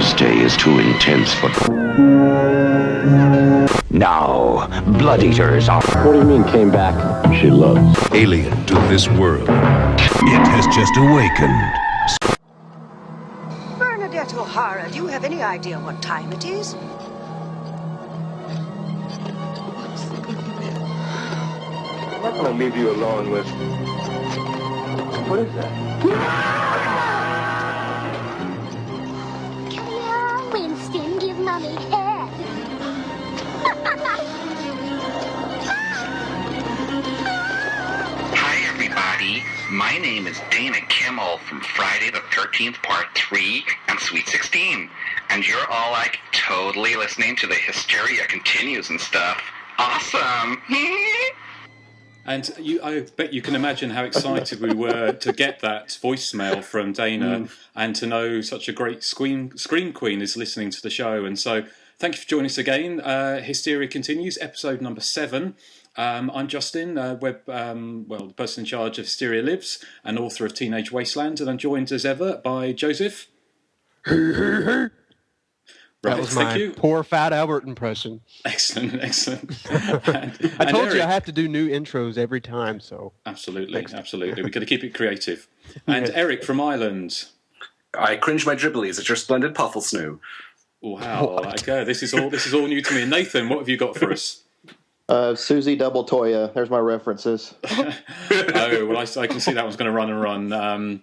This day is too intense for... Now, Blood Eaters are... What do you mean, came back? She loves. Alien to this world. It has just awakened. Bernadette O'Hara, do you have any idea what time it is? I'm not gonna leave you alone with... What is that? Come on, Winston, give Mommy head. Hi, everybody. My name is Dana Kimmel from Friday the 13th, Part 3 and Sweet 16. And you're all, like, totally listening to the Hysteria continues and stuff. Awesome! And I bet you can imagine how excited we were to get that voicemail from Dana and to know such a great scream queen is listening to the show. And so thank you for joining us again. Hysteria continues, episode number 7. I'm Justin, the person in charge of Hysteria Lives and author of Teenage Wasteland. And I'm joined as ever by Joseph. Right, that was my poor Fat Albert impression. Excellent. I told you I have to do new intros every time, so... Absolutely. We've got to keep it creative. And Erik from Ireland. I cringe my dribblies at your splendid puffle-snoo. Wow, okay, this is all new to me. And Nathan, what have you got for us? Susie Double Toya. There's my references. Oh, well, I can see that one's going to run and run.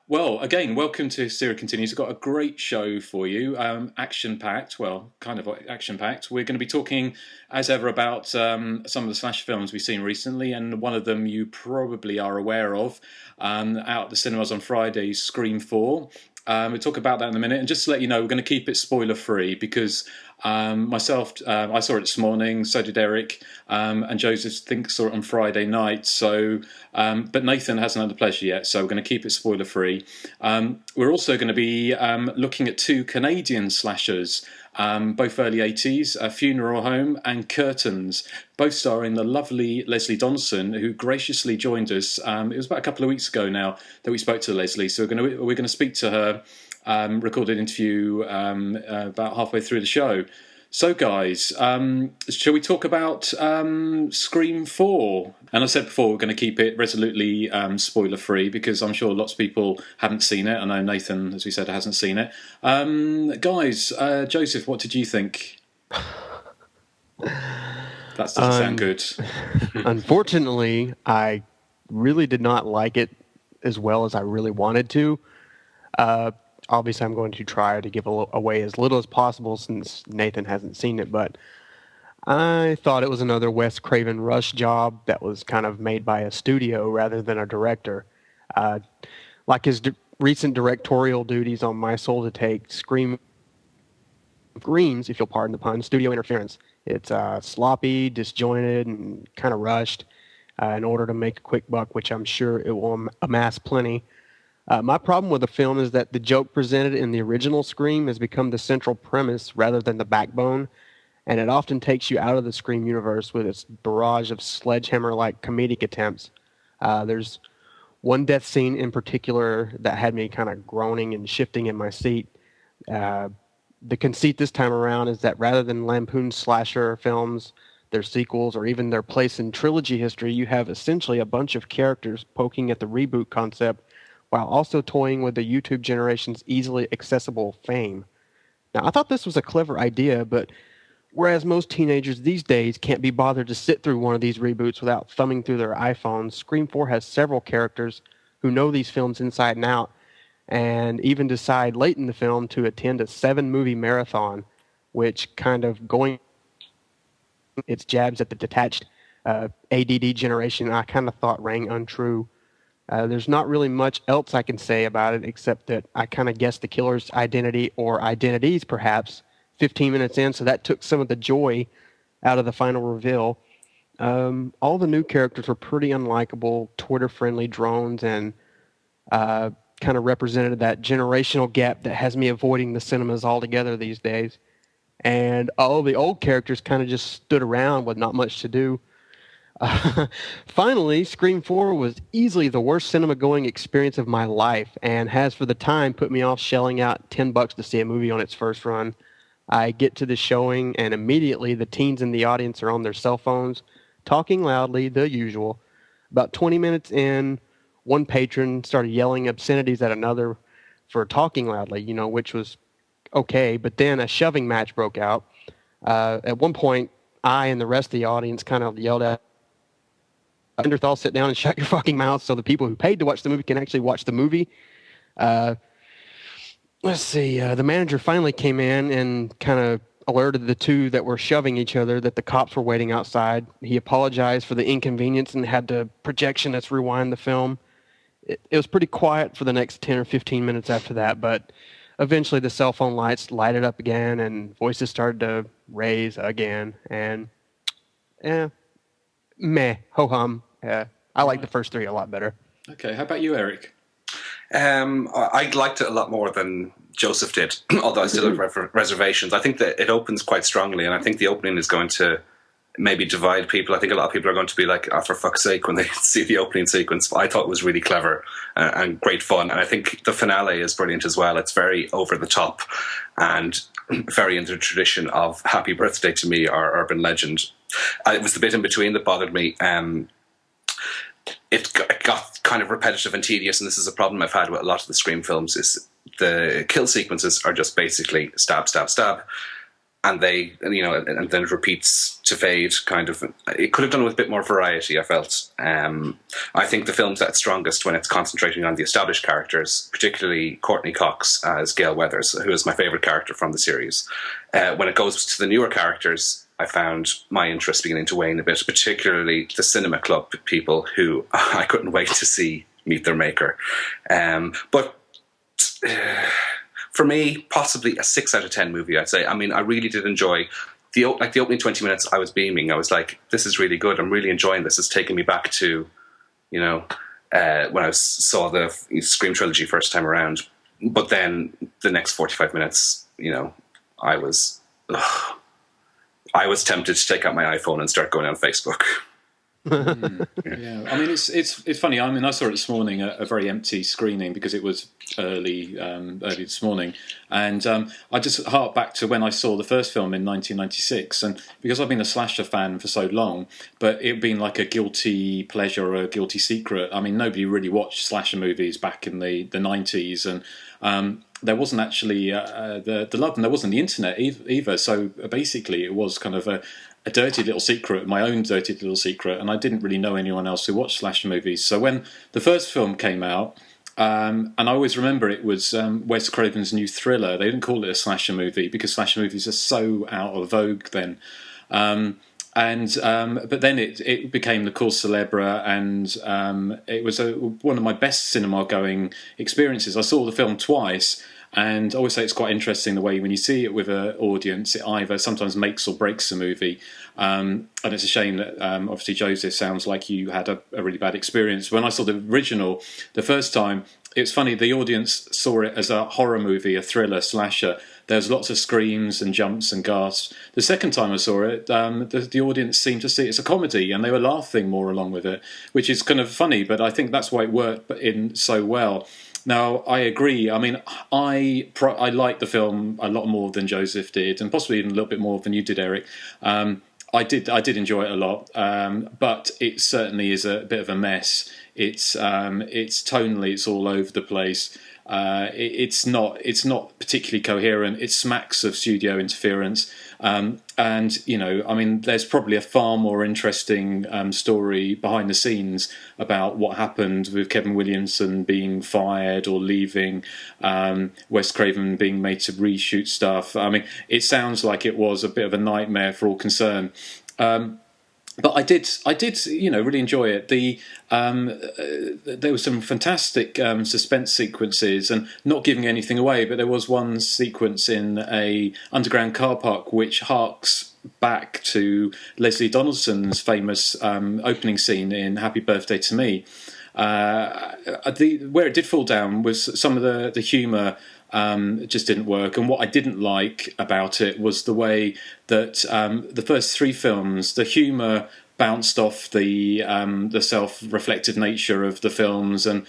Well, again, welcome to Hysteria Continues. We've got a great show for you, action-packed, well, kind of action-packed. We're going to be talking, as ever, about some of the slasher films we've seen recently, and one of them you probably are aware of, out at the cinemas on Friday, Scream 4. We'll talk about that in a minute, and just to let you know, we're going to keep it spoiler-free, because myself, I saw it this morning, so did Erik, and Joseph saw it on Friday night, so, but Nathan hasn't had the pleasure yet, so we're going to keep it spoiler-free. We're also going to be looking at 2 Canadian slashers, both early 80s, Funeral Home and Curtains, both starring the lovely Leslie Donaldson, who graciously joined us. It was about a couple of weeks ago now that we spoke to Leslie, so we're going to speak to her. Recorded interview about halfway through the show. So, guys, shall we talk about Scream 4? And I said before, we're going to keep it resolutely spoiler-free because I'm sure lots of people haven't seen it. I know Nathan, as we said, hasn't seen it. Guys, Joseph, what did you think? That doesn't sound good. Unfortunately, I really did not like it as well as I really wanted to. Obviously, I'm going to try to give away as little as possible since Nathan hasn't seen it, but I thought it was another Wes Craven Rush job that was kind of made by a studio rather than a director. Like his recent directorial duties on My Soul to Take screams, if you'll pardon the pun, studio interference. It's sloppy, disjointed, and kind of rushed in order to make a quick buck, which I'm sure it will amass plenty. My problem with the film is that the joke presented in the original Scream has become the central premise rather than the backbone, and it often takes you out of the Scream universe with its barrage of sledgehammer-like comedic attempts. There's one death scene in particular that had me kind of groaning and shifting in my seat. The conceit this time around is that rather than lampoon slasher films, their sequels, or even their place in trilogy history, you have essentially a bunch of characters poking at the reboot concept while also toying with the YouTube generation's easily accessible fame. Now, I thought this was a clever idea, but whereas most teenagers these days can't be bothered to sit through one of these reboots without thumbing through their iPhones, Scream 4 has several characters who know these films inside and out, and even decide late in the film to attend a 7-movie marathon, which kind of going its jabs at the detached ADD generation I kind of thought rang untrue. There's not really much else I can say about it except that I kind of guessed the killer's identity or identities perhaps 15 minutes in, so that took some of the joy out of the final reveal. All the new characters were pretty unlikable, Twitter-friendly drones, and kind of represented that generational gap that has me avoiding the cinemas altogether these days. And all the old characters kind of just stood around with not much to do. Finally, Scream 4 was easily the worst cinema-going experience of my life and has for the time put me off shelling out $10 to see a movie on its first run. I get to the showing and immediately the teens in the audience are on their cell phones, talking loudly, the usual. About 20 minutes in, one patron started yelling obscenities at another for talking loudly, which was okay, but then a shoving match broke out. At one point, I and the rest of the audience kind of yelled at Neanderthal, sit down and shut your fucking mouth so the people who paid to watch the movie can actually watch the movie. Let's see. The manager finally came in and kind of alerted the two that were shoving each other that the cops were waiting outside. He apologized for the inconvenience and had to projectionist rewind the film. It was pretty quiet for the next 10 or 15 minutes after that, but eventually the cell phone lights lighted up again and voices started to raise again. And, meh, ho-hum. I like the first three a lot better. Okay, how about you, Erik? I liked it a lot more than Joseph did, although I still have reservations. I think that it opens quite strongly, and I think the opening is going to maybe divide people. I think a lot of people are going to be like, oh, for fuck's sake, when they see the opening sequence. I thought it was really clever and great fun, and I think the finale is brilliant as well. It's very over the top and very in the tradition of Happy Birthday to Me or Urban Legend. It was the bit in between that bothered me. It got kind of repetitive and tedious, and this is a problem I've had with a lot of the Scream films, is the kill sequences are just basically stab, stab, stab, and and then it repeats to fade, kind of. It could have done with a bit more variety, I felt. I think the film's at its strongest when it's concentrating on the established characters, particularly Courtney Cox as Gail Weathers, who is my favourite character from the series. When it goes to the newer characters, I found my interest beginning to wane a bit, particularly the cinema club people who I couldn't wait to see meet their maker. But for me, possibly a 6 out of 10 movie, I'd say. I mean, I really did enjoy the opening 20 minutes. I was beaming. I was like, this is really good. I'm really enjoying this. It's taking me back to, when I saw the Scream trilogy first time around. But then the next 45 minutes, I was tempted to take out my iPhone and start going on Facebook. Yeah, I mean, it's funny. I mean, I saw it this morning, a very empty screening because it was early this morning, and I just hark back to when I saw the first film in 1996, and because I've been a slasher fan for so long, but it been like a guilty pleasure or a guilty secret. I mean, nobody really watched slasher movies back in the 90s, and there wasn't actually the love, and there wasn't the internet either. So basically, it was kind of a dirty little secret, my own dirty little secret, and I didn't really know anyone else who watched slasher movies. So when the first film came out, and I always remember it was Wes Craven's new thriller. They didn't call it a slasher movie because slasher movies are so out of vogue then. But then it became the cause célèbre, and it was one of my best cinema-going experiences. I saw the film twice, and I always say it's quite interesting the way when you see it with an audience, it either sometimes makes or breaks a movie. And it's a shame that obviously Joseph sounds like you had a really bad experience. When I saw the original the first time, it's funny, the audience saw it as a horror movie, a thriller, slasher. There's lots of screams and jumps and gasps. The second time I saw it, the audience seemed to see it as a comedy, and they were laughing more along with it, which is kind of funny, but I think that's why it worked in so well. Now, I agree. I mean, I liked the film a lot more than Joseph did, and possibly even a little bit more than you did, Erik. I did enjoy it a lot, but it certainly is a bit of a mess. It's tonally, it's all over the place. It's not particularly coherent. It smacks of studio interference, and I mean, there's probably a far more interesting story behind the scenes about what happened with Kevin Williamson being fired or leaving, Wes Craven being made to reshoot stuff. I mean, it sounds like it was a bit of a nightmare for all concerned. But I did, really enjoy it. There were some fantastic suspense sequences, and not giving anything away, but there was one sequence in a underground car park which harks back to Leslie Donaldson's famous opening scene in Happy Birthday to Me. Where it did fall down was some of the humour. It just didn't work, and what I didn't like about it was the way that the first three films, the humour bounced off the self-reflective nature of the films and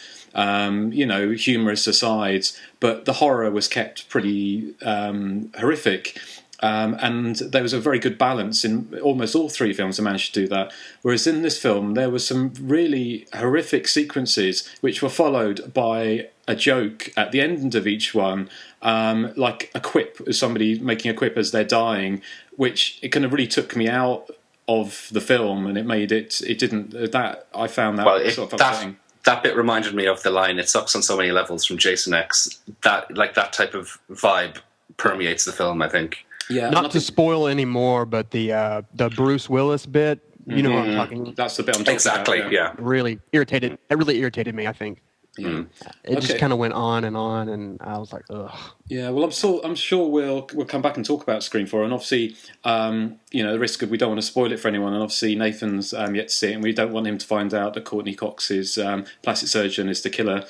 humorous asides, but the horror was kept pretty horrific. And there was a very good balance in almost all three films. I managed to do that. Whereas in this film, there were some really horrific sequences which were followed by a joke at the end of each one, like a quip, somebody making a quip as they're dying, which it kind of really took me out of the film, and it made it didn't. That I found that sort of upsetting. That bit reminded me of the line, "It sucks on so many levels" from Jason X. That type of vibe permeates the film, I think. Yeah, not to spoil any more, but the Bruce Willis bit, you know what I'm talking. That's the bit I'm talking exactly, about. Yeah. Really irritated. It really irritated me, I think. It just kind of went on, and I was like, ugh. Yeah, well, I'm sure we'll come back and talk about Scream 4, and obviously, the risk of we don't want to spoil it for anyone, and obviously Nathan's yet to see it, and we don't want him to find out that Courtney Cox's plastic surgeon is the killer.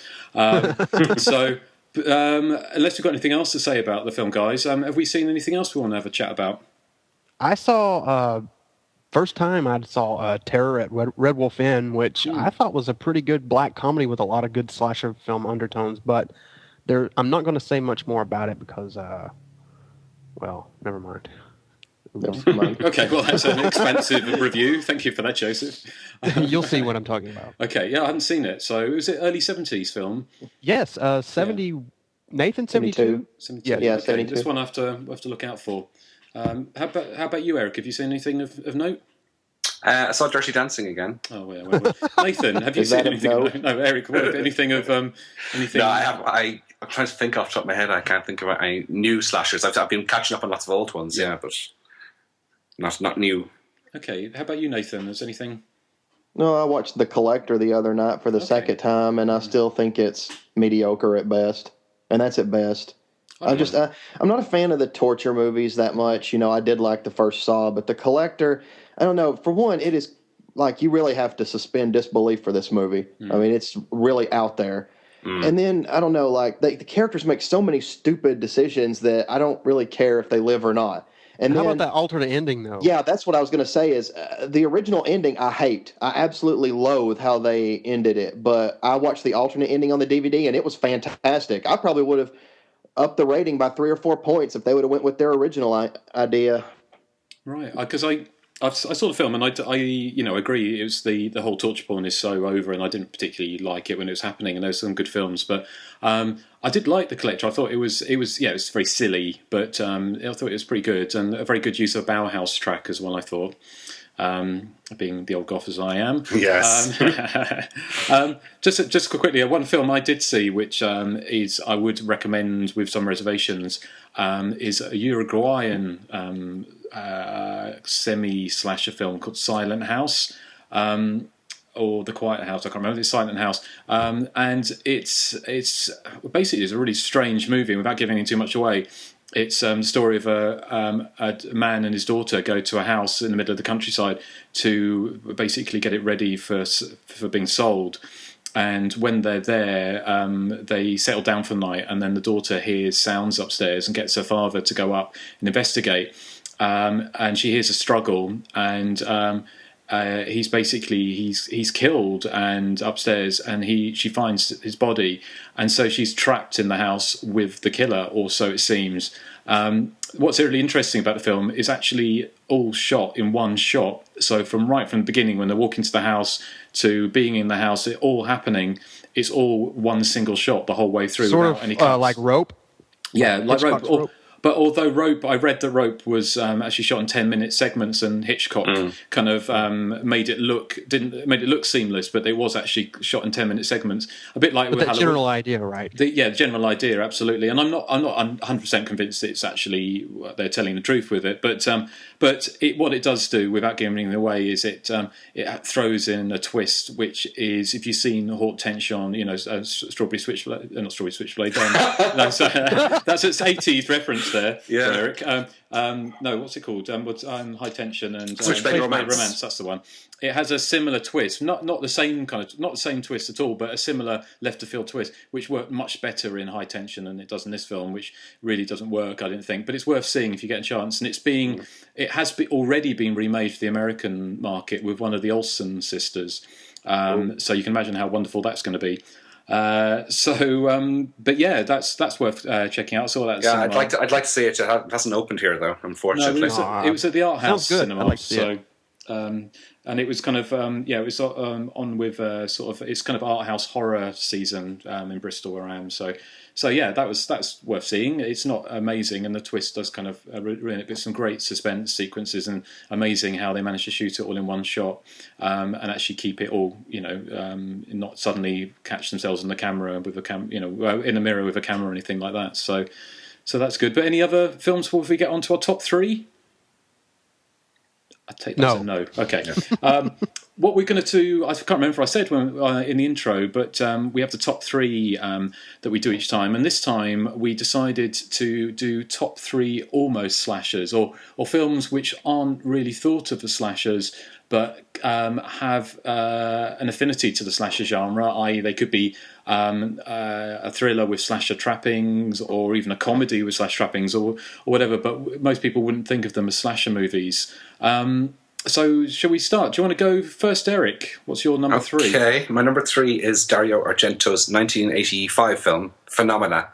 So, unless you've got anything else to say about the film, guys, have we seen anything else we want to have a chat about? I saw. First time I saw Terror at Red Wolf Inn, which I thought was a pretty good black comedy with a lot of good slasher film undertones, but I'm not going to say much more about it because, never mind. Okay, well, that's an expensive review. Thank you for that, Joseph. You'll see what I'm talking about. Okay, yeah, I hadn't seen it. So, was it early 70s film? Yes, 70... Yeah. Nathan, 72? 72. Yeah, okay, 72. This one I have to look out for. How about you, Eric? Have you seen anything of note? I saw Dirty Dancing again. Oh, yeah. Well. Nathan, have you seen anything? No, Eric. Anything of anything? No, I have. I'm trying to think off the top of my head. I can't think about any new slashers. I've been catching up on lots of old ones. Yeah, but not new. Okay. How about you, Nathan? Is anything? No, I watched The Collector the other night for the second time, and I still think it's mediocre at best, and that's at best. I'm not a fan of the torture movies that much. I did like the first Saw, but The Collector, I don't know. For one, it is like you really have to suspend disbelief for this movie. I mean, it's really out there. And then, I don't know, like the characters make so many stupid decisions that I don't really care if they live or not. And how about that alternate ending, though? Yeah, that's what I was going to say is the original ending I hate. I absolutely loathe how they ended it. But I watched the alternate ending on the DVD, and it was fantastic. I probably would have up the rating by 3 or 4 points if they would have went with their original idea. Right, because I saw the film and I agree. It was the whole torture porn is so over, and I didn't particularly like it when it was happening. And there's some good films, but I did like The Collector. I thought it was very silly, but I thought it was pretty good and a very good use of Bauhaus track as well. I thought. Being the old goth as I am. Yes. Just quickly, one film I did see, which is I would recommend with some reservations, is a Uruguayan semi-slasher film called Silent House. Or The Quiet House, I can't remember. It's Silent House, and it's basically a really strange movie. And without giving too much away, it's the story of a man and his daughter go to a house in the middle of the countryside to basically get it ready for being sold. And when they're there, they settle down for the night, and then the daughter hears sounds upstairs and gets her father to go up and investigate. And she hears a struggle, and he's killed and upstairs, and she finds his body, and so she's trapped in the house with the killer, or so it seems. What's really interesting about the film is actually all shot in one shot. So from the beginning, when they're walking to the house to being in the house, it all happening. It's all one single shot the whole way through. Sort of any cuts. like Rope. Yeah, like Hitchcock's Rope. But although Rope, I read that Rope was actually shot in 10-minute segments, and Hitchcock kind of made it look seamless, but it was actually shot in 10-minute segments. A bit like with with that general idea, right? The general idea, absolutely. And I'm not 100% convinced it's actually they're telling the truth with it. But what it does do, without giving it away, is it throws in a twist, which is, if you've seen Haute Tension, Strawberry Switchblade, not Strawberry Switchblade. That's its 80s reference there, Yeah. Eric. No, what's it called? High Tension and Switchblade Romance. That's the one. It has a similar twist, not the same twist at all, but a similar left of field twist, which worked much better in High Tension than it does in this film, which really doesn't work, I didn't think. But it's worth seeing if you get a chance. And it has already been remade for the American market with one of the Olsen sisters. So you can imagine how wonderful that's going to be. But yeah, that's worth checking out. I saw that. Yeah, I'd like to see it. It hasn't opened here though, unfortunately. No, it was at the Art House Cinema. I'd like to see it. And it was kind of it was on with sort of it's kind of art house horror season in Bristol where I am. So yeah, that's worth seeing. It's not amazing, and the twist does kind of there's some great suspense sequences, and amazing how they managed to shoot it all in one shot and actually keep it all, not suddenly catch themselves on the camera with in a mirror with a camera or anything like that. So that's good. But any other films before we get on to our top three? I take that as a no. Okay. Yeah. What we're going to do, I can't remember if I said in the intro, but we have the top three that we do each time. And this time we decided to do top three almost slashers or films which aren't really thought of as slashers, but have an affinity to the slasher genre, i.e. they could be a thriller with slasher trappings or even a comedy with slasher trappings or whatever, but most people wouldn't think of them as slasher movies. So shall we start? Do you want to go first, Eric? What's your number three? Okay, my number three is Dario Argento's 1985 film, Phenomena,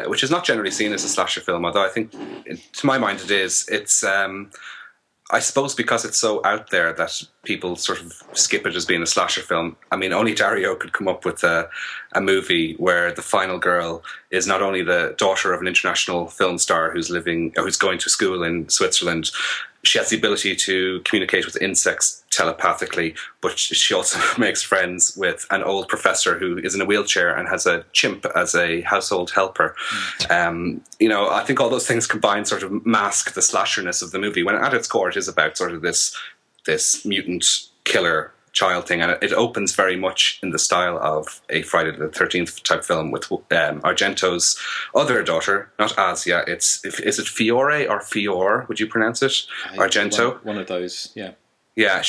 which is not generally seen as a slasher film, although I think, to my mind, it is. It's... I suppose because it's so out there that people sort of skip it as being a slasher film. I mean, only Dario could come up with a movie where the final girl is not only the daughter of an international film star who's going to school in Switzerland. She has the ability to communicate with insects telepathically, but she also makes friends with an old professor who is in a wheelchair and has a chimp as a household helper. I think all those things combined sort of mask the slasherness of the movie, when at its core it is about sort of this mutant killer child thing, and it opens very much in the style of a Friday the 13th type film with Argento's other daughter, not Asia. Is it Fiore or Fior? Would you pronounce it? Argento. One of those, yeah. Yeah,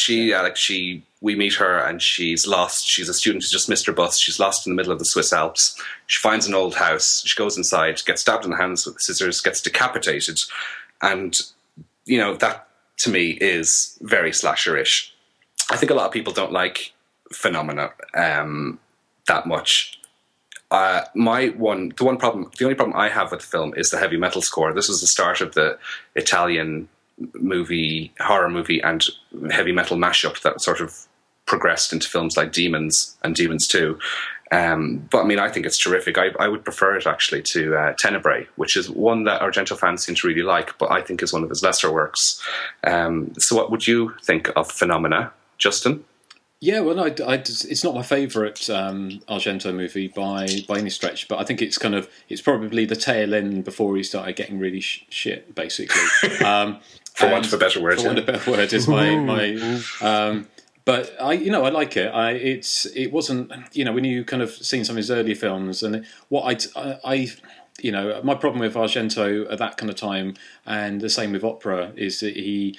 we meet her and she's lost. She's a student who's just missed her bus. She's lost in the middle of the Swiss Alps. She finds an old house. She goes inside, gets stabbed in the hands with scissors, gets decapitated, and that to me is very slasherish. I think a lot of people don't like Phenomena that much. The only problem I have with the film is the heavy metal score. This was the start of the Italian horror movie and heavy metal mashup that sort of progressed into films like Demons and Demons 2. But I mean, I think it's terrific. I would prefer it actually to Tenebrae, which is one that Argento fans seem to really like, but I think is one of his lesser works. So what would you think of Phenomena, Justin? Yeah, well, no, it's not my favourite Argento movie by any stretch, but I think it's probably the tail end before he started getting really shit, basically. For want of a better word. For want of a better word is my. But I like it. It wasn't, when you kind of seen some of his earlier films, and what my problem with Argento at that kind of time, and the same with opera, is that he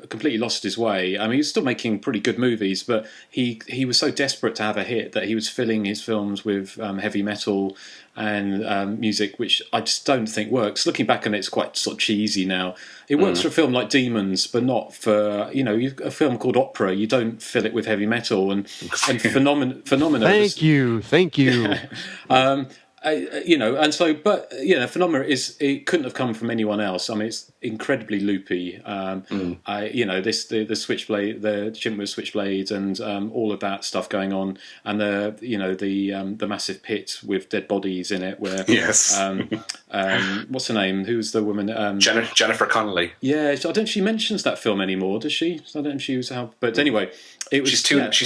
completely lost his way. I mean, he was still making pretty good movies, but he was so desperate to have a hit that he was filling his films with heavy metal and music, which I just don't think works. Looking back on it, it's quite sort of cheesy now. It works for a film like Demons, but not for a film called Opera. You don't fill it with heavy metal and Phenomena. Thank you. Phenomena it couldn't have come from anyone else. I mean, it's incredibly loopy. The switchblade, the chimp with switchblades, and all of that stuff going on, and the massive pit with dead bodies in it. Where yes, what's her name? Who's the woman? Jennifer Connelly. Yeah, I don't think she mentions that film anymore, does she? I don't know if she was how. But anyway, it was. She's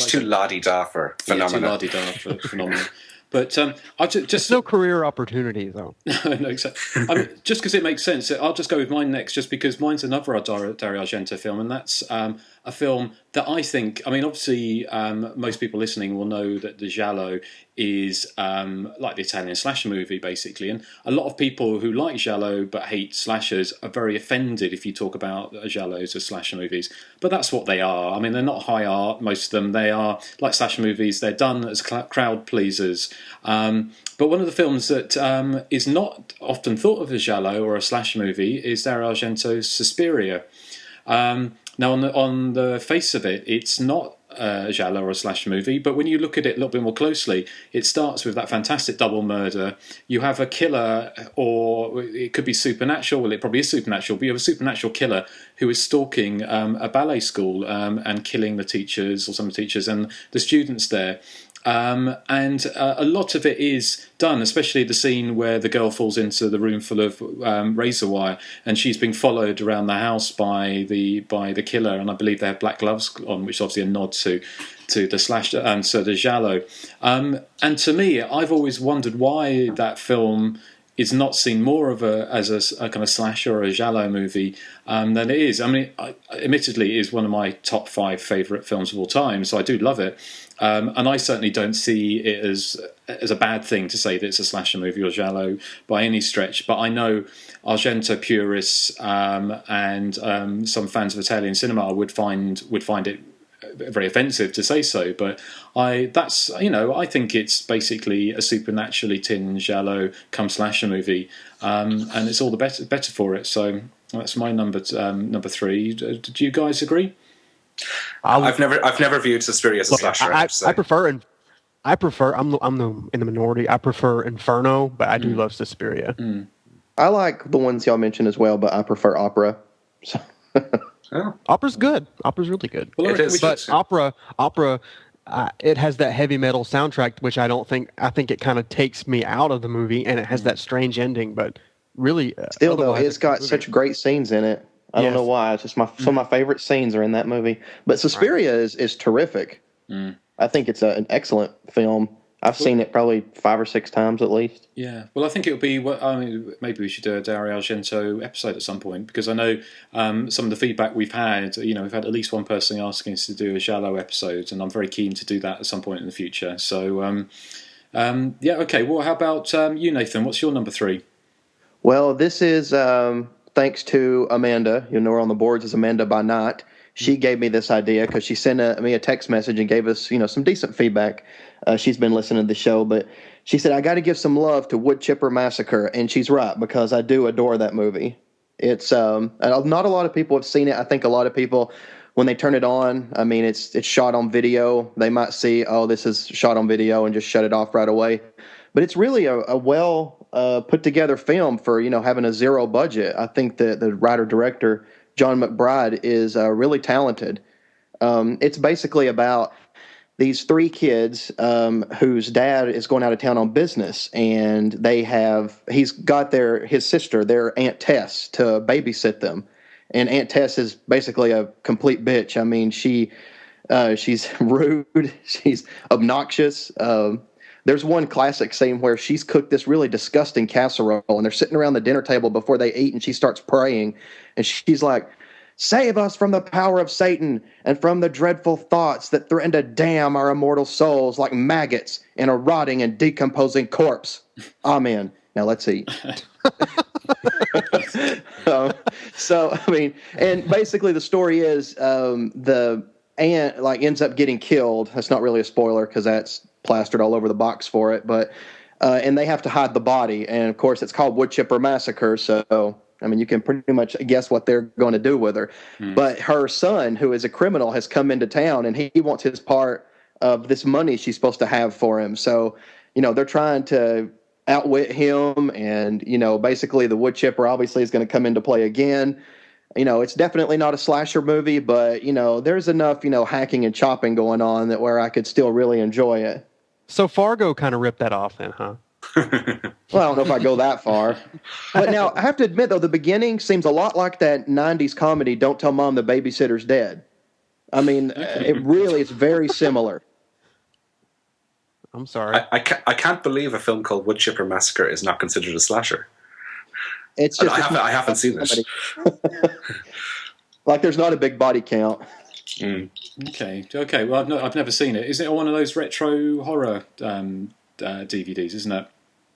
too la-di-da for Phenomena. Yeah, too la-di-da for Phenomena. But I just no career opportunity though. No, exactly. I mean, just because it makes sense, I'll just go with mine next, just because mine's another Dario Argento film, and that's a film that I think, I mean, obviously, most people listening will know that the Giallo is like the Italian slasher movie, basically. And a lot of people who like Giallo but hate slashers are very offended if you talk about Giallos as slasher movies. But that's what they are. I mean, they're not high art, most of them. They are, like slasher movies, they're done as crowd pleasers. But one of the films that is not often thought of as Giallo or a slasher movie is Dario Argento's Suspiria. Now, on the face of it, it's not a giallo or a slasher movie, but when you look at it a little bit more closely, it starts with that fantastic double murder. You have a killer, or it could be supernatural. Well, it probably is supernatural, but you have a supernatural killer who is stalking a ballet school and killing the teachers, or some of the teachers and the students there. And a lot of it is done, especially the scene where the girl falls into the room full of razor wire, and she's being followed around the house by the killer, and I believe they have black gloves on, which is obviously a nod to the slash, so the giallo. And to me, I've always wondered why that film is not seen more of as a kind of slasher or a giallo movie than it is. I mean, admittedly, it is one of my top 5 favourite films of all time, so I do love it. And I certainly don't see it as a bad thing to say that it's a slasher movie or giallo by any stretch. But I know Argento purists and some fans of Italian cinema would find it very offensive to say so. But I think it's basically a supernaturally tinged giallo come slasher movie, and it's all the better for it. So that's my number 3. Do you guys agree? I've never viewed Suspiria as a slasher. I prefer in the minority. I prefer Inferno, but I do love Suspiria. I like the ones y'all mentioned as well, but I prefer Opera. So. Opera's good. Opera's really good. Well, it is, but Opera, it has that heavy metal soundtrack, which I think it kind of takes me out of the movie, and it has that strange ending. But really, still though, it's got such great scenes in it. I don't know why. It's just some of my favorite scenes are in that movie. But Suspiria is terrific. I think it's an excellent film. I've seen it probably 5 or 6 times at least. Yeah. Well, I think it would be. Maybe we should do a Dario Argento episode at some point, because I know some of the feedback we've had. We've had at least one person asking us to do a giallo episode, and I'm very keen to do that at some point in the future. So, okay. Well, how about you, Nathan? What's your number 3? Well, this is. Thanks to Amanda, you know her on the boards as Amanda by Night. She gave me this idea because she sent me a text message and gave us, some decent feedback. She's been listening to the show, but she said, I got to give some love to Wood Chipper Massacre. And she's right, because I do adore that movie. It's not a lot of people have seen it. I think a lot of people, when they turn it on, I mean, it's shot on video. They might see, this is shot on video, and just shut it off right away. But it's really a well put together film for having a zero budget. I think that the writer director John McBride is really talented. It's basically about these 3 kids whose dad is going out of town on business, and he's got his sister, their Aunt Tess, to babysit them. And Aunt Tess is basically a complete bitch. I mean, she's rude, she's obnoxious. There's one classic scene where she's cooked this really disgusting casserole, and they're sitting around the dinner table before they eat, and she starts praying, and she's like, save us from the power of Satan and from the dreadful thoughts that threaten to damn our immortal souls like maggots in a rotting and decomposing corpse. Amen. Now let's eat. So, I mean, and basically the story is the aunt ends up getting killed. That's not really a spoiler because that's plastered all over the box for it, but and they have to hide the body, and of course it's called Wood Chipper Massacre, so I mean you can pretty much guess what they're going to do with her. But her son, who is a criminal, has come into town, and he wants his part of this money she's supposed to have for him. So they're trying to outwit him, and basically the wood chipper obviously is going to come into play again. It's definitely not a slasher movie, but there's enough hacking and chopping going on that where I could still really enjoy it. So Fargo kind of ripped that off then, huh? Well, I don't know if I go that far. But now, I have to admit, though, the beginning seems a lot like that 90s comedy, Don't Tell Mom the Babysitter's Dead. I mean, it really is very similar. I'm sorry. I can't believe a film called Wood Chipper Massacre is not considered a slasher. It's just I haven't seen this. Like, there's not a big body count. Okay. Well, I've never seen it. Is it one of those retro horror DVDs? Isn't it?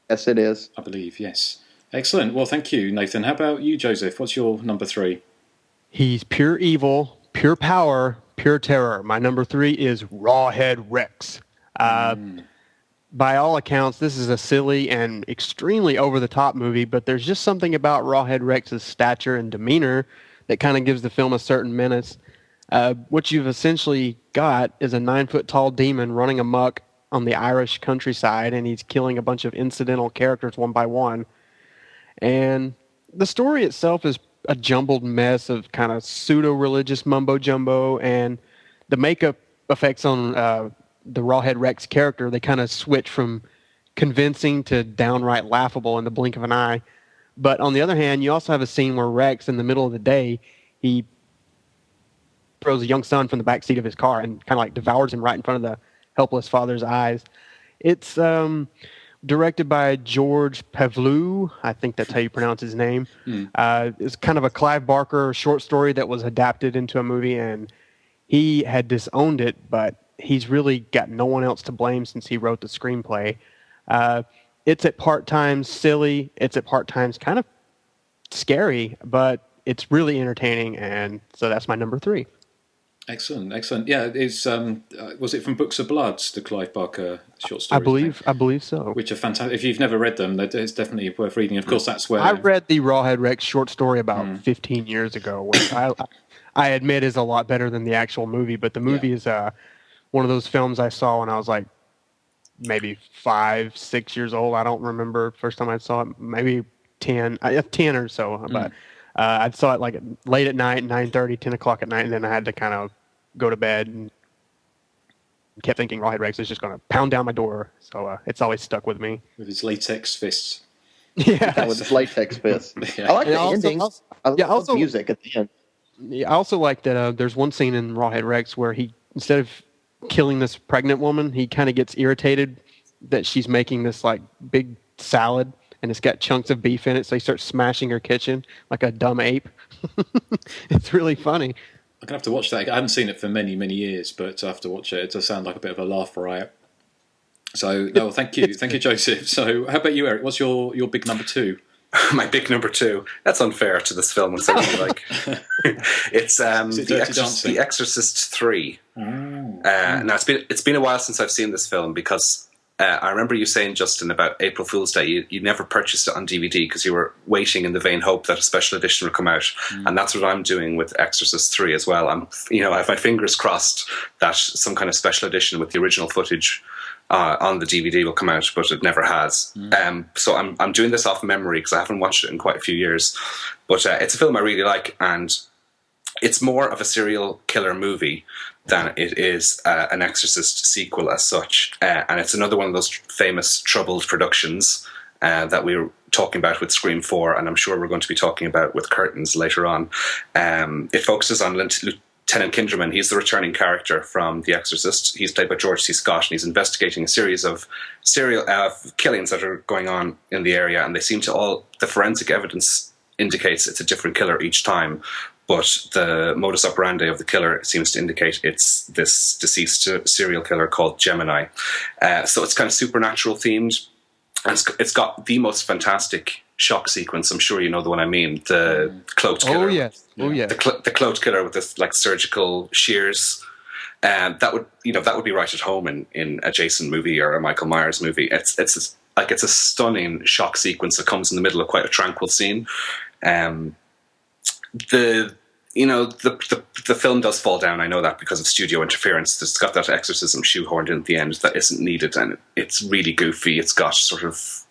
Yes, it is. I believe. Yes. Excellent. Well, thank you, Nathan. How about you, Joseph? What's your number 3? He's pure evil, pure power, pure terror. My number 3 is Rawhead Rex. By all accounts, this is a silly and extremely over-the-top movie, but there's just something about Rawhead Rex's stature and demeanor that kind of gives the film a certain menace. What you've essentially got is a 9-foot-tall demon running amok on the Irish countryside, and he's killing a bunch of incidental characters one by one. And the story itself is a jumbled mess of kind of pseudo-religious mumbo-jumbo, and the makeup effects on the Rawhead Rex character, they kind of switch from convincing to downright laughable in the blink of an eye. But on the other hand, you also have a scene where Rex, in the middle of the day, he throws a young son from the back seat of his car and kind of like devours him right in front of the helpless father's eyes. It's directed by George Pavlou. I think that's how you pronounce his name. It's kind of a Clive Barker short story that was adapted into a movie, and he had disowned it, but he's really got no one else to blame since he wrote the screenplay. It's at part times silly. It's at part times kind of scary, but it's really entertaining, and so that's my number 3. Excellent. Yeah, it's was it from Books of Bloods, the Clive Barker short stories? I believe so. Which are fantastic. If you've never read them, it's definitely worth reading. Of course, that's where I read the Rawhead Rex short story about 15 years ago, which I admit is a lot better than the actual movie. But the movie is one of those films I saw when I was like maybe 5, 6 years old. I don't remember first time I saw it. Maybe 10 or so. But I saw it like late at night, 9:30, 10 o'clock at night, and then I had to kind of go to bed and kept thinking Rawhead Rex is just going to pound down my door. So it's always stuck with me. with his latex fists. Yeah, with his latex fists. I like the ending. I love the music at the end. Yeah, I also like that there's one scene in Rawhead Rex where he, instead of killing this pregnant woman, he kind of gets irritated that she's making this like big salad and it's got chunks of beef in it, so he starts smashing her kitchen like a dumb ape. It's really funny. I'm gonna have to watch that. I haven't seen it for many, many years, but I have to watch it. It does sound like a bit of a laugh riot. So, no, thank you, Joseph. So, how about you, Eric? What's your big number 2? My big number 2. That's unfair to this film. It's The Exorcist 3. Now it's been a while since I've seen this film because I remember you saying, Justin, about April Fool's Day. You never purchased it on DVD because you were waiting in the vain hope that a special edition would come out, and that's what I'm doing with Exorcist 3 as well. I have my fingers crossed that some kind of special edition with the original footage on the DVD will come out, but it never has. So I'm doing this off memory because I haven't watched it in quite a few years. But it's a film I really like, and it's more of a serial killer movie than it is an Exorcist sequel as such. And it's another one of those famous troubled productions that we were talking about with Scream 4, and I'm sure we're going to be talking about with Curtains later on. It focuses on Lieutenant Kinderman. He's the returning character from The Exorcist. He's played by George C. Scott, and he's investigating a series of serial killings that are going on in the area, and they seem to all, the forensic evidence indicates it's a different killer each time, but the modus operandi of the killer seems to indicate it's this deceased serial killer called Gemini. So it's kind of supernatural themed, and it's got the most fantastic shock sequence. I'm sure you know the one I mean. The cloaked killer. Oh yes. The cloaked killer with this like surgical shears. That would be right at home in a Jason movie or a Michael Myers movie. It's a stunning shock sequence that comes in the middle of quite a tranquil scene. The film does fall down. I know that because of studio interference. It's got that exorcism shoehorned in at the end that isn't needed, and it's really goofy. It's got sort of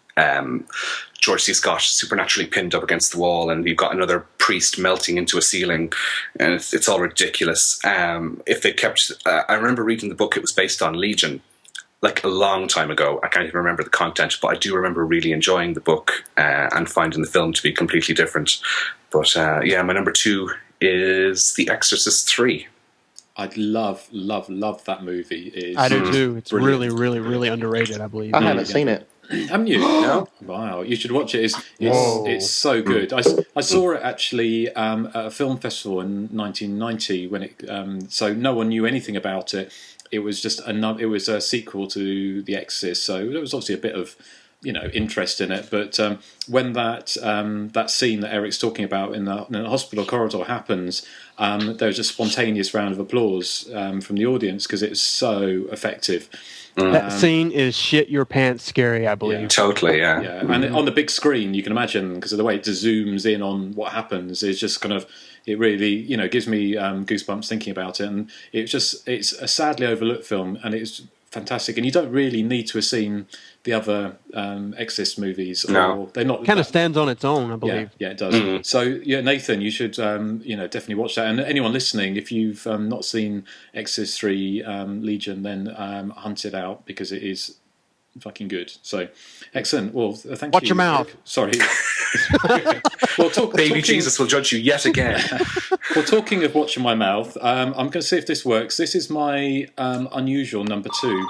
George C. Scott supernaturally pinned up against the wall, and you've got another priest melting into a ceiling, and it's all ridiculous. If they kept, I remember reading the book. It was based on Legion, like a long time ago. I can't even remember the content, but I do remember really enjoying the book and finding the film to be completely different. But my number 2 is The Exorcist 3. I'd love that movie. I do too. It's brilliant. really, really, really underrated, I believe. I haven't seen it. Haven't you? No. Wow, you should watch it. It's so good. I saw it actually at a film festival in 1990 when it. So no one knew anything about it. It was just It was a sequel to The Exorcist, so there was obviously a bit of interest in it. But when that scene that Eric's talking about in the hospital corridor happens, there was a spontaneous round of applause from the audience because it's so effective. That scene is shit your pants scary, I believe. Yeah. Totally, yeah. And on the big screen, you can imagine, because of the way it just zooms in on what happens, it's just kind of, it really, gives me goosebumps thinking about it. And it's a sadly overlooked film, and it's fantastic. And you don't really need to have seen the other Exorcist movies. No. They're not. Kind of stands on its own, I believe. Yeah, it does. So, Nathan, you should, definitely watch that. And anyone listening, if you've not seen Exorcist 3 Legion, then hunt it out because it is fucking good. So, excellent. Well, thank you. Watch your mouth. Sorry. Well, Baby Jesus will judge you yet again. Well, talking of watching my mouth, I'm going to see if this works. This is my unusual number 2.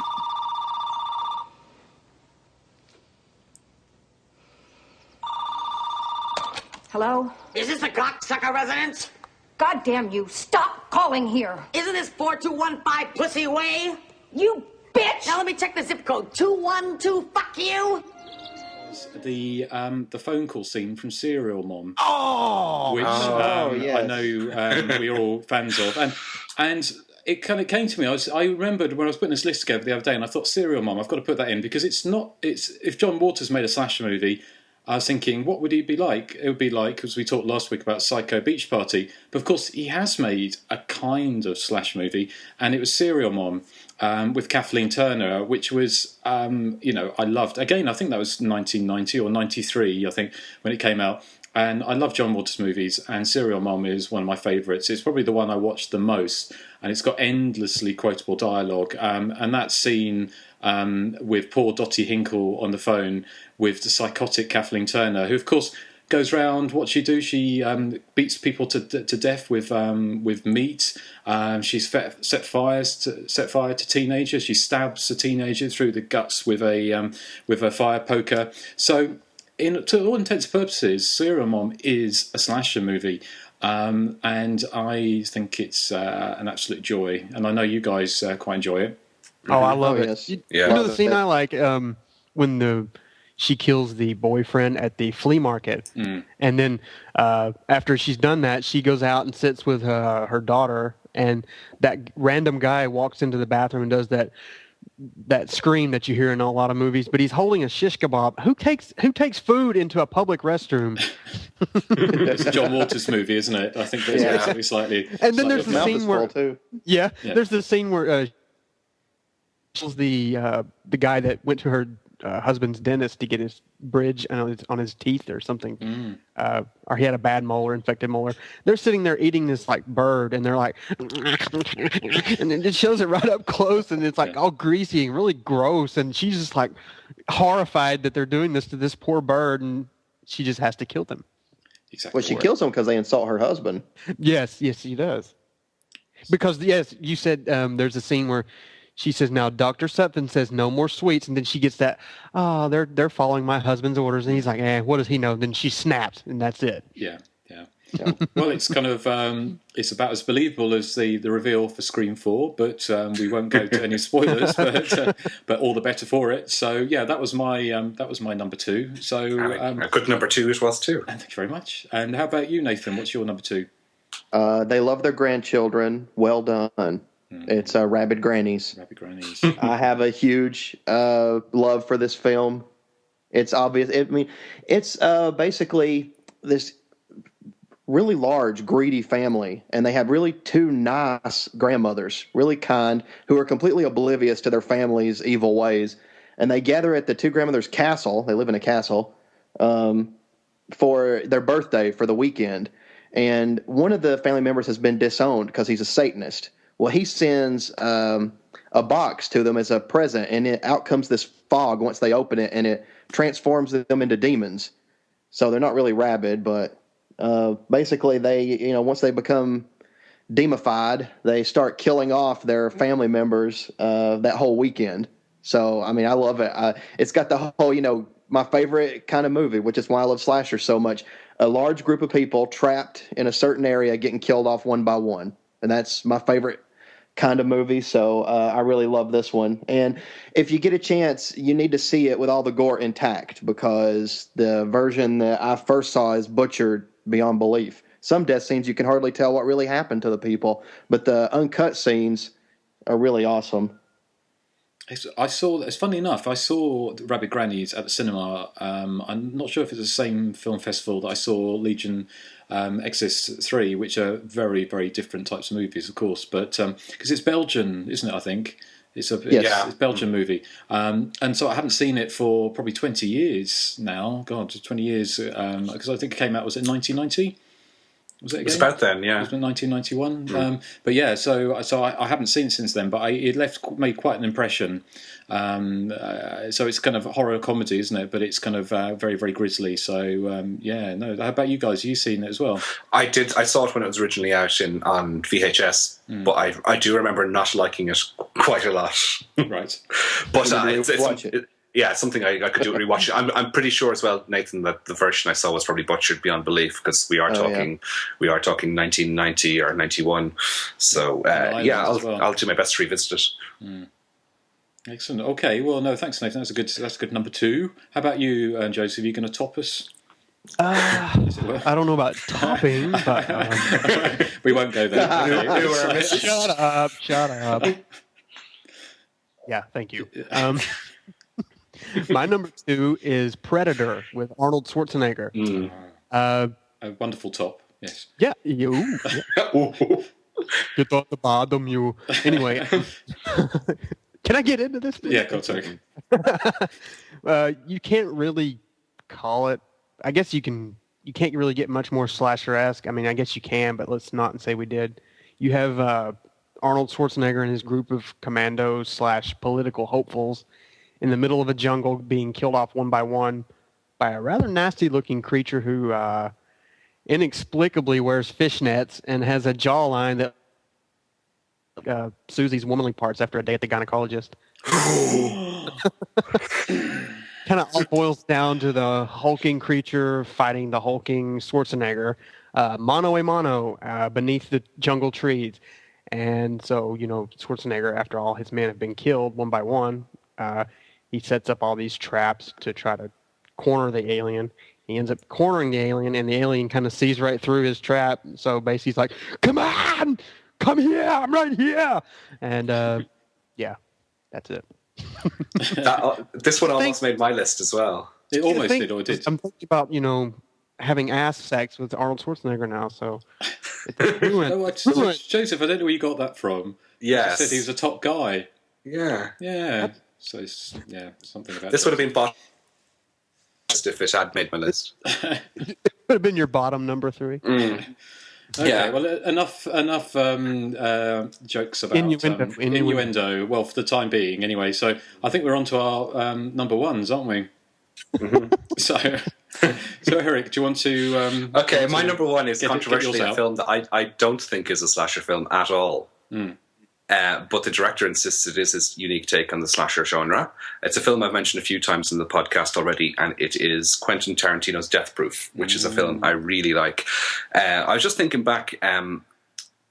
Hello? Is this the cocksucker residence? God damn you, stop calling here. Isn't this 4215 Pussy Way? You bitch! Now let me check the zip code. 212, fuck you! The phone call scene from Serial Mom. Yes. I know we're all fans of. And it kind of came to me. I remembered when I was putting this list together the other day, and I thought Serial Mom, I've got to put that in because it's if John Waters made a slasher movie, I was thinking, what would he be like? It would be like, because we talked last week about Psycho Beach Party, but of course he has made a kind of slash movie, and it was Serial Mom with Kathleen Turner, which was, I loved. Again, I think that was 1990 or 93, I think, when it came out. And I love John Waters movies, and Serial Mom is one of my favourites. It's probably the one I watched the most, and it's got endlessly quotable dialogue. And that scene with poor Dottie Hinkle on the phone with the psychotic Kathleen Turner, who, of course, goes round. What she do? She beats people to death with meat. She's set fire to teenagers. She stabs a teenager through the guts with a fire poker. So, to all intents and purposes, Serial Mom is a slasher movie. And I think it's an absolute joy. And I know you guys quite enjoy it. Oh, I love it. Yes. You know the scene I like when she kills the boyfriend at the flea market, and then after she's done that, she goes out and sits with her daughter, and that random guy walks into the bathroom and does that scream that you hear in a lot of movies, but he's holding a shish kebab. Who takes food into a public restroom? It's a John Waters movie, isn't it? I think that's slightly. And then there's the scene where there's the scene where the guy that went to her husband's dentist to get his bridge on his teeth or something, or he had a bad molar, infected molar. They're sitting there eating this like bird, and they're like, and it shows it right up close, and it's like all greasy and really gross, and she's just like horrified that they're doing this to this poor bird, and she just has to kill them. Exactly. Well, she kills them because they insult her husband. Yes, she does. Because you said there's a scene where she says, now Dr. Sutphin says no more sweets, and then she gets that, they're following my husband's orders, and he's like, what does he know? Then she snaps, and that's it. Yeah. Well, it's kind of it's about as believable as the reveal for Scream 4, but we won't go to any spoilers. But all the better for it. So yeah, that was my number 2. So a good number 2 it was too. And thank you very much. And how about you, Nathan? What's your number 2? They love their grandchildren. Well done. It's Rabid Grannies. Rabid Grannies. I have a huge love for this film. It's obvious. It's basically this really large, greedy family, and they have really 2 nice grandmothers, really kind, who are completely oblivious to their family's evil ways. And they gather at the 2 grandmothers' castle. They live in a castle for their birthday for the weekend. And one of the family members has been disowned because he's a Satanist. Well, he sends a box to them as a present, and out comes this fog once they open it, and it transforms them into demons. So they're not really rabid, but basically they, once they become demified, they start killing off their family members that whole weekend. So, I mean, I love it. It's got the whole, my favorite kind of movie, which is why I love slasher so much. A large group of people trapped in a certain area getting killed off one by one. And that's my favorite kind of movie. So I really love this one. And if you get a chance, you need to see it with all the gore intact, because the version that I first saw is butchered beyond belief. Some death scenes, you can hardly tell what really happened to the people. But the uncut scenes are really awesome. It's funny enough, I saw Rabbit Grannies at the cinema. I'm not sure if it's the same film festival that I saw Legion Exorcist 3, which are very, very different types of movies, of course. But because it's Belgian, isn't it, I think? It's a Belgian movie. And so I haven't seen it for probably 20 years now. God, 20 years. Because I think it came out, was it 1990? Was it again? It's about then, yeah. It was 1991. But yeah, so I haven't seen it since then, but it made quite an impression. So it's kind of horror comedy, isn't it? But it's kind of very, very grisly. So yeah, no. How about you guys? Have you seen it as well? I did. I saw it when it was originally out on VHS, but I do remember not liking it quite a lot. Right. But it's something I could do rewatch. I'm pretty sure as well, Nathan, that the version I saw was probably butchered beyond belief, because we are talking 1990 or 91. So I'll do my best to revisit it. Excellent. Okay. Well, no, thanks, Nathan. That's good number 2. How about you, Joseph? Are you going to top us? I don't know about topping, but we won't go there. Shut up. Yeah, thank you. My number 2 is Predator with Arnold Schwarzenegger. A wonderful top, yes. Yeah, you. Get off the bottom, you. Anyway, can I get into this? Yeah, go on, sorry. You can't really call it. I guess you can. You can't really get much more slasher-esque. I mean, I guess you can, but let's not say we did. You have Arnold Schwarzenegger and his group of commandos / political hopefuls in the middle of a jungle being killed off one by one by a rather nasty-looking creature who inexplicably wears fishnets and has a jawline that Susie's womanly parts after a day at the gynecologist. Kind of all boils down to the hulking creature fighting the hulking Schwarzenegger, mano a mano, beneath the jungle trees. And so, Schwarzenegger, after all his men have been killed one by one, he sets up all these traps to try to corner the alien. He ends up cornering the alien, and the alien kind of sees right through his trap. So basically he's like, come on, come here, I'm right here. And yeah, that's it. This one almost made my list as well. It almost did, or it did. I'm thinking about, having ass sex with Arnold Schwarzenegger now, so it's ruined. Joseph, I don't know where you got that from. Yes. You said he was a top guy. Yeah. Yeah. So something about this would have been bottom if it had made my list. It would have been your bottom number 3. Okay, yeah. Well, enough jokes about innuendo. Well, for the time being, anyway. So I think we're on to our number 1s, aren't we? Mm-hmm. So Erik, do you want to? Okay, my number 1 is controversially a film that I don't think is a slasher film at all. But the director insists it is his unique take on the slasher genre. It's a film I've mentioned a few times in the podcast already, and it is Quentin Tarantino's Death Proof, which is a film I really like. I was just thinking back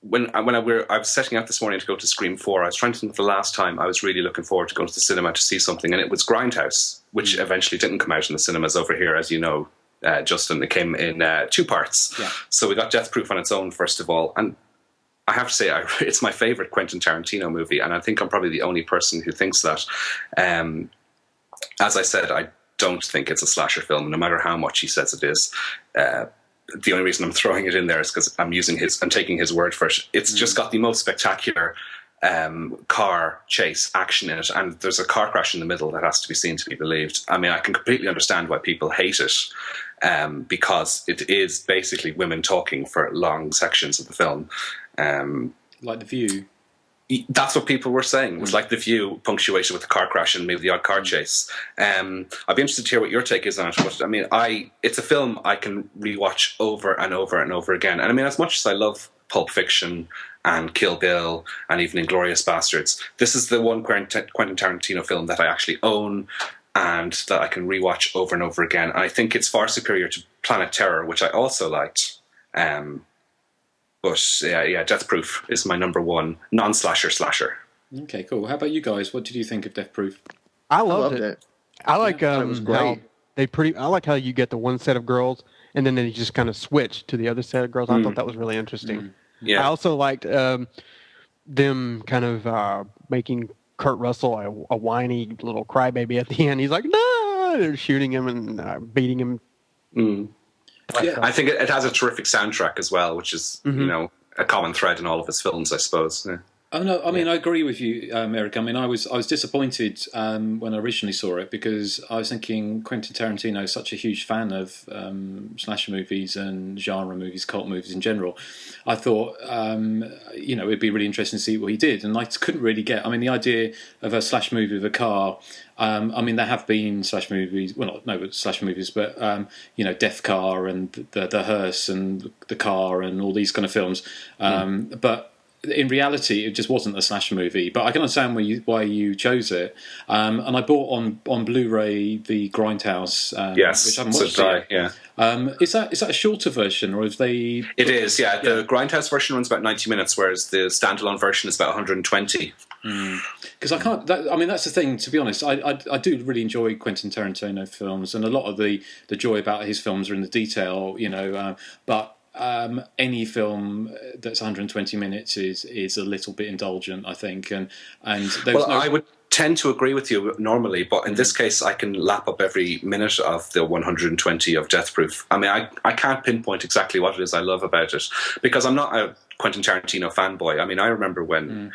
when I was setting out this morning to go to Scream 4. I was trying to think of the last time I was really looking forward to going to the cinema to see something, and it was Grindhouse, which eventually didn't come out in the cinemas over here, as you know, Justin. It came in 2 parts. Yeah. So we got Death Proof on its own, first of all, and I have to say, it's my favourite Quentin Tarantino movie, and I think I'm probably the only person who thinks that. As I said, I don't think it's a slasher film, no matter how much he says it is. The only reason I'm throwing it in there is because I'm taking his word for it. It's just got the most spectacular car chase action in it, and there's a car crash in the middle that has to be seen to be believed. I mean, I can completely understand why people hate it, because it is basically women talking for long sections of the film. Like The View. That's what people were saying. It was like The View, punctuated with a car crash and maybe the odd car chase. I'd be interested to hear what your take is on it. But I mean, it's a film I can rewatch over and over and over again. And I mean, as much as I love Pulp Fiction and Kill Bill, and even Inglourious Bastards. This is the one Quentin Tarantino film that I actually own and that I can rewatch over and over again. I think it's far superior to Planet Terror, which I also liked. But yeah, Death Proof is my number one non-slasher slasher. Okay, cool. How about you guys? What did you think of Death Proof? I loved it. I like it was great. I like how you get the one set of girls and then they just kind of switch to the other set of girls. I thought that was really interesting. Yeah. I also liked them kind of making Kurt Russell a whiny little crybaby at the end. He's like, no, they're shooting him and beating him. Yeah. I think it has a terrific soundtrack as well, which is a common thread in all of his films, I suppose. Yeah. Oh no! I mean, I agree with you, Erik. I mean, I was disappointed when I originally saw it because I was thinking Quentin Tarantino is such a huge fan of slasher movies and genre movies, cult movies in general. I thought, it'd be really interesting to see what he did, and I couldn't really get. I mean, the idea of a slash movie with a car. I mean, there have been slash movies. Well, not slash movies, but Death Car and the Hearse and the Car and all these kind of films. But in reality, it just wasn't a slasher movie. But I can understand why you chose it. And I bought on Blu-ray the Grindhouse. Yes, which I haven't watched yet. Yeah. Is that a shorter version, or have they? It is. Yeah. The Grindhouse version runs about 90 minutes, whereas the standalone version is about 120. Because I can't. That's the thing. To be honest, I do really enjoy Quentin Tarantino films, and a lot of the joy about his films are in the detail. But any film that's 120 minutes is a little bit indulgent, I think. And I would tend to agree with you normally, but in this case, I can lap up every minute of the 120 of Death Proof. I mean, I can't pinpoint exactly what it is I love about it because I'm not a Quentin Tarantino fanboy. I mean, I remember when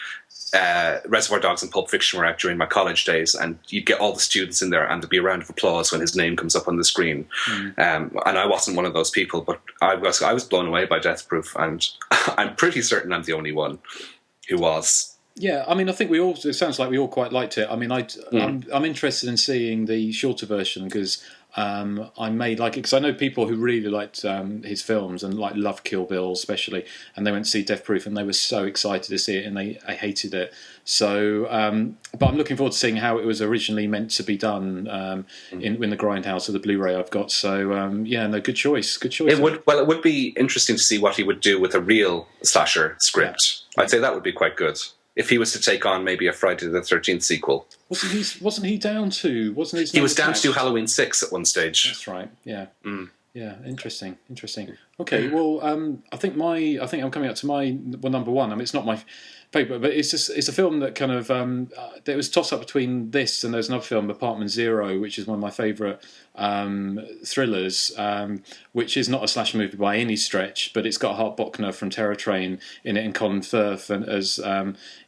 Reservoir Dogs and Pulp Fiction were out during my college days, and you'd get all the students in there and there'd be a round of applause when his name comes up on the screen. And I wasn't one of those people, but I was blown away by Death Proof, and I'm pretty certain I'm the only one who was. Yeah, I mean, I think it sounds like we all quite liked it. I mean, I'm interested in seeing the shorter version because I may like it because I know people who really liked his films and love Kill Bill especially, and they went to see Death Proof and they were so excited to see it and they hated it. So, but I'm looking forward to seeing how it was originally meant to be done in the Grindhouse or the Blu-ray I've got. So, good choice. Good choice. It would be interesting to see what he would do with a real slasher script. Yeah. I'd say that would be quite good. If he was to take on maybe a Friday the 13th sequel. Wasn't he down to? Wasn't his? He was down to do Halloween 6 at one stage. That's right. Yeah. Yeah. Interesting. Okay. Well, I think I'm coming up to my number one. I mean, it's not my favourite, but it's a film that kind of there was toss up between this and there's another film, Apartment Zero, which is one of my favourite thrillers, which is not a slasher movie by any stretch, but it's got Hart Bochner from Terror Train in it and Colin Firth, and as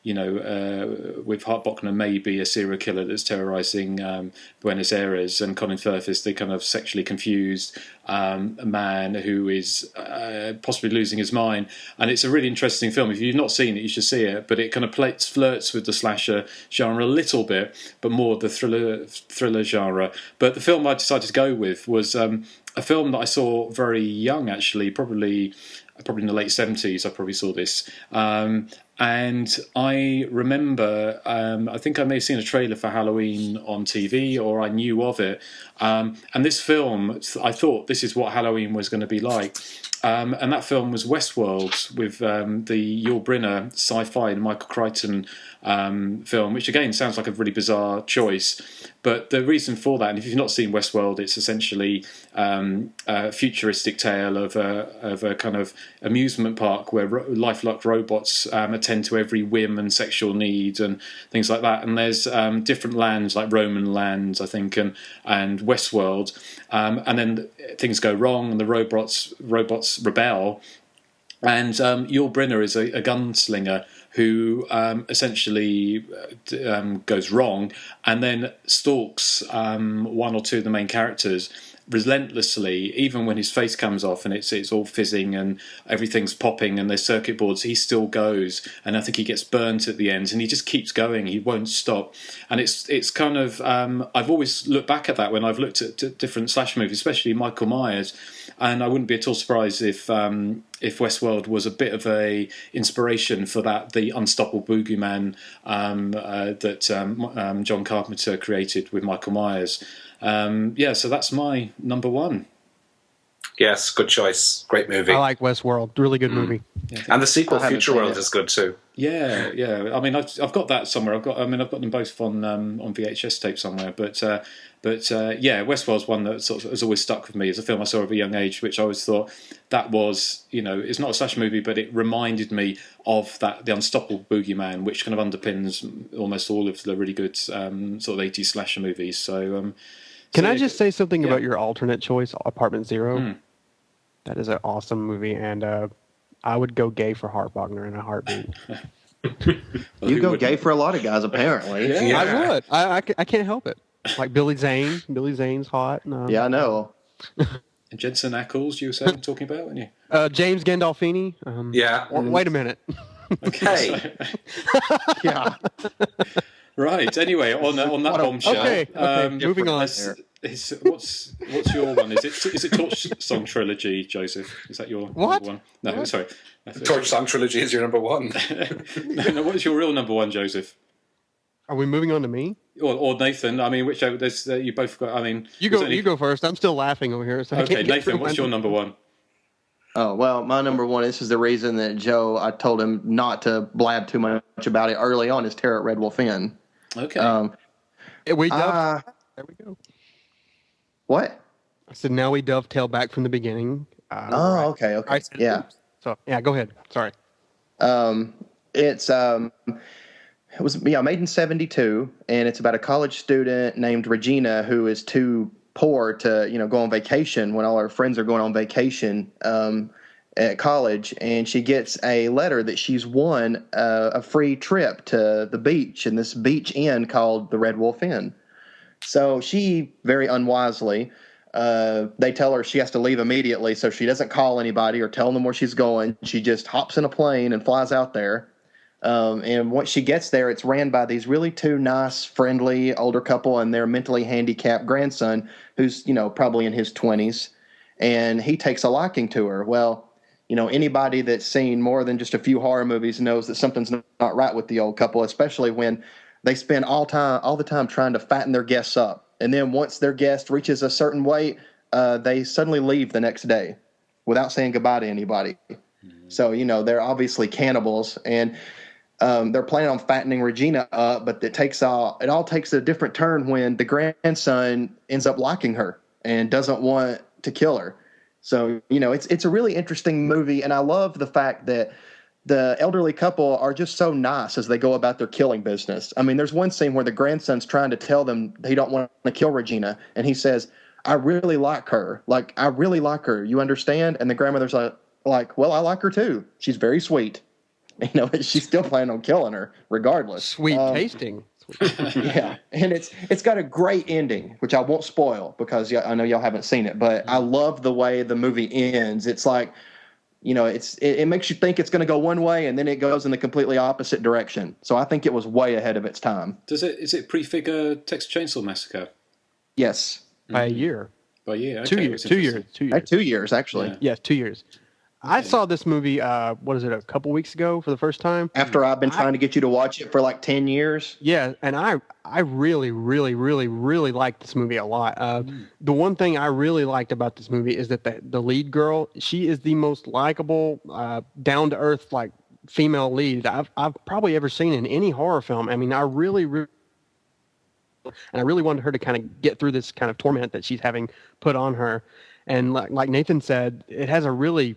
with Hart Bochner maybe a serial killer that's terrorising Buenos Aires, and Colin Firth is the kind of sexually confused man who is possibly losing his mind. And it's a really interesting film. If you've not seen it, you should see it. But it kind of flirts with the slasher genre a little bit, but more the thriller genre. But the film I decided to go with was a film that I saw very young, actually, probably in the late 70s. I probably saw this. And I remember, I think I may have seen a trailer for Halloween on TV, or I knew of it. And this film, I thought this is what Halloween was going to be like. And that film was Westworld, with the Yul Brynner sci-fi and Michael Crichton film, which again sounds like a really bizarre choice. But the reason for that, and if you've not seen Westworld, it's essentially a futuristic tale of a kind of amusement park where lifelike robots attend to every whim and sexual need and things like that. And there's different lands, like Roman lands, I think, and Westworld. And then things go wrong, and the robots rebel. And Yul Brynner is a gunslinger who essentially goes wrong and then stalks one or two of the main characters. relentlessly, even when his face comes off and it's all fizzing and everything's popping and there's circuit boards, he still goes. And I think he gets burnt at the end, and he just keeps going. He won't stop. And it's kind of I've always looked back at that when I've looked at different slash movies, especially Michael Myers, and I wouldn't be at all surprised if Westworld was a bit of a inspiration for the unstoppable boogeyman that John Carpenter created with Michael Myers. So that's my number one. Yes, good choice. Great movie. I like Westworld. Really good movie. Yeah, and the sequel, Future World, is good too. Yeah. I mean, I've got that somewhere. I've got them both on VHS tape somewhere. But Westworld's one that sort of has always stuck with me as a film I saw at a young age, which I always thought that was, it's not a slash movie, but it reminded me of the unstoppable boogeyman, which kind of underpins almost all of the really good sort of 80s slasher movies. So, can I just say something about your alternate choice, Apartment Zero? That is an awesome movie, and I would go gay for Hart Wagner in a heartbeat. You go gay for a lot of guys, apparently. Yeah. I would. I can't help it. Like Billy Zane. Billy Zane's hot. Yeah, I know. And Jensen Ackles, you were talking about, weren't you? James Gandolfini. Wait a minute. Okay. Yeah. Right. Anyway, on that bombshell. Okay. Moving on. What's your one? Is it Torch Song Trilogy, Joseph? Is that your number one? No, what? Sorry. Torch Song Trilogy is your number one. No, what is your real number one, Joseph? Are we moving on to me? Or Nathan? I mean, whichever. You both got. I mean, you go first. I'm still laughing over here. So okay, Nathan, what's your number one? Oh, well, my number one, this is the reason that Joe, I told him not to blab too much about it early on, is Terror at Red Wolf Inn. Okay. There we go. What? I said, now we dovetail back from the beginning. Okay. Yeah. So, yeah, go ahead. Sorry. It was made in 1972, and it's about a college student named Regina who is too poor to, go on vacation when all her friends are going on vacation at college, and she gets a letter that she's won a free trip to the beach in this beach inn called the Red Wolf Inn. So she, very unwisely, they tell her she has to leave immediately, so she doesn't call anybody or tell them where she's going. She just hops in a plane and flies out there. And once she gets there, it's ran by these really two nice, friendly older couple and their mentally handicapped grandson, who's, probably in his 20s. And he takes a liking to her. Well, anybody that's seen more than just a few horror movies knows that something's not right with the old couple, especially when they spend all the time trying to fatten their guests up. And then once their guest reaches a certain weight, they suddenly leave the next day without saying goodbye to anybody. So, they're obviously cannibals, and they're planning on fattening Regina up, but it all takes a different turn when the grandson ends up liking her and doesn't want to kill her. So, it's a really interesting movie, and I love the fact that the elderly couple are just so nice as they go about their killing business. I mean, there's one scene where the grandson's trying to tell them he don't want to kill Regina, and he says, I really like her. Like, I really like her. You understand? And the grandmother's like, well, I like her too. She's very sweet. She's still planning on killing her regardless. Sweet tasting. Yeah, and it's got a great ending, which I won't spoil because I know y'all haven't seen it, but I love the way the movie ends. It's like, it makes you think it's going to go one way, and then it goes in the completely opposite direction. So I think it was way ahead of its time. Is it prefigure Texas Chainsaw Massacre? Yes. By a year. By a year. Okay. 2 years. 2 years. 2 years, actually. Yeah. Yes, 2 years. Okay. I saw this movie, a couple weeks ago for the first time. After I've been trying to get you to watch it for like 10 years. Yeah, and I really, really, really, really liked this movie a lot. The one thing I really liked about this movie is that the lead girl, she is the most likable, down-to-earth, like, female lead I've probably ever seen in any horror film. I mean, I really wanted her to kind of get through this kind of torment that she's having put on her. And like Nathan said, it has a really,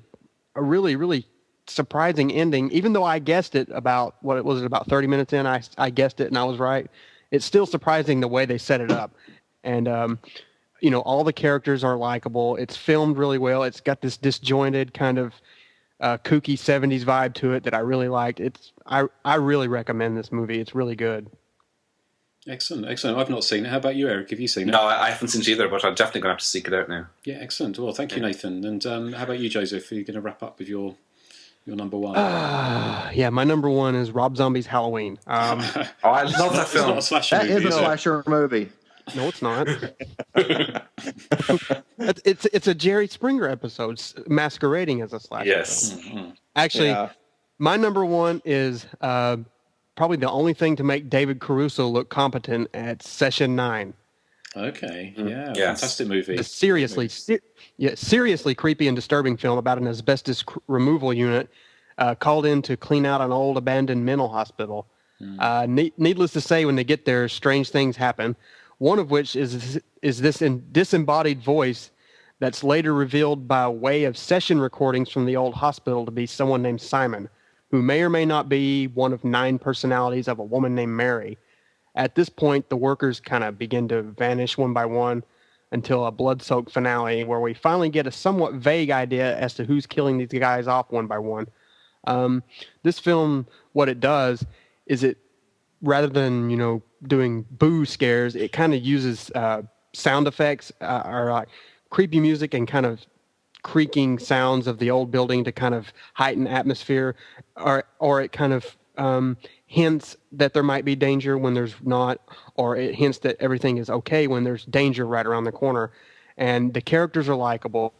really surprising ending. Even though I guessed it about, about 30 minutes in, I guessed it and I was right. It's still surprising the way they set it up. And, all the characters are likable. It's filmed really well. It's got this disjointed kind of kooky 70s vibe to it that I really liked. I really recommend this movie. It's really good. Excellent, excellent. I've not seen it. How about you, Eric? Have you seen it? No, I haven't seen it either, but I'm definitely going to have to seek it out now. Yeah, excellent. Well, thank you, Nathan. And how about you, Joseph? Are you going to wrap up with your number one? Yeah, my number one is Rob Zombie's Halloween. I love that film. It's not a slasher That movie, is a slasher movie. No, it's not. it's a Jerry Springer episode masquerading as a slasher Yes. film. Actually, my number one is probably the only thing to make David Caruso look competent at Session 9. Okay, fantastic movie. Seriously creepy and disturbing film about an asbestos removal unit called in to clean out an old abandoned mental hospital. Needless to say, when they get there, strange things happen. One of which is this disembodied voice that's later revealed by way of session recordings from the old hospital to be someone named Simon, who may or may not be one of 9 personalities of a woman named Mary. At this point, the workers kind of begin to vanish one by one until a blood-soaked finale where we finally get a somewhat vague idea as to who's killing these guys off one by one. This film, what it does is it, rather than, doing boo scares, it kind of uses sound effects or like creepy music and kind of creaking sounds of the old building to kind of heighten atmosphere, or it kind of hints that there might be danger when there's not, or it hints that everything is okay when there's danger right around the corner. And the characters are likable.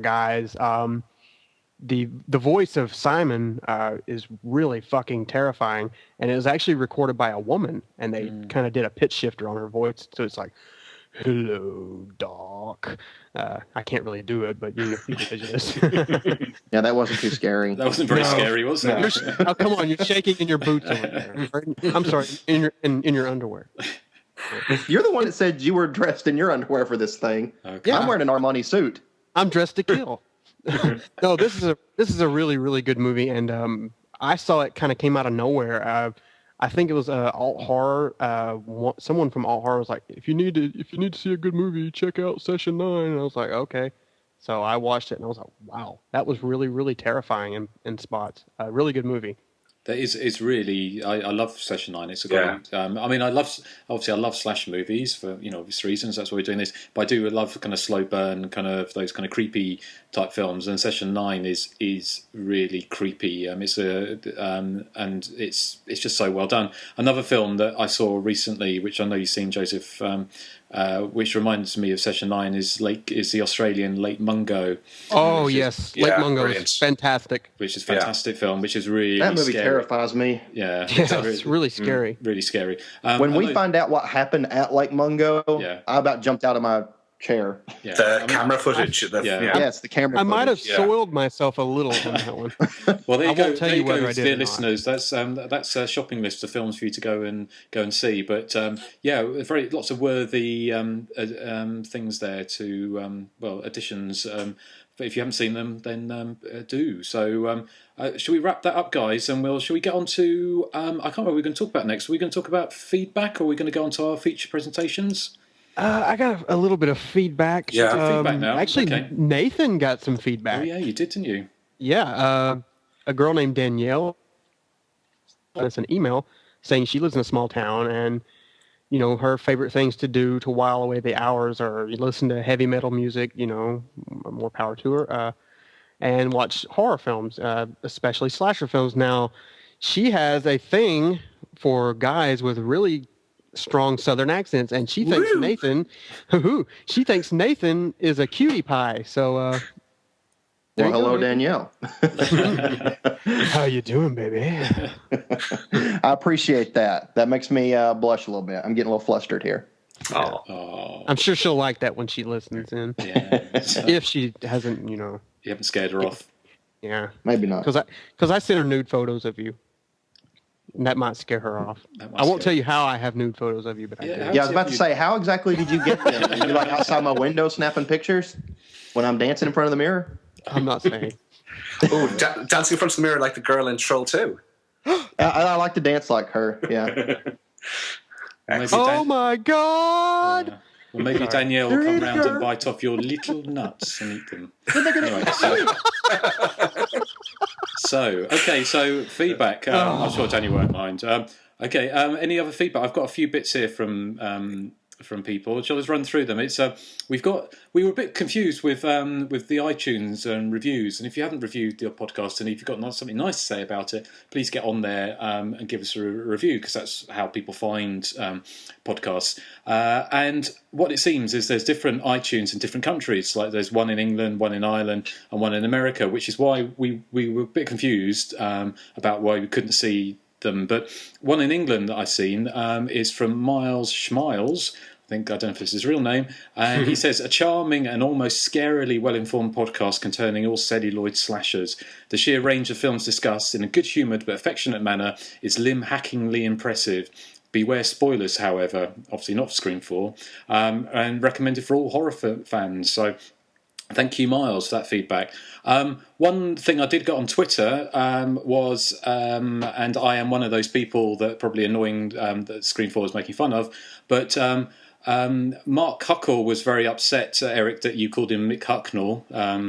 Guys. The voice of Simon is really fucking terrifying, and it was actually recorded by a woman, and they kind of did a pitch shifter on her voice, so it's like, "Hello, Doc." I can't really do it, but you know just. Yeah, that wasn't too scary. That wasn't very scary, was it? Oh, come on, you're shaking in your boots over there. I'm sorry, in your underwear. You're the one that said you were dressed in your underwear for this thing. Okay. I'm wearing an Armani suit. I'm dressed to kill. No, this is a really, really good movie, and I saw it kind of came out of nowhere. I think it was alt horror. Someone from alt horror was like, if you need to see a good movie, check out Session 9. And I was like, okay. So I watched it, and I was like, wow, that was really, really terrifying in spots. A really good movie. That is really. I love Session 9. It's a great. I mean, I love slash movies for obvious reasons. That's why we're doing this. But I do love kind of slow burn, kind of those kind of creepy type films. And Session 9 is really creepy. And it's just so well done. Another film that I saw recently, which I know you've seen, Joseph, which reminds me of Session 9, is the Australian Lake Mungo. Oh yes, Lake Mungo is fantastic. Which is a fantastic film. Which is really that movie scary. Terrifies me. Yeah, it's really scary. Really scary. When we find out what happened at Lake Mungo, I about jumped out of my chair. Yeah. The camera footage. Yes, the camera footage. I might have soiled myself a little on that one. Well, there you go. Won't tell you whether I did dear or listeners. That's a shopping list of films for you to go and see. But lots of worthy things there to additions. But if you haven't seen them, then do. So, shall we wrap that up, guys? And shall we get on to? I can't remember what we're going to talk about next. Are we going to talk about feedback, or are we going to go on to our feature presentations? I got a little bit of feedback. Yeah, feedback now. Actually, okay. Nathan got some feedback. Oh yeah, you did, didn't you? Yeah, a girl named Danielle sent us an email saying she lives in a small town, and her favorite things to do to while away the hours are listen to heavy metal music. More power to her, and watch horror films, especially slasher films. Now, she has a thing for guys with really strong Southern accents, and she thinks she thinks Nathan is a cutie pie. So, hello, Danielle. How you doing, baby? I appreciate that. That makes me blush a little bit. I'm getting a little flustered here. Oh. I'm sure she'll like that when she listens in. Yeah. If she hasn't, You haven't scared her off. Yeah, maybe not. Because I sent her nude photos of you. And that might scare her off. I won't tell you how I have nude photos of you, but I do. Yeah, I was about to say, how exactly did you get them? Are you like outside my window snapping pictures when I'm dancing in front of the mirror? I'm not saying. Oh, dancing in front of the mirror like the girl in Troll 2. I like to dance like her, yeah. Oh my God! Yeah. Well, maybe Danielle will come round and bite off your little nuts and eat them. Anyway, so feedback. I'm sure Daniel won't mind. Okay. Any other feedback? I've got a few bits here from people. Shall I just run through them? It's we were a bit confused with the iTunes reviews, and if you haven't reviewed the podcast and if you've got something nice to say about it, please get on there and give us a review, because that's how people find podcasts. And what it seems is there's different iTunes in different countries. Like there's one in England, one in Ireland, and one in America, which is why we were a bit confused about why we couldn't see them. But one in England that I've seen is from Miles Schmiles. I don't know if it's his real name. And he says, a charming and almost scarily well-informed podcast containing all celluloid slashers. The sheer range of films discussed in a good-humoured but affectionate manner is limb-hackingly impressive. Beware spoilers, however, obviously not for Scream 4, and recommended for all horror fans. So thank you, Miles, for that feedback. One thing I did get on Twitter was, and I am one of those people that probably annoying that Scream 4 is making fun of, but Mark Huckle was very upset, Eric, that you called him Mick Hucknall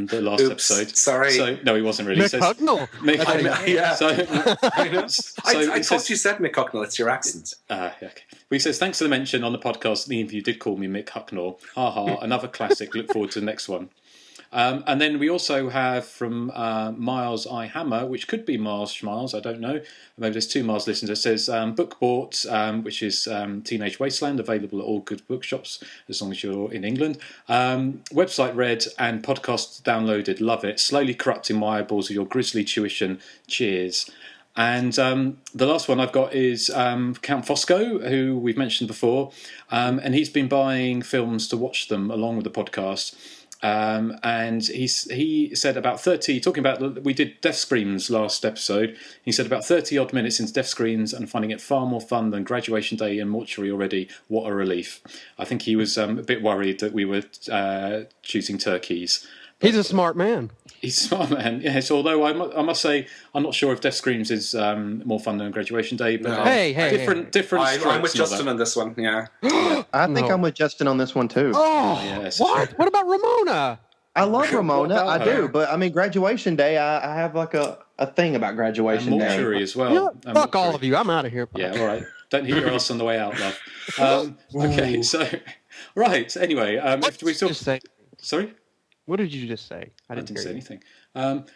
the last episode. Sorry. So, no, he wasn't really. Mick Hucknall? Yeah. I So, thought you said Mick Hucknall. It's your accent. Okay. Well, he says, thanks for the mention on the podcast. The interview did call me Mick Hucknall. Ha ha, another classic. Look forward to the next one. And then we also have from Miles I. Hammer, which could be Miles Schmiles, I don't know. Maybe there's two Miles listeners. It says, book bought, which is Teenage Wasteland, available at all good bookshops, as long as you're in England. Website read and podcast downloaded. Love it. Slowly corrupting my eyeballs with your grisly tuition. Cheers. And the last one I've got is Count Fosco, who we've mentioned before. And he's been buying films to watch them along with the podcast. And he said about 30, talking about, we did Death Screams last episode, he said about 30 odd minutes into Death Screams and finding it far more fun than Graduation Day and Mortuary already. What a relief. I think he was a bit worried that we were choosing turkeys. He's a smart man. He's a smart man, yes. Although I must say, I'm not sure if Death Screams is more fun than Graduation Day. But different strokes. I'm with Justin on this one. Yeah. I think I'm with Justin on this one too. Oh, yes, what? What about Ramona? I love Ramona. I do, her? but I mean, Graduation Day. I have like a thing about Graduation and Day. Mortuary as well. You know, fuck all of you. I'm out of here. Yeah, all right. Don't hit your ass on the way out, love. Okay, so right. Anyway, if we talk. Sorry. What did you just say? I didn't say anything.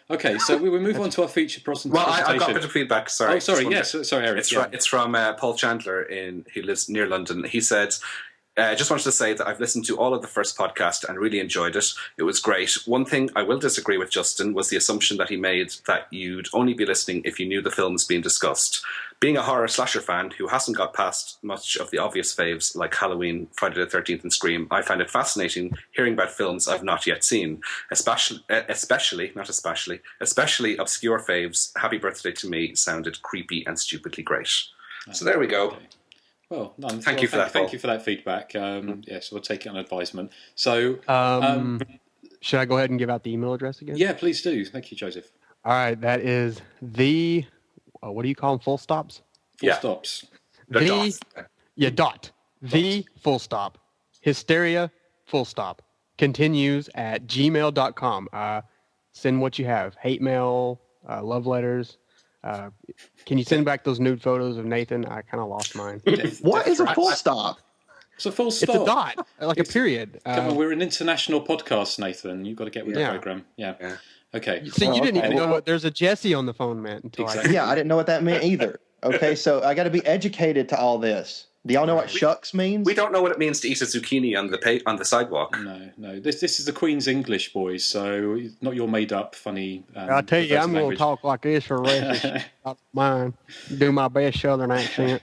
Okay, so we will move on to our feature presentation. Well, I got a bit of feedback. Sorry. Oh, sorry. Yes, sorry, Eric. It's from Paul Chandler. He lives near London. He said, I just wanted to say that I've listened to all of the first podcast and really enjoyed it. It was great. One thing I will disagree with Justin was the assumption that he made that you'd only be listening if you knew the films being discussed. Being a horror slasher fan who hasn't got past much of the obvious faves like Halloween, Friday the 13th and Scream, I find it fascinating hearing about films I've not yet seen, especially obscure faves. Happy Birthday to Me sounded creepy and stupidly great. So there we go. Okay. Well, thank you for that. Thank you for that feedback. Yes, we'll take it on advisement. So, should I go ahead and give out the email address again? Yeah, please do. Thank you, Joseph. All right, that is the. What do you call them? Full stops. Full stops. Dot. The full stop. Hysteria full stop. Continues at gmail.com. Send what you have. Hate mail, love letters. Can you send back those nude photos of Nathan? I kind of lost mine. What is a full stop? It's a full stop. It's a dot, like a period. Come on, we're an international podcast, Nathan. You've got to get with the program. Yeah. Okay. See, you didn't even know what. There's a Jesse on the phone, man. Until Yeah, I didn't know what that meant either. Okay, so I got to be educated to all this. Do y'all know what shucks means? We don't know what it means to eat a zucchini on the sidewalk. No. This is the Queen's English, boys. So not your made up funny. I'll tell you, I'm going to talk like this for the rest of mine. Do my best Southern accent.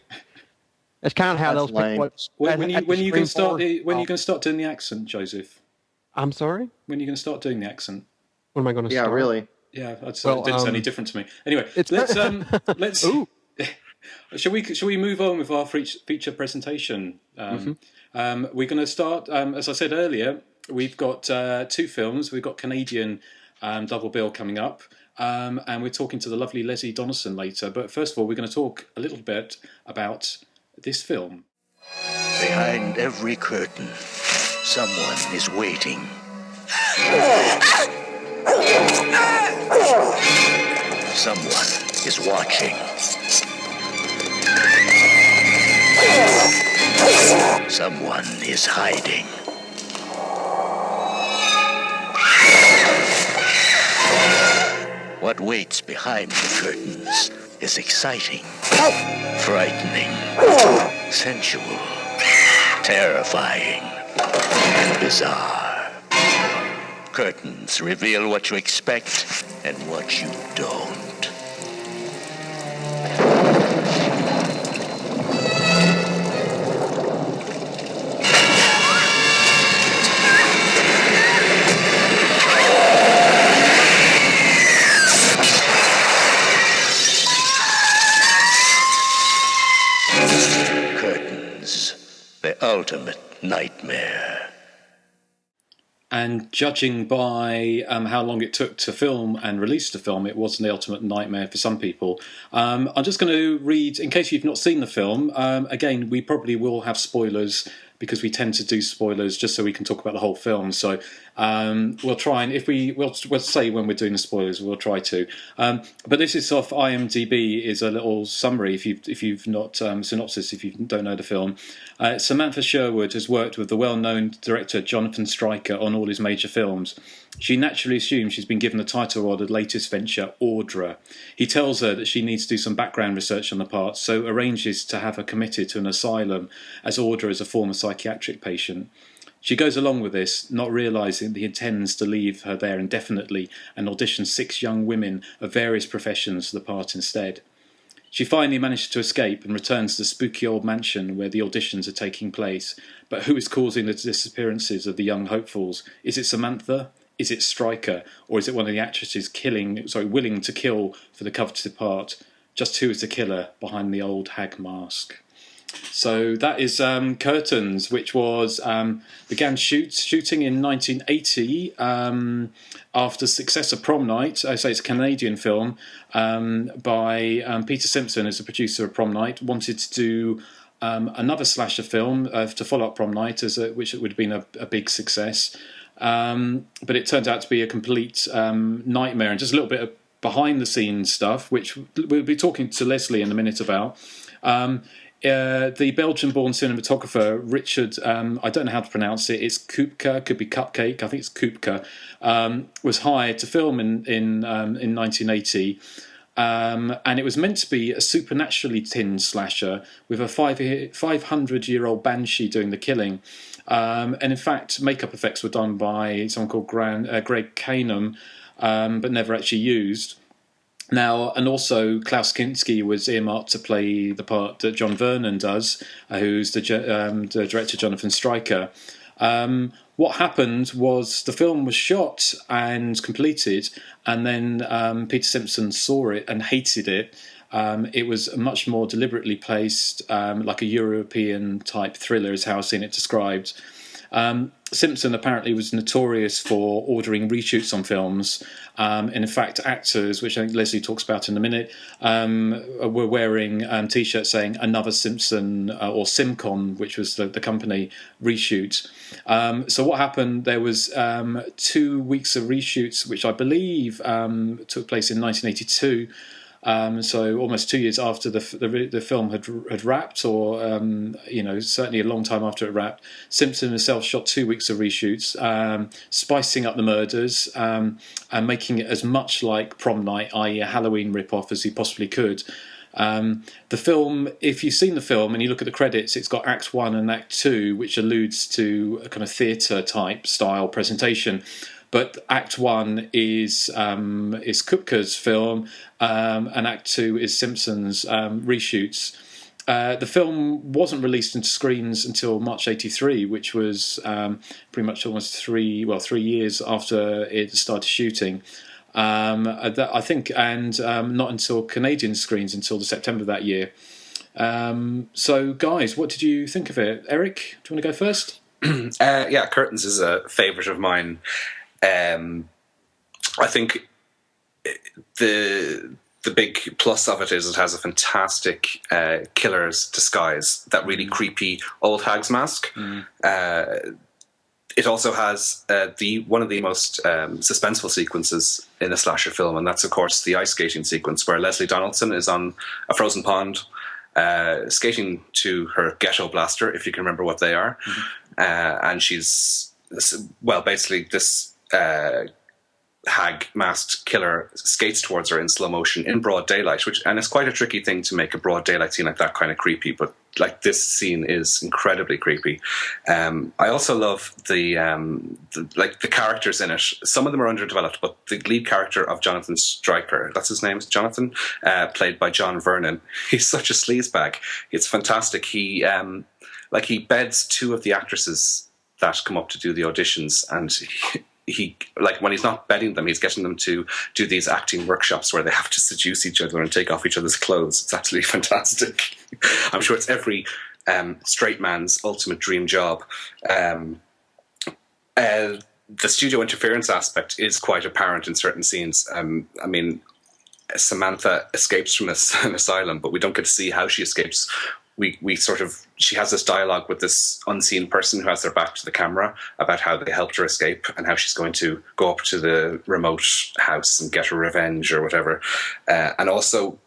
That's kind of how those people. When you can start doing the accent, Joseph? I'm sorry. When are you going to start doing the accent? When am I going to start? Yeah, really. Yeah, it didn't sound any different to me. Anyway, let's. Ooh. Shall we move on with our feature presentation? We're going to start, as I said earlier, we've got two films. We've got Canadian double bill coming up, and we're talking to the lovely Leslie Donaldson later. But first of all, we're going to talk a little bit about this film. Behind every curtain, someone is waiting. Someone is watching. Someone is hiding. What waits behind the curtains is exciting, frightening, sensual, terrifying, and bizarre. Curtains reveal what you expect and what you don't. The ultimate nightmare. And judging by how long it took to film and release the film, it was the ultimate nightmare for some people. I'm just going to read, in case you've not seen the film, again, we probably will have spoilers because we tend to do spoilers just so we can talk about the whole film. So we'll try and, we'll say when we're doing the spoilers, we'll try to. But this is off IMDb, is a little summary if you've not, synopsis if you don't know the film. Samantha Sherwood has worked with the well-known director Jonathan Stryker on all his major films. She naturally assumes she's been given the title role of the latest venture, Audra. He tells her that she needs to do some background research on the part, so arranges to have her committed to an asylum, as Audra is a former psychiatric patient. She goes along with this, not realising that he intends to leave her there indefinitely and audition 6 young women of various professions for the part instead. She finally manages to escape and returns to the spooky old mansion where the auditions are taking place. But who is causing the disappearances of the young hopefuls? Is it Samantha? Is it Stryker? Or is it one of the actresses willing to kill for the coveted part? Just who is the killer behind the old hag mask? So that is Curtains, which was began shooting in 1980 after success of Prom Night. I say it's a Canadian film by Peter Simpson, as a producer of Prom Night. Wanted to do another slasher film to follow up Prom Night, which would have been a big success. But it turned out to be a complete nightmare, and just a little bit of behind the scenes stuff, which we'll be talking to Leslie in a minute about. The Belgian-born cinematographer Richard, I don't know how to pronounce it. It's Kupka, could be Cupcake. I think it's Kupka. Was hired to film in 1980, and it was meant to be a supernaturally tinged slasher with a 500-year-old banshee doing the killing. And in fact, makeup effects were done by someone called Greg Canham, but never actually used. Now, and also Klaus Kinski was earmarked to play the part that John Vernon does, who's the director Jonathan Stryker. What happened was the film was shot and completed, and then Peter Simpson saw it and hated it. It was much more deliberately placed, like a European-type thriller, is how I've seen it described. Simpson apparently was notorious for ordering reshoots on films. And in fact, actors, which I think Leslie talks about in a minute, were wearing T-shirts saying "Another Simpson" or Simcon, which was the company reshoot. So what happened? There was 2 weeks of reshoots, which I believe took place in 1982. So almost 2 years after the film had wrapped, or certainly a long time after it wrapped, Simpson himself shot 2 weeks of reshoots, spicing up the murders and making it as much like Prom Night, i.e. a Halloween rip-off, as he possibly could. The film, if you've seen the film and you look at the credits, it's got Act 1 and Act 2, which alludes to a kind of theatre-type style presentation. But Act 1 is Kupka's film, and Act 2 is Simpson's reshoots. The film wasn't released into screens until March '83, which was pretty much almost 3 years after it started shooting. I think, and not until Canadian screens until the September of that year. So, guys, what did you think of it? Erik, do you want to go first? Yeah, Curtains is a favourite of mine. I think the big plus of it is it has a fantastic killer's disguise, that really creepy old hag's mask. It also has one of the most suspenseful sequences in a slasher film, and that's of course the ice skating sequence where Leslie Donaldson is on a frozen pond skating to her ghetto blaster, if you can remember what they are. And she's, well, basically this hag masked killer skates towards her in slow motion in broad daylight, and it's quite a tricky thing to make a broad daylight scene like that kind of creepy, but like this scene is incredibly creepy. I also love the characters in it. Some of them are underdeveloped, but the lead character of Jonathan Stryker, that's his name, is Jonathan, played by John Vernon. He's such a sleazebag. It's fantastic. He beds two of the actresses that come up to do the auditions, and he like when he's not bedding them, he's getting them to do these acting workshops where they have to seduce each other and take off each other's clothes. It's absolutely fantastic. I'm sure it's every straight man's ultimate dream job. The studio interference aspect is quite apparent in certain scenes. I mean, Samantha escapes from an asylum, but we don't get to see how she escapes. She has this dialogue with this unseen person who has their back to the camera about how they helped her escape and how she's going to go up to the remote house and get her revenge or whatever. And also,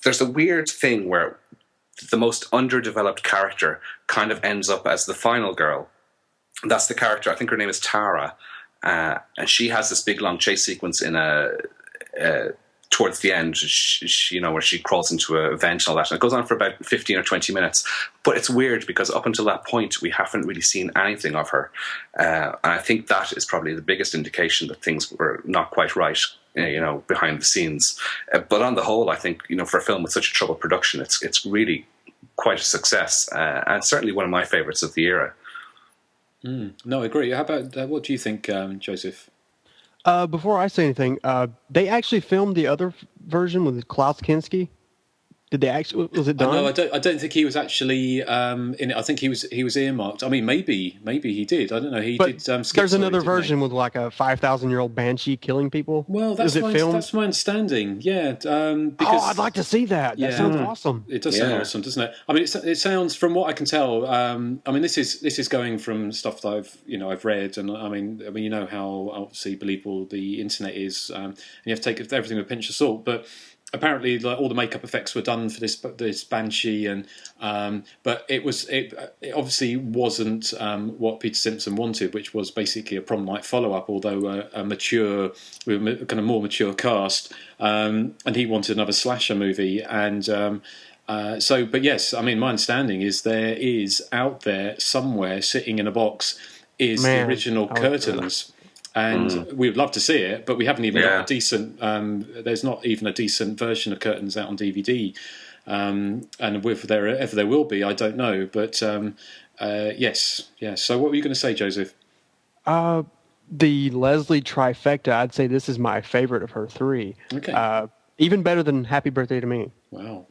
there's a weird thing where the most underdeveloped character kind of ends up as the final girl. That's the character, I think her name is Tara, and she has this big long chase sequence in towards the end, where she crawls into a vent and all that. And it goes on for about 15 or 20 minutes. But it's weird because up until that point, we haven't really seen anything of her. And I think that is probably the biggest indication that things were not quite right, behind the scenes. But on the whole, I think, for a film with such a troubled production, it's really quite a success. And certainly one of my favourites of the era. No, I agree. How about, what do you think, Joseph? Before I say anything, they actually filmed the other version with Klaus Kinski. Did they actually? Was it done? No, I don't think he was actually in it. I think he was earmarked. I mean, maybe he did. I don't know. He did. There's another version with like a 5,000-year-old banshee killing people. Well, that's my understanding. Yeah. Because, I'd like to see that. That sounds awesome. It does sound awesome, doesn't it? I mean, it sounds, from what I can tell. I mean, this is going from stuff that I've read, and I mean, you know how obviously believable the internet is, and you have to take everything with a pinch of salt, but. Apparently, all the makeup effects were done for this banshee, and but it obviously wasn't what Peter Simpson wanted, which was basically a prom night follow-up, although a mature, kind of more mature cast, and he wanted another slasher movie, and but yes, I mean, my understanding is there is out there somewhere sitting in a box is the original Curtains. And we would love to see it, but we haven't even got a decent. There's not even a decent version of Curtains out on DVD, and whether there will be, I don't know. But yes. So, what were you going to say, Joseph? The Leslie trifecta. I'd say this is my favorite of her three. Okay. Even better than Happy Birthday to Me. Wow.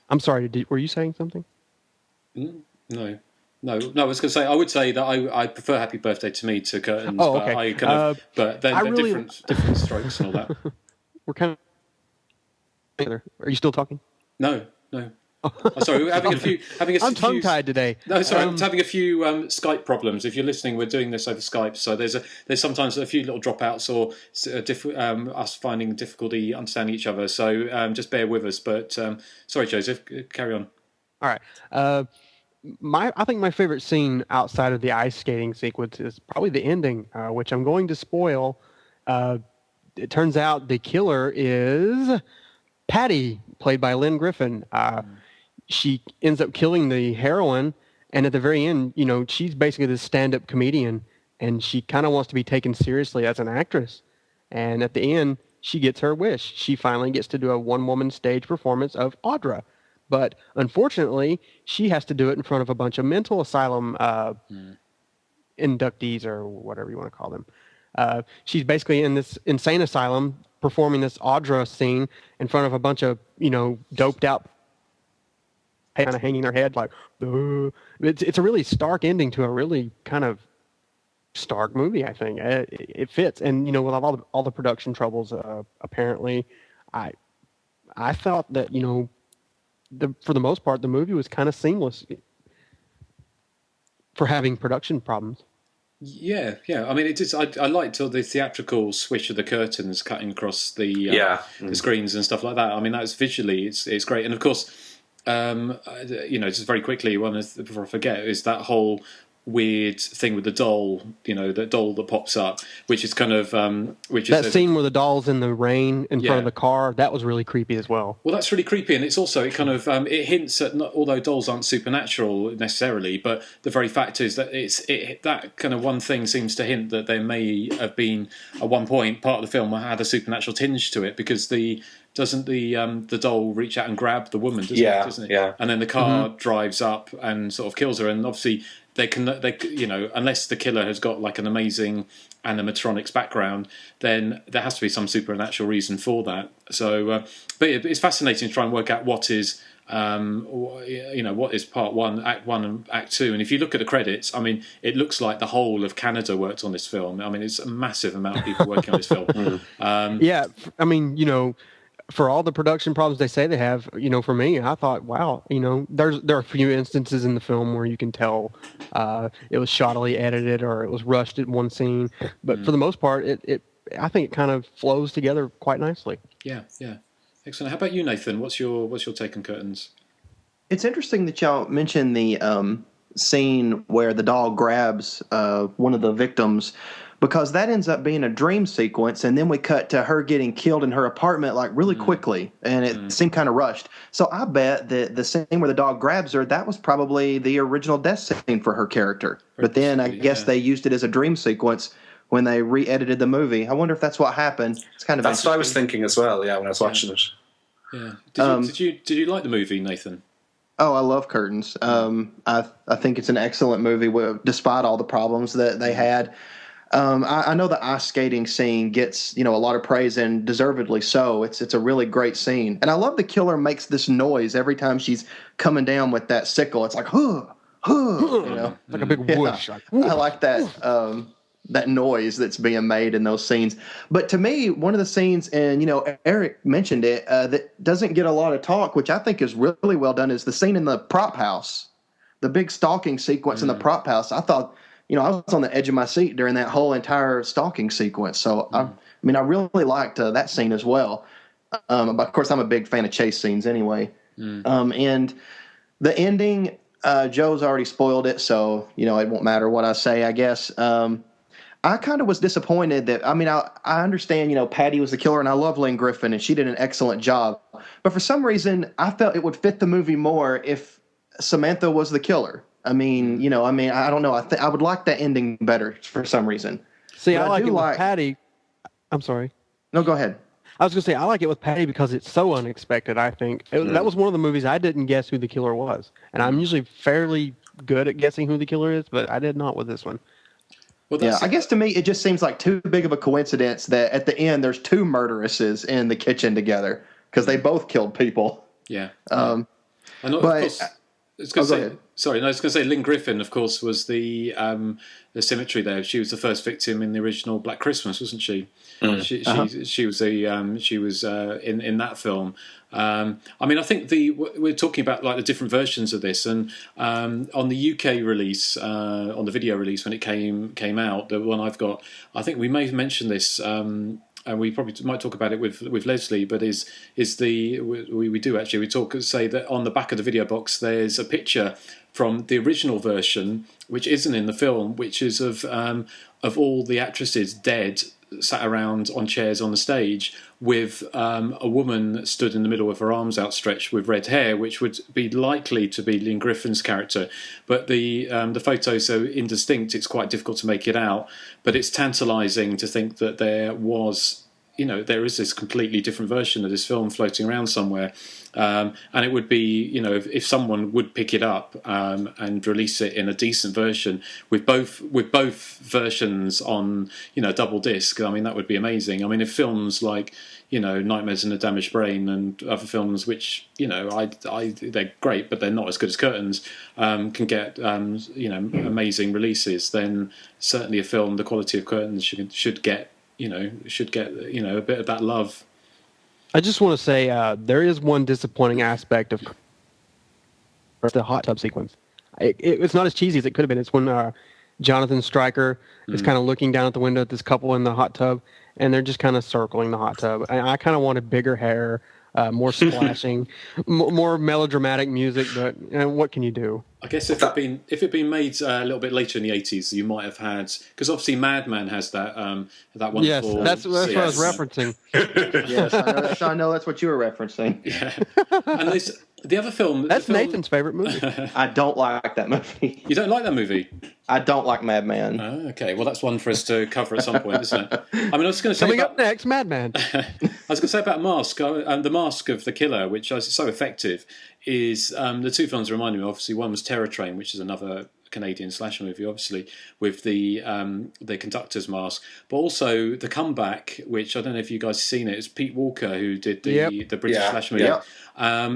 I'm sorry. Were you saying something? No. I was going to say, I would say that I prefer Happy Birthday to Me to Curtains, but okay. I kind of, but they're really... different strokes and all that. We're kind of... Are you still talking? No. Oh, sorry, we're having a few... I'm tongue-tied today. No, sorry, I'm having a few Skype problems. If you're listening, we're doing this over Skype, so there's sometimes a few little dropouts or us finding difficulty understanding each other, so just bear with us. But sorry, Joseph, carry on. All right. I think my favorite scene outside of the ice skating sequence is probably the ending, which I'm going to spoil. It turns out the killer is Patty, played by Lynn Griffin. She ends up killing the heroine, and at the very end, she's basically this stand-up comedian, and she kind of wants to be taken seriously as an actress. And at the end, she gets her wish. She finally gets to do a one-woman stage performance of Audra. But unfortunately, she has to do it in front of a bunch of mental asylum inductees, or whatever you want to call them. She's basically in this insane asylum performing this Audra scene in front of a bunch of, doped out, kind of hanging their head like, it's a really stark ending to a really kind of stark movie, I think. It fits. And, with all the production troubles, apparently, I felt that, for the most part, the movie was kind of seamless for having production problems. Yeah. I mean, it is. I liked all the theatrical swish of the curtains cutting across the screens and stuff like that. I mean, that was visually, it's great. And of course, just very quickly, before I forget, is that whole weird thing with the doll, the doll that pops up, which is kind of that scene where the doll's in the rain in front of the car. That was really creepy as well. Well, that's really creepy, and it's also it hints at, although dolls aren't supernatural necessarily, but the very fact is that that kind of one thing seems to hint that there may have been at one point part of the film had a supernatural tinge to it, because doesn't the doll reach out and grab the woman, doesn't it? Yeah. And then the car drives up and sort of kills her, and obviously they unless the killer has got like an amazing animatronics background, then there has to be some supernatural reason for that. So, but it's fascinating to try and work out what is what is part one, act one, and act two. And if you look at the credits, I mean, it looks like the whole of Canada worked on this film. I mean, it's a massive amount of people working on this film. Yeah, I mean, for all the production problems they say they have, for me, I thought, wow, there are a few instances in the film where you can tell it was shoddily edited or it was rushed at one scene, but for the most part, I think it kind of flows together quite nicely. Yeah, excellent. How about you, Nathan? What's your take on Curtains? It's interesting that y'all mentioned the scene where the doll grabs one of the victims, because that ends up being a dream sequence, and then we cut to her getting killed in her apartment like really quickly, and it seemed kind of rushed. So I bet that the scene where the dog grabs her, that was probably the original death scene for her character. But then I guess they used it as a dream sequence when they re-edited the movie. I wonder if that's what happened. It's kind of that's what I was thinking as well. Yeah, when I was watching it. Yeah. Did you like the movie, Nathan? Oh, I love Curtains. I think it's an excellent movie, despite all the problems that they had. I know the ice skating scene gets, a lot of praise, and deservedly so. It's a really great scene. And I love the killer makes this noise every time she's coming down with that sickle. It's like, huh, like a big whoosh. I like that that noise that's being made in those scenes. But to me, one of the scenes, and, Erik mentioned it, that doesn't get a lot of talk, which I think is really well done, is the scene in the prop house, the big stalking sequence in the prop house. I thought, I was on the edge of my seat during that whole entire stalking sequence. So, I really liked that scene as well. But of course, I'm a big fan of chase scenes anyway. And the ending, Joe's already spoiled it, so, it won't matter what I say, I guess. I kind of was disappointed that, I understand, Patty was the killer, and I love Lynn Griffin, and she did an excellent job. But for some reason, I felt it would fit the movie more if Samantha was the killer. I don't know. I would like that ending better for some reason. See, I like it with Patty. I'm sorry. No, go ahead. I was going to say, I like it with Patty because it's so unexpected, I think. That was one of the movies I didn't guess who the killer was. And I'm usually fairly good at guessing who the killer is, but I did not with this one. Well, I guess to me, it just seems like too big of a coincidence that at the end there's two murderesses in the kitchen together, because they both killed people. Yeah. I was going to say Lynn Griffin, of course, was the symmetry there. She was the first victim in the original Black Christmas, wasn't she? She was in that film. I think we're talking about like the different versions of this, and on the UK release, on the video release when it came out, the one I've got, I think we may have mentioned this. And we probably might talk about it with Leslie, but we say that on the back of the video box there's a picture from the original version, which isn't in the film, which is of all the actresses dead, sat around on chairs on the stage, with a woman stood in the middle with her arms outstretched with red hair, which would be likely to be Lynn Griffin's character. But the photo's so indistinct, it's quite difficult to make it out. But it's tantalising to think that there is this completely different version of this film floating around somewhere. And it would be, if someone would pick it up and release it in a decent version with both versions on, double disc, that would be amazing. If films like, Nightmares in a Damaged Brain and other films which, they're great, but they're not as good as Curtains, can get, amazing releases, then certainly a film the quality of Curtains should get a bit of that love. I just want to say there is one disappointing aspect of the hot tub sequence. It's not as cheesy as it could have been. It's when Jonathan Stryker is kind of looking down at the window at this couple in the hot tub, and they're just kind of circling the hot tub. I kind of wanted bigger hair, more splashing, more melodramatic music. But what can you do? I guess if it'd been made a little bit later in the 80s, you might have had, because obviously Mad Men has that wonderful. Yes, that's what I was referencing. Yes, I know that's what you were referencing. Yeah, and the other film. That's Nathan's favorite movie. I don't like that movie. You don't like that movie? I don't like Mad Men. Oh, okay, well that's one for us to cover at some point, isn't it? I mean, I was going to say coming up next, Mad Men. I was going to say about Mask, and the Mask of the Killer, which is so effective, is the two films reminded me. Obviously, one was Terror Train, which is another Canadian slasher movie, obviously, with the conductor's mask, but also The Comeback, which I don't know if you guys have seen it. It's Pete Walker who did the British slasher movie. Yep.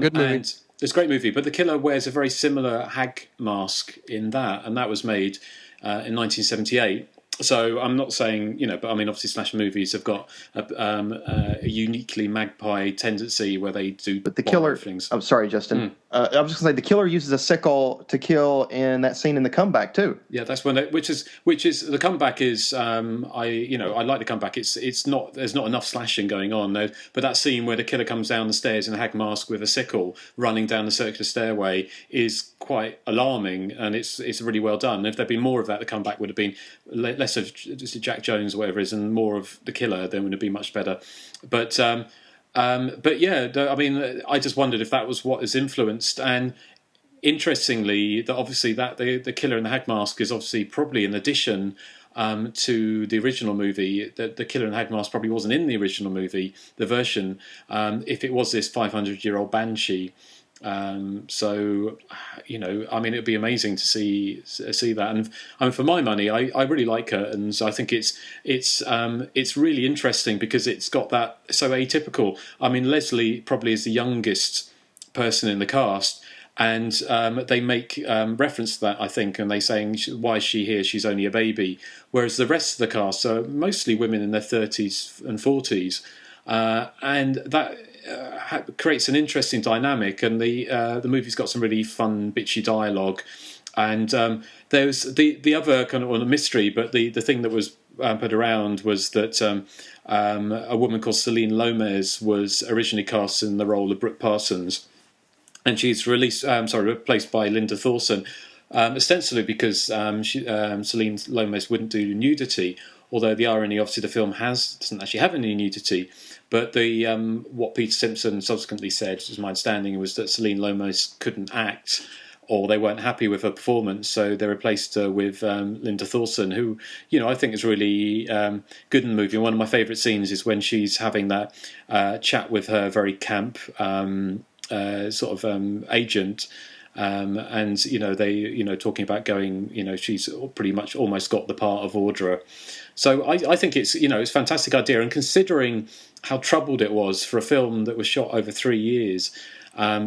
Good movie. And it's a great movie, but the killer wears a very similar hag mask in that, and that was made in 1978. So I'm not saying, but I mean, obviously slasher movies have got a uniquely magpie tendency where they do. But the killer, things. I'm sorry, Justin. I was just going to say the killer uses a sickle to kill in that scene in The Comeback too. Yeah, that's when which is The Comeback is I like The Comeback. It's not, there's not enough slashing going on, but that scene where the killer comes down the stairs in a hag mask with a sickle running down the circular stairway is quite alarming, and it's really well done. And if there'd been more of that, The Comeback would have been less of just Jack Jones or whatever it is, and more of the killer, then would have been much better. But yeah, I mean, I just wondered if that was what has influenced. And interestingly, that obviously that the killer in the hag mask is obviously probably an addition to the original movie. The killer in the hag mask probably wasn't in the original movie, the version. If it was this 500-year-old banshee. So, I mean, it'd be amazing to see that. And I mean, for my money, I really like Curtains. I think it's really interesting because it's got that so atypical. I mean, Leslie probably is the youngest person in the cast, and they make reference to that, I think, and they saying, why is she here? She's only a baby. Whereas the rest of the cast are mostly women in their 30s and 40s, and that creates an interesting dynamic, and the movie's got some really fun bitchy dialogue. And there's the other kind of a mystery, but the thing that was put around was that a woman called Celine Lomez was originally cast in the role of Brooke Parsons, and she's replaced by Linda Thorson, ostensibly because Celine Lomez wouldn't do nudity. Although the irony, obviously, the film doesn't actually have any nudity. But what Peter Simpson subsequently said, as my understanding, was that Celine Lomez couldn't act, or they weren't happy with her performance, so they replaced her with Linda Thorson, who, I think is really good in the movie. One of my favourite scenes is when she's having that chat with her very camp agent. And they talking about going, she's pretty much almost got the part of Audra. So I think it's it's a fantastic idea, and considering how troubled it was for a film that was shot over 3 years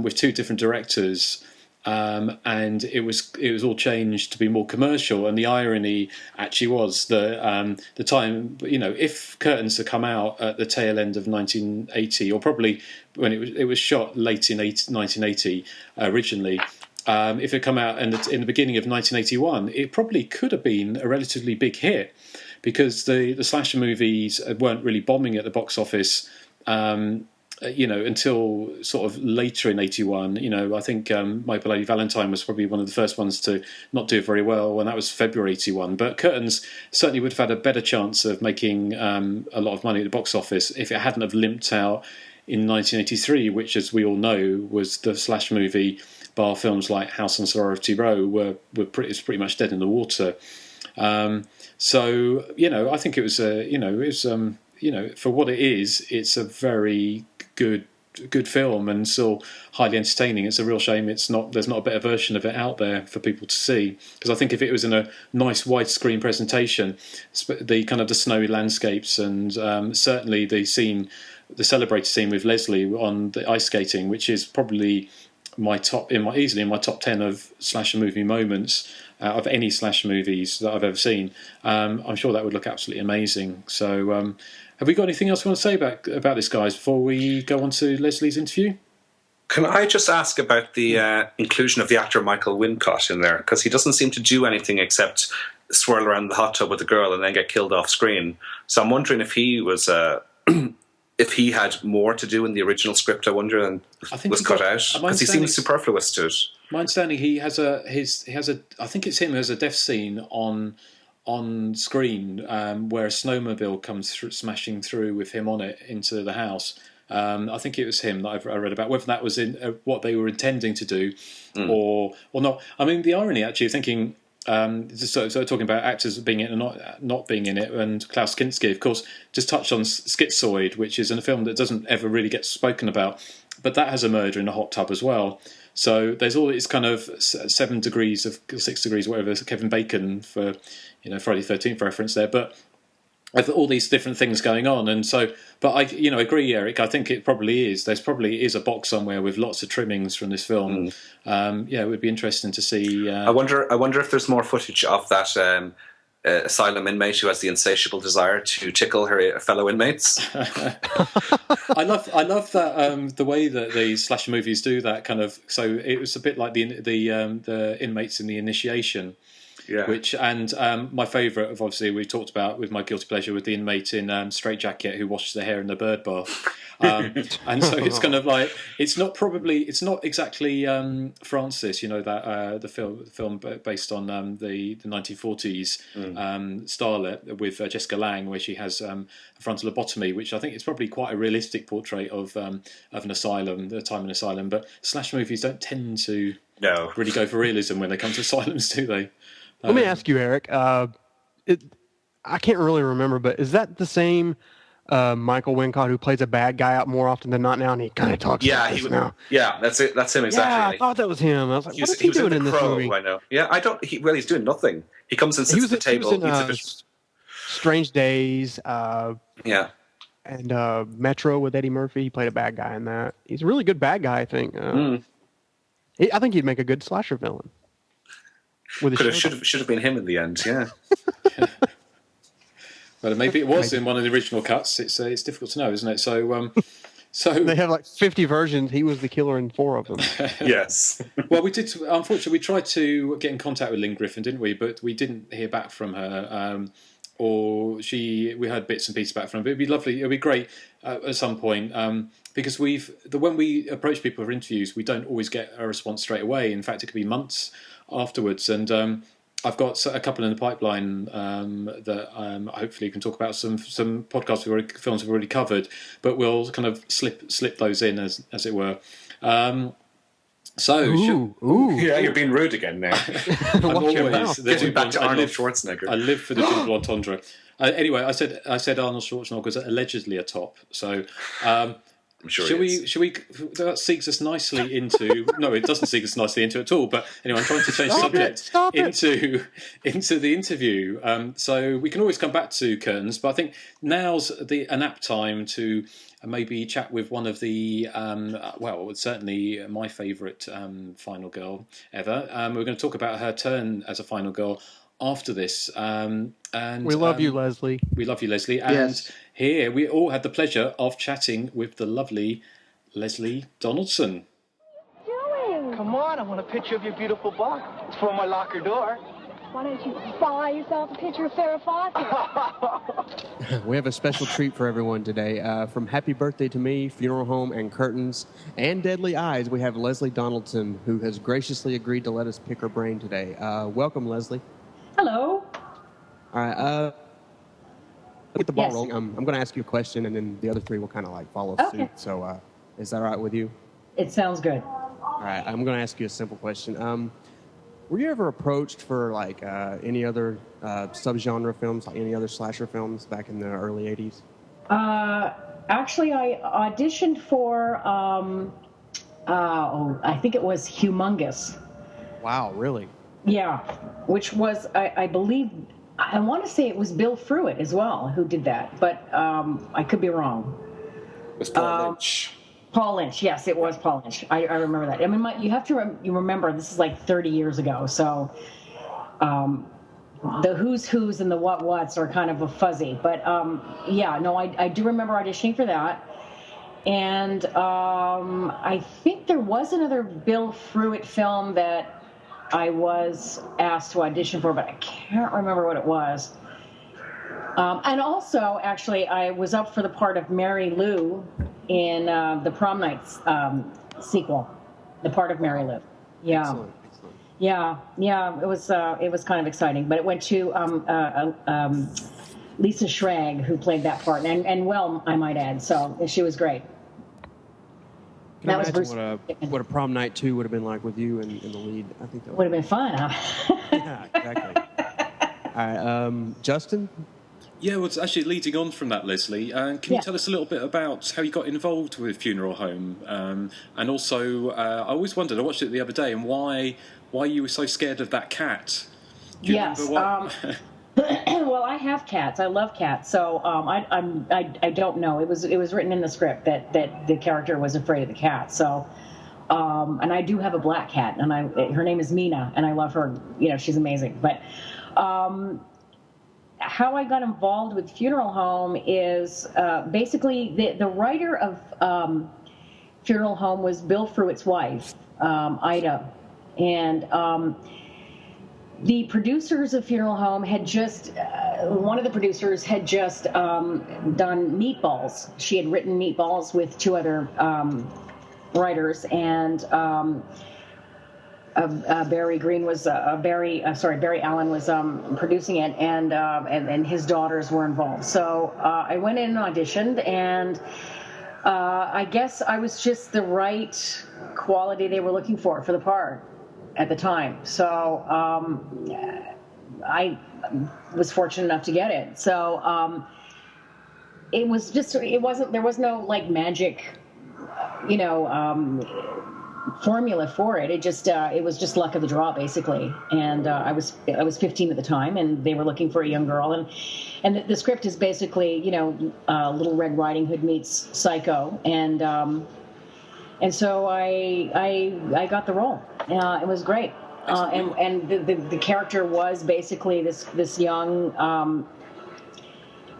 with two different directors, and it was all changed to be more commercial. And the irony actually was that the time, if Curtains had come out at the tail end of 1980, or probably when it was shot late in 1980 originally. If it had come out in the beginning of 1981, it probably could have been a relatively big hit, because the slasher movies weren't really bombing at the box office, until sort of later in 81. I think My Bloody Valentine was probably one of the first ones to not do very well, and that was February 81. But Curtains certainly would have had a better chance of making a lot of money at the box office if it hadn't have limped out in 1983, which, as we all know, was the slash movie. Bar films like House on Sorority Row were pretty much dead in the water. So I think it was for what it is, it's a very good film and still highly entertaining. It's a real shame there's not a better version of it out there for people to see, because I think if it was in a nice widescreen presentation, the kind of the snowy landscapes and certainly the celebrated scene with Leslie on the ice skating, which is probably easily in my top 10 of slasher movie moments of any slasher movies that I've ever seen. I'm sure that would look absolutely amazing. So have we got anything else we want to say about this, guys, before we go on to Leslie's interview? Can I just ask about the inclusion of the actor Michael Wincott in there? Because he doesn't seem to do anything except swirl around the hot tub with the girl and then get killed off screen. So I'm wondering if he was if he had more to do in the original script, I wonder, and was cut out because he seems superfluous to it. My understanding, he has a I think it's him who has a death scene on screen where a snowmobile comes smashing through with him on it into the house. I think it was him that I read about. Whether that was in what they were intending to do or not. I mean, the irony actually, thinking. So talking about actors being in it and not being in it, and Klaus Kinski, of course, just touched on Schizoid, which is in a film that doesn't ever really get spoken about, but that has a murder in a hot tub as well. So there's all these kind of 6 degrees, whatever, Kevin Bacon for Friday the 13th reference there, but all these different things going on, and so. But I agree, Eric. I think it probably is. There's probably is a box somewhere with lots of trimmings from this film. It would be interesting to see. I wonder if there's more footage of that asylum inmate who has the insatiable desire to tickle her fellow inmates. I love that the way that the slasher movies do that kind of. So it was a bit like the inmates in The Initiation. Yeah. My favourite, obviously, we talked about with my guilty pleasure with the inmate in Straight Jacket who washes their hair in the bird bath, and so it's kind of like it's not exactly Francis, that the film based on the 1940s starlet with Jessica Lange, where she has a frontal lobotomy, which I think is probably quite a realistic portrait of an asylum, the time in asylum. But slash movies don't tend to really go for realism when they come to asylums, do they? Let me ask you, Eric. I can't really remember, but is that the same Michael Wincott who plays a bad guy out more often than not now, and he kind of talks like this now? Yeah, that's it. That's him exactly. Yeah, I thought that was him. I was like, what is he doing in this movie? I know. Yeah, I don't. He's doing nothing. He comes and sits at the table. He was in Strange Days. And Metro with Eddie Murphy. He played a bad guy in that. He's a really good bad guy, I think. I think he'd make a good slasher villain. Should have been him in the end, yeah. Well, maybe it was in one of the original cuts. It's difficult to know, isn't it? So they have like 50 versions. He was the killer in 4 of them. Yes. Well, we did. Unfortunately, we tried to get in contact with Lynn Griffin, didn't we? But we didn't hear back from her. We heard bits and pieces back from her. But it'd be lovely. It'd be great at some point. Because when we approach people for interviews, we don't always get a response straight away. In fact, it could be months afterwards. And I've got a couple in the pipeline that hopefully can talk about some podcasts films we've already covered, but we'll kind of slip those in as it were. Yeah, you're being rude again now. I'm always getting back to Arnold Schwarzenegger. I live for the double entendre. Anyway, I said Arnold Schwarzenegger was allegedly a top. So. I'm sure should we? That segues us nicely into. No, it doesn't segue us nicely into it at all. But anyway, I'm trying to change the subject into the interview. So we can always come back to curtains, but I think now's an apt time to maybe chat with one of the certainly my favourite final girl ever. We're going to talk about her turn as a final girl after this. And we love you, Leslie. We love you, Leslie. And yes. Here we all had the pleasure of chatting with the lovely Leslie Donaldson. Come on, I want a picture of your beautiful butt. It's for my locker door. Why don't you buy yourself a picture of Farrah Fawcett? We have a special treat for everyone today. From Happy Birthday to Me, Funeral Home, and Curtains, and Deadly Eyes, we have Leslie Donaldson, who has graciously agreed to let us pick her brain today. Welcome, Leslie. Hello. All right. Get the ball rolling. I'm going to ask you a question, and then the other three will kind of like follow suit. So, is that all right with you? It sounds good. All right. I'm going to ask you a simple question. Were you ever approached for like any other subgenre films, like any other slasher films back in the early '80s? Actually, I auditioned for. I think it was Humongous. Wow, really? Yeah, which was I believe. I want to say it was Bill Fruitt as well who did that, but I could be wrong. It was Paul Lynch. Paul Lynch, yes, it was Paul Lynch. I remember that. I mean, you have to remember this is like 30 years ago, so the who's and the what's are kind of a fuzzy. But I do remember auditioning for that. And I think there was another Bill Fruitt film that I was asked to audition for, but I can't remember what it was. And also, actually, I was up for the part of Mary Lou in the Prom Nights sequel. The part of Mary Lou. Yeah. Excellent. Yeah. It was kind of exciting, but it went to Lisa Schrag, who played that part, and well, I might add. So she was great. Can that was Bruce. What a Prom Night 2 would have been like with you in the lead. I think that would have been fun. Huh? Yeah, exactly. All right, Justin. Yeah, well, it's actually leading on from that, Leslie. Can you tell us a little bit about how you got involved with Funeral Home? And also, I always wondered, I watched it the other day, and why you were so scared of that cat. Do you remember what? Well, I have cats. I love cats. So I don't know. It was written in the script that the character was afraid of the cat. So, and I do have a black cat, and her name is Mina, and I love her. You know, she's amazing. But how I got involved with Funeral Home is basically the writer of Funeral Home was Bill Fruitt's wife, Ida, and the producers of Funeral Home had just one of the producers had just done Meatballs. She had written Meatballs with two other writers, and Barry Allen was producing it, and his daughters were involved. So I went in and auditioned, and I guess I was just the right quality they were looking for the part at the time. So I was fortunate enough to get it. So there was no like magic, formula for it. It was just luck of the draw, basically. And I was 15 at the time, and they were looking for a young girl, and the script is basically Little Red Riding Hood meets Psycho, and so I got the role. It was great, and the character was basically this young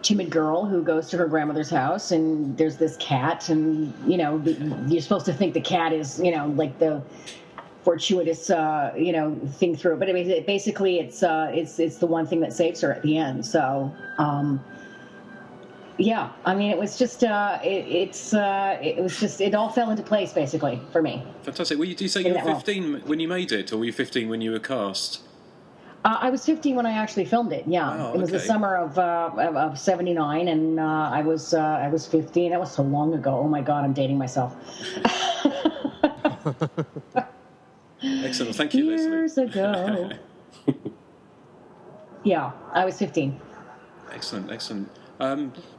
timid girl who goes to her grandmother's house, and there's this cat, and you're supposed to think the cat is like the fortuitous thing through it, but basically it's the one thing that saves her at the end. So yeah, I mean, it was just it all fell into place basically for me. Fantastic. Well, did you say you were 15 when you made it, or were you 15 when you were cast? I was 15 when I actually filmed it. Yeah, oh, it was the summer of '79, and I was 15. That was so long ago. Oh my God, I'm dating myself. Excellent. Thank you, Leslie. Years ago. Yeah, I was 15. Excellent.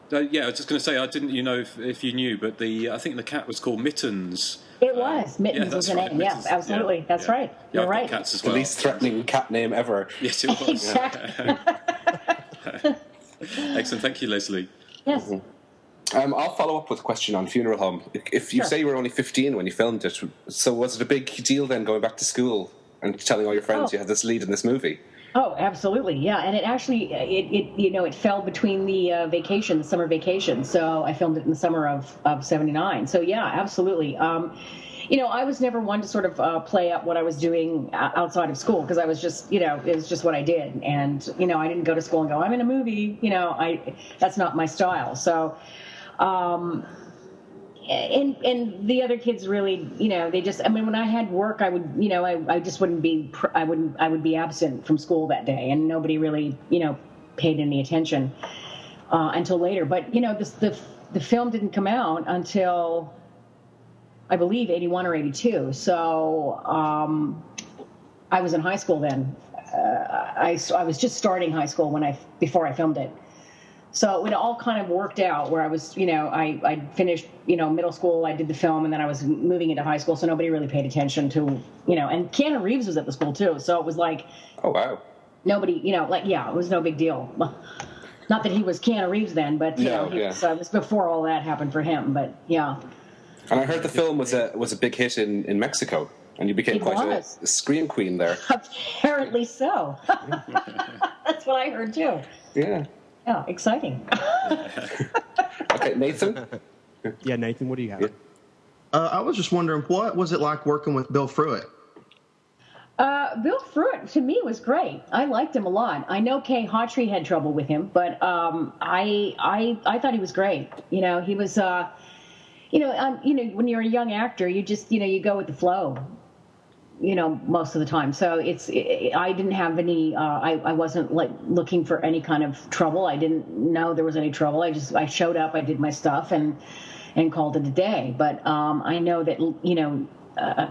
Yeah, I was just going to say, I didn't, if you knew, but I think the cat was called Mittens. It was. Mittens was the name. Mittens. Yeah, absolutely. That's right. Yeah, You're right. I've got cats as well. The least threatening cat name ever. Yes, it was. Exactly. Excellent. Thank you, Leslie. Yes. Mm-hmm. I'll follow up with a question on Funeral Home. If you say you were only 15 when you filmed it, so was it a big deal then going back to school and telling all your friends you had this lead in this movie? Oh, absolutely, yeah. And it actually, it fell between the summer vacation. So I filmed it in the summer of '79. So yeah, absolutely. I was never one to sort of play up what I was doing outside of school, because I was just, it was just what I did. And, I didn't go to school and go, I'm in a movie, that's not my style. So, and the other kids really, they just, when I had work, I would, I just wouldn't be, I would be absent from school that day, and nobody really, paid any attention until later. But, the film didn't come out until, I believe, 81 or 82. So I was in high school then. I was just starting high school before I filmed it. So it all kind of worked out where I was, I finished, middle school, I did the film, and then I was moving into high school, so nobody really paid attention to, and Keanu Reeves was at the school too, so it was like, oh wow, nobody, it was no big deal. Not that he was Keanu Reeves then, but it was before all that happened for him. But yeah. And I heard the film was a big hit in Mexico, and you became quite a scream queen there. Apparently so. That's what I heard too. Yeah. Yeah, exciting. Okay, Nathan? Yeah, Nathan, what do you have? I was just wondering, what was it like working with Bill Fruitt? Bill Pruitt, to me, was great. I liked him a lot. I know Kay Hawtrey had trouble with him, but I thought he was great. You know, he was, when you're a young actor, you just, you go with the flow, most of the time. So I didn't have any, I wasn't like looking for any kind of trouble. I didn't know there was any trouble. I showed up, I did my stuff and called it a day. But I know that,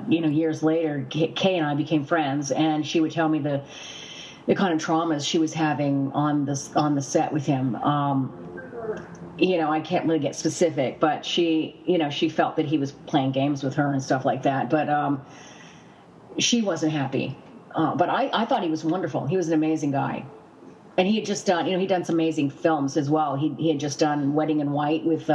years later, Kay and I became friends, and she would tell me the kind of traumas she was having on the set with him. I can't really get specific, but she felt that he was playing games with her and stuff like that. But she wasn't happy. But I thought he was wonderful. He was an amazing guy, and he had just done, he'd done some amazing films as well. He had just done Wedding in White with.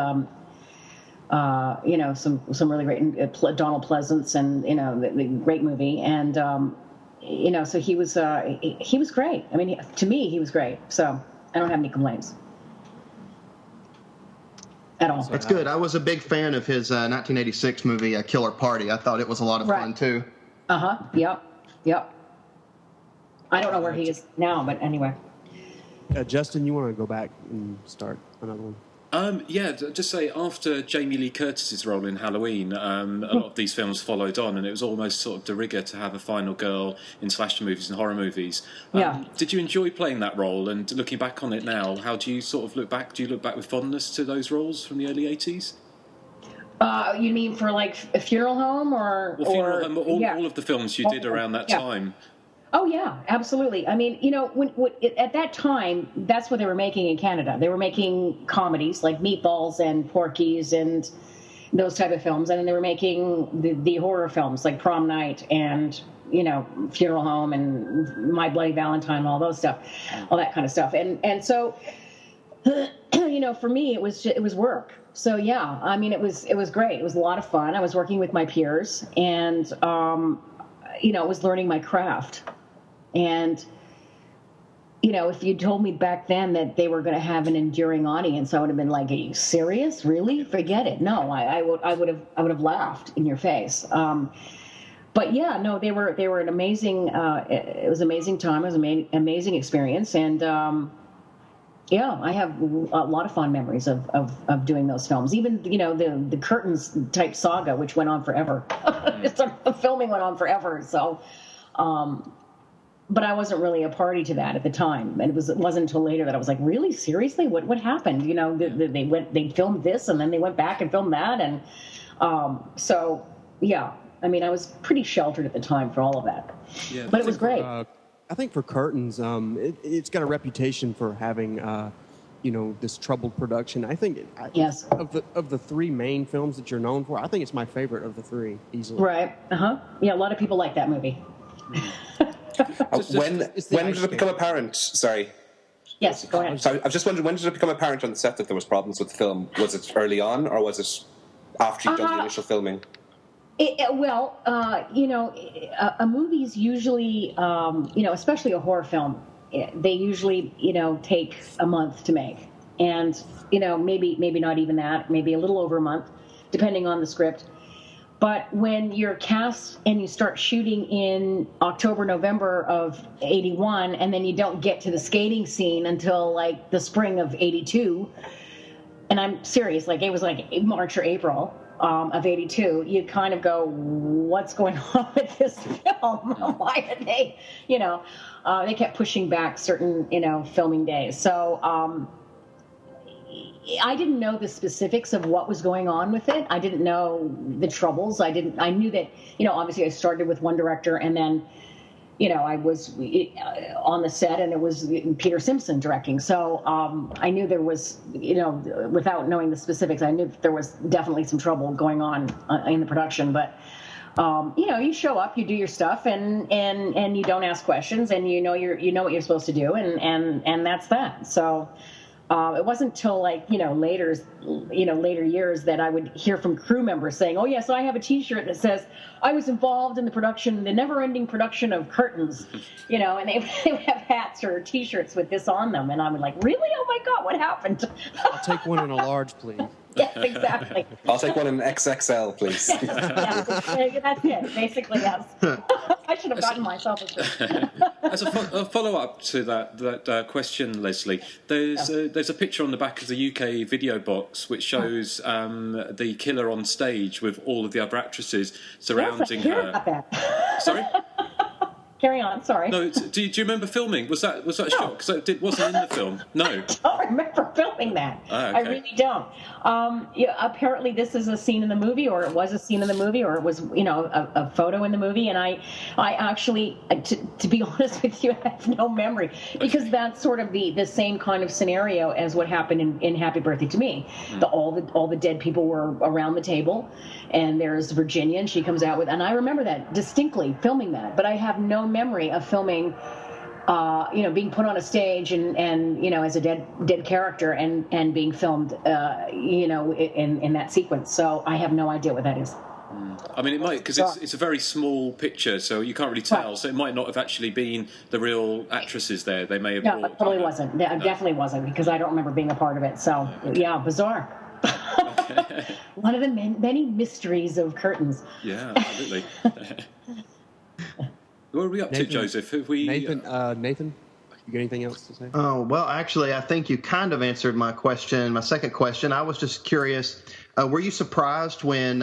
Some really great Donald Pleasance, and the great movie, and so he was great. I mean, to me, he was great. So I don't have any complaints at all. That's good. I was a big fan of his 1986 movie Killer Party. I thought it was a lot of fun too. Yep. I don't know where he is now, but anyway. Justin, you want to go back and start another one? Just say, after Jamie Lee Curtis's role in Halloween, a lot of these films followed on, and it was almost sort of de rigueur to have a final girl in slasher movies and horror movies. Did you enjoy playing that role? And looking back on it now, how do you sort of look back? Do you look back with fondness to those roles from the early 80s? You mean for like a Funeral Home or Funeral Home, all of the films you did around that time? Oh, yeah, absolutely. I mean, at that time, that's what they were making in Canada. They were making comedies like Meatballs and Porky's and those type of films. And then they were making the horror films like Prom Night and, Funeral Home and My Bloody Valentine and all those stuff, all that kind of stuff. And so, for me, it was work. So, yeah, I mean, it was great. It was a lot of fun. I was working with my peers, and, I was learning my craft. And, if you told me back then that they were going to have an enduring audience, I would have been like, "Are you serious? Really? Forget it." No, I would have laughed in your face. But yeah, no, they were an amazing. It was an amazing time. It was an amazing experience, and I have a lot of fond memories of doing those films. Even the Curtains type saga, which went on forever. The filming went on forever. So. But I wasn't really a party to that at the time, and it wasn't until later that I was like, really, seriously, what happened? They filmed this, and then they went back and filmed that, and so yeah, I mean, I was pretty sheltered at the time for all of that, but it was great. I think for Curtains, it's got a reputation for having this troubled production. I think yes, of the three main films that you're known for, I think it's my favorite of the three easily. Right. Yeah, a lot of people like that movie. When did it become apparent? Sorry. Yes, go ahead. So I was just wondering, when did it become apparent on the set that there was problems with the film? Was it early on, or was it after you'd done the initial filming? A movie's usually, especially a horror film, they usually, take a month to make, and maybe not even that, maybe a little over a month, depending on the script. But when you're cast and you start shooting in October, November of 81, and then you don't get to the skating scene until like the spring of 82, and I'm serious, like it was like March or April of 82, you kind of go, what's going on with this film? Why did they, they kept pushing back certain, filming days. So, I didn't know the specifics of what was going on with it. I didn't know the troubles. I knew that, obviously I started with one director, and then, I was on the set, and it was Peter Simpson directing. So I knew there was, without knowing the specifics, I knew that there was definitely some trouble going on in the production. But, you show up, you do your stuff, and you don't ask questions, and you know what you're supposed to do, and that's that. So. It wasn't until later years that I would hear from crew members saying, "Oh yes, I have a T-shirt that says I was involved in the never-ending production of Curtains," and they would have hats or T-shirts with this on them, and I would like, "Really? Oh my God, what happened?" I'll take one in a large, please. Yes, exactly. I'll take one in XXL, please. Yeah, that's it. Basically, yes. I should have gotten myself a shirt. As a follow-up to that question, Leslie, there's a picture on the back of the UK video box which shows the killer on stage with all of the other actresses surrounding her. About that. Sorry? Carry on. Sorry. No, do you remember filming? Was that a shot? Because it wasn't in the film. No. I don't remember filming that. Oh, okay. I really don't. Apparently, this is a scene in the movie, or it was a scene in the movie, or it was, a photo in the movie. And I actually, to be honest with you, I have no memory, because that's sort of the same kind of scenario as what happened in Happy Birthday to Me. All the dead people were around the table, and there's Virginia, and she comes out with, and I remember that distinctly, filming that, but I have no memory of filming, being put on a stage and as a dead character and being filmed, in that sequence. So I have no idea what that is. I mean, it might, because it's a very small picture, so you can't really tell. Right. So it might not have actually been the real actresses there. They may have. No, it totally wasn't. It definitely wasn't, because I don't remember being a part of it. So yeah, bizarre. One of the many mysteries of curtains. Yeah, absolutely. What are we up to, Joseph? Have we... Nathan, you got anything else to say? Oh, well, actually, I think you kind of answered my question, my second question. I was just curious, were you surprised when,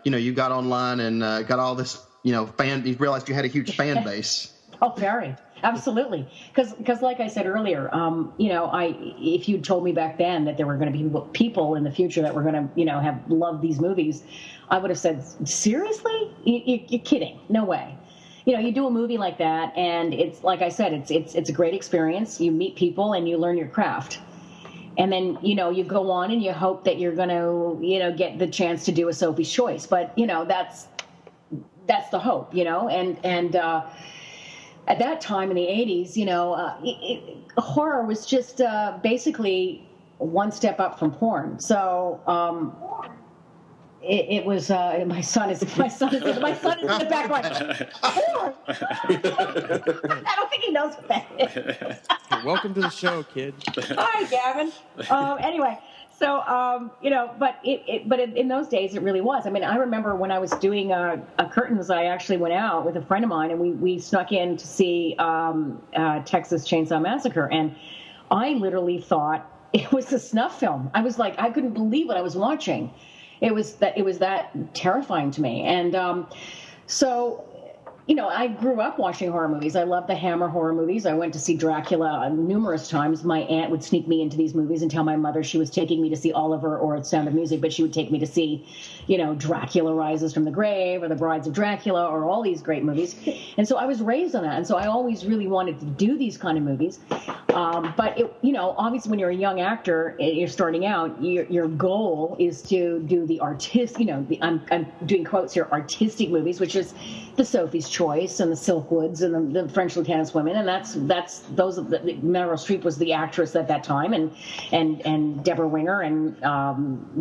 you got online and got all this, you realized you had a huge fan base? Oh, very. Absolutely. Because like I said earlier, if you'd told me back then that there were going to be people in the future that were going to, have loved these movies, I would have said, seriously? You're kidding. No way. You do a movie like that, and it's like I said, it's a great experience. You meet people and you learn your craft, and then you go on and you hope that you're going to get the chance to do a Sophie's Choice. But that's the hope, and at that time in the 80s, horror was just basically one step up from porn. So. It was my son is in the background. I don't think he knows what that is. Welcome to the show, kid. Hi, Gavin. Anyway, so but in those days it really was. I mean, I remember when I was doing curtains, I actually went out with a friend of mine, and we snuck in to see Texas Chainsaw Massacre, and I literally thought it was a snuff film. I was like, I couldn't believe what I was watching. It was that terrifying to me. And so, I grew up watching horror movies. I love the Hammer horror movies. I went to see Dracula numerous times. My aunt would sneak me into these movies and tell my mother she was taking me to see Oliver or Sound of Music, but she would take me to see, Dracula Rises from the Grave or The Brides of Dracula or all these great movies. And so I was raised on that. And so I always really wanted to do these kind of movies. But, obviously when you're a young actor, you're starting out, your goal is to do the I'm doing quotes here, artistic movies, which is the Sophie's Choice and the Silkwoods and the French Lieutenant's Women, and that's those. Meryl Streep was the actress at that time, and Deborah Winger and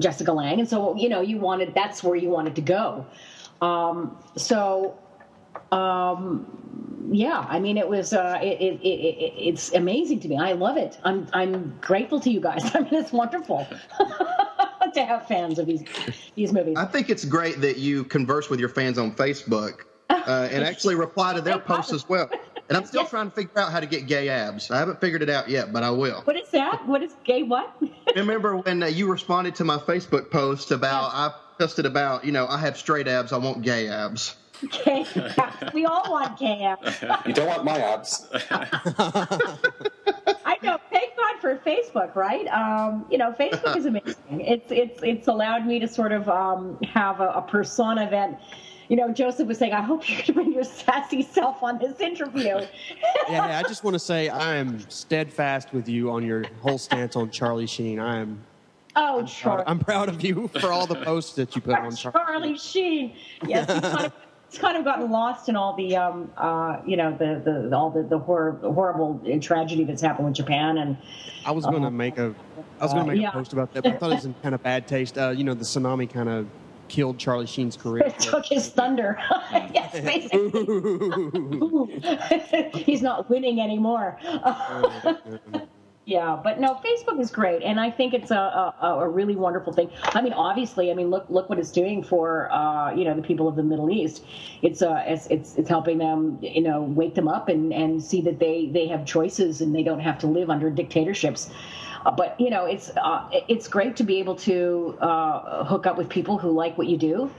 Jessica Lange, and so that's where you wanted to go. Yeah, I mean, it was it's amazing to me. I love it. I'm grateful to you guys. I mean, it's wonderful to have fans of these movies. I think it's great that you converse with your fans on Facebook. And actually reply to their posts as well. And I'm still trying to figure out how to get gay abs. I haven't figured it out yet, but I will. What is that? What is gay what? Remember when you responded to my Facebook post about, I posted about, I have straight abs, I want gay abs. Gay abs. We all want gay abs. You don't want my abs. I know. Thank God for Facebook, right? Facebook is amazing. It's allowed me to sort of have a persona that... Joseph was saying, I hope you can bring your sassy self on this interview. Yeah, I just want to say I am steadfast with you on your whole stance on Charlie Sheen. I'm proud of you for all the posts that you put on Charlie Sheen. Yes, he's kind of gotten lost in all the the horrible tragedy that's happened with Japan. And I was going to make a post about that, but I thought it was in kind of bad taste. The tsunami kind of killed Charlie Sheen's career. It took his thunder. Yes, basically. He's not winning anymore. Yeah, but no, Facebook is great, and I think it's a really wonderful thing. I mean, obviously, look what it's doing for the people of the Middle East. It's helping them, wake them up and see that they have choices and they don't have to live under dictatorships. But it's great to be able to hook up with people who like what you do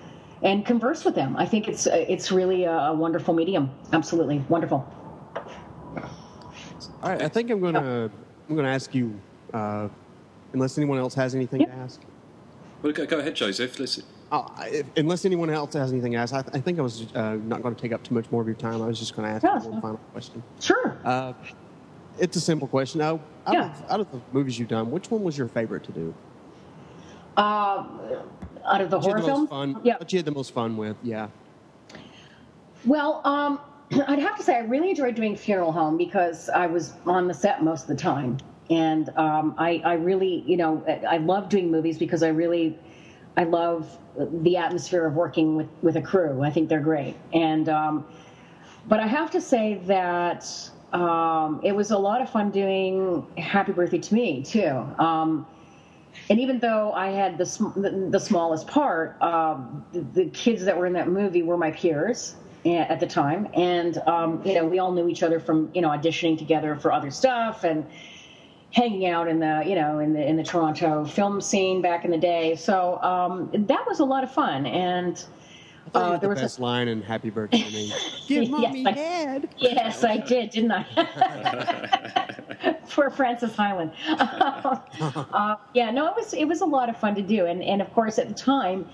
and converse with them. I think it's really a wonderful medium. Absolutely wonderful. All right, I think I'm going to ask you, unless anyone else has anything to ask. Well, go ahead, Joseph. Listen. Unless anyone else has anything to ask, I think I was not going to take up too much more of your time. I was just going to ask you one final question. Sure. It's a simple question. Out of the movies you've done, which one was your favorite to do? Out of the horror films? What you had the most fun with, yeah. Well, I'd have to say I really enjoyed doing Funeral Home because I was on the set most of the time. And I really, I love doing movies because I love the atmosphere of working with a crew. I think they're great. And but I have to say that it was a lot of fun doing Happy Birthday to Me, too. And even though I had the smallest part, the kids that were in that movie were my peers at the time, and we all knew each other from auditioning together for other stuff and hanging out in the in the Toronto film scene back in the day. So that was a lot of fun, and there was the best line in Happy Birthday to Me. Give mommy head. Yes, I did, didn't I? For Francis Hyland. It was a lot of fun to do, and of course at the time.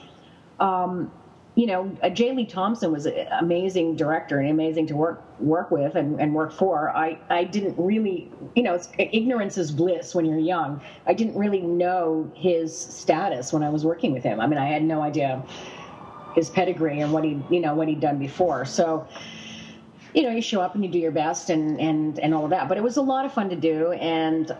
J. Lee Thompson was an amazing director and amazing to work with and work for. I didn't really, ignorance is bliss when you're young. I didn't really know his status when I was working with him. I mean, I had no idea his pedigree and what he'd done before. So, you show up and you do your best and all of that. But it was a lot of fun to do, and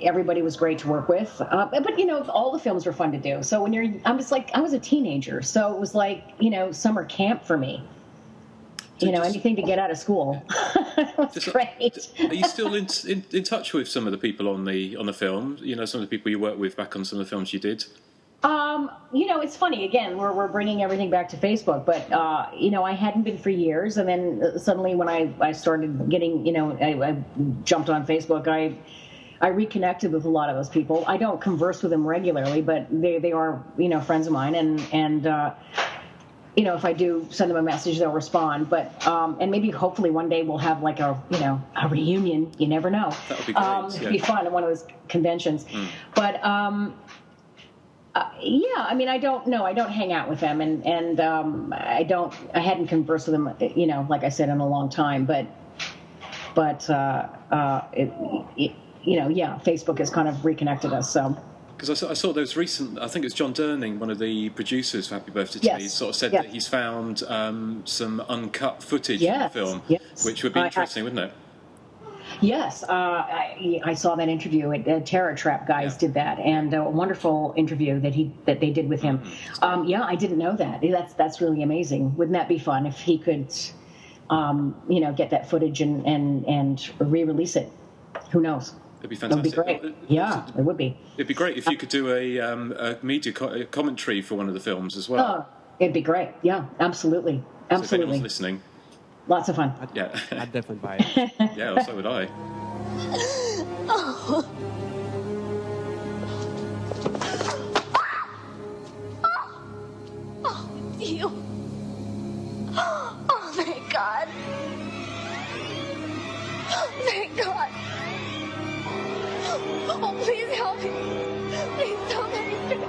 everybody was great to work with, but all the films were fun to do. So I was a teenager, so it was like summer camp for me. Anything to get out of school. It was great. Are you still in touch with some of the people on the film? Some of the people you worked with back on some of the films you did. It's funny. Again, we're bringing everything back to Facebook, but I hadn't been for years, and then suddenly when I started getting, I jumped on Facebook. I reconnected with a lot of those people. I don't converse with them regularly, but they are, friends of mine. And if I do send them a message, they'll respond. But, and maybe hopefully one day we'll have like a reunion. You never know. That would be great. It'd be fun at one of those conventions. But, I don't know. I don't hang out with them. And I hadn't conversed with them, like I said, in a long time. But Facebook has kind of reconnected us. So, because I saw there was recent, I think it was John Durning, one of the producers for Happy Birthday to Me, sort of said that he's found some uncut footage of the film, which would be interesting, wouldn't it? Yes, I saw that interview. Terror Trap guys did that, and a wonderful interview that they did with him. I didn't know that. That's really amazing. Wouldn't that be fun if he could, get that footage and re-release it? Who knows? It'd be fantastic. It would be great. Yeah, it would be. It'd be great if you could do a media commentary for one of the films as well. Oh, it'd be great. Yeah, absolutely. So if anyone's listening. Lots of fun. I'd definitely buy it. Yeah, well, so would I. Oh. Oh, you. Oh, thank God. Thank God. Oh, please help me. Please don't let me do it.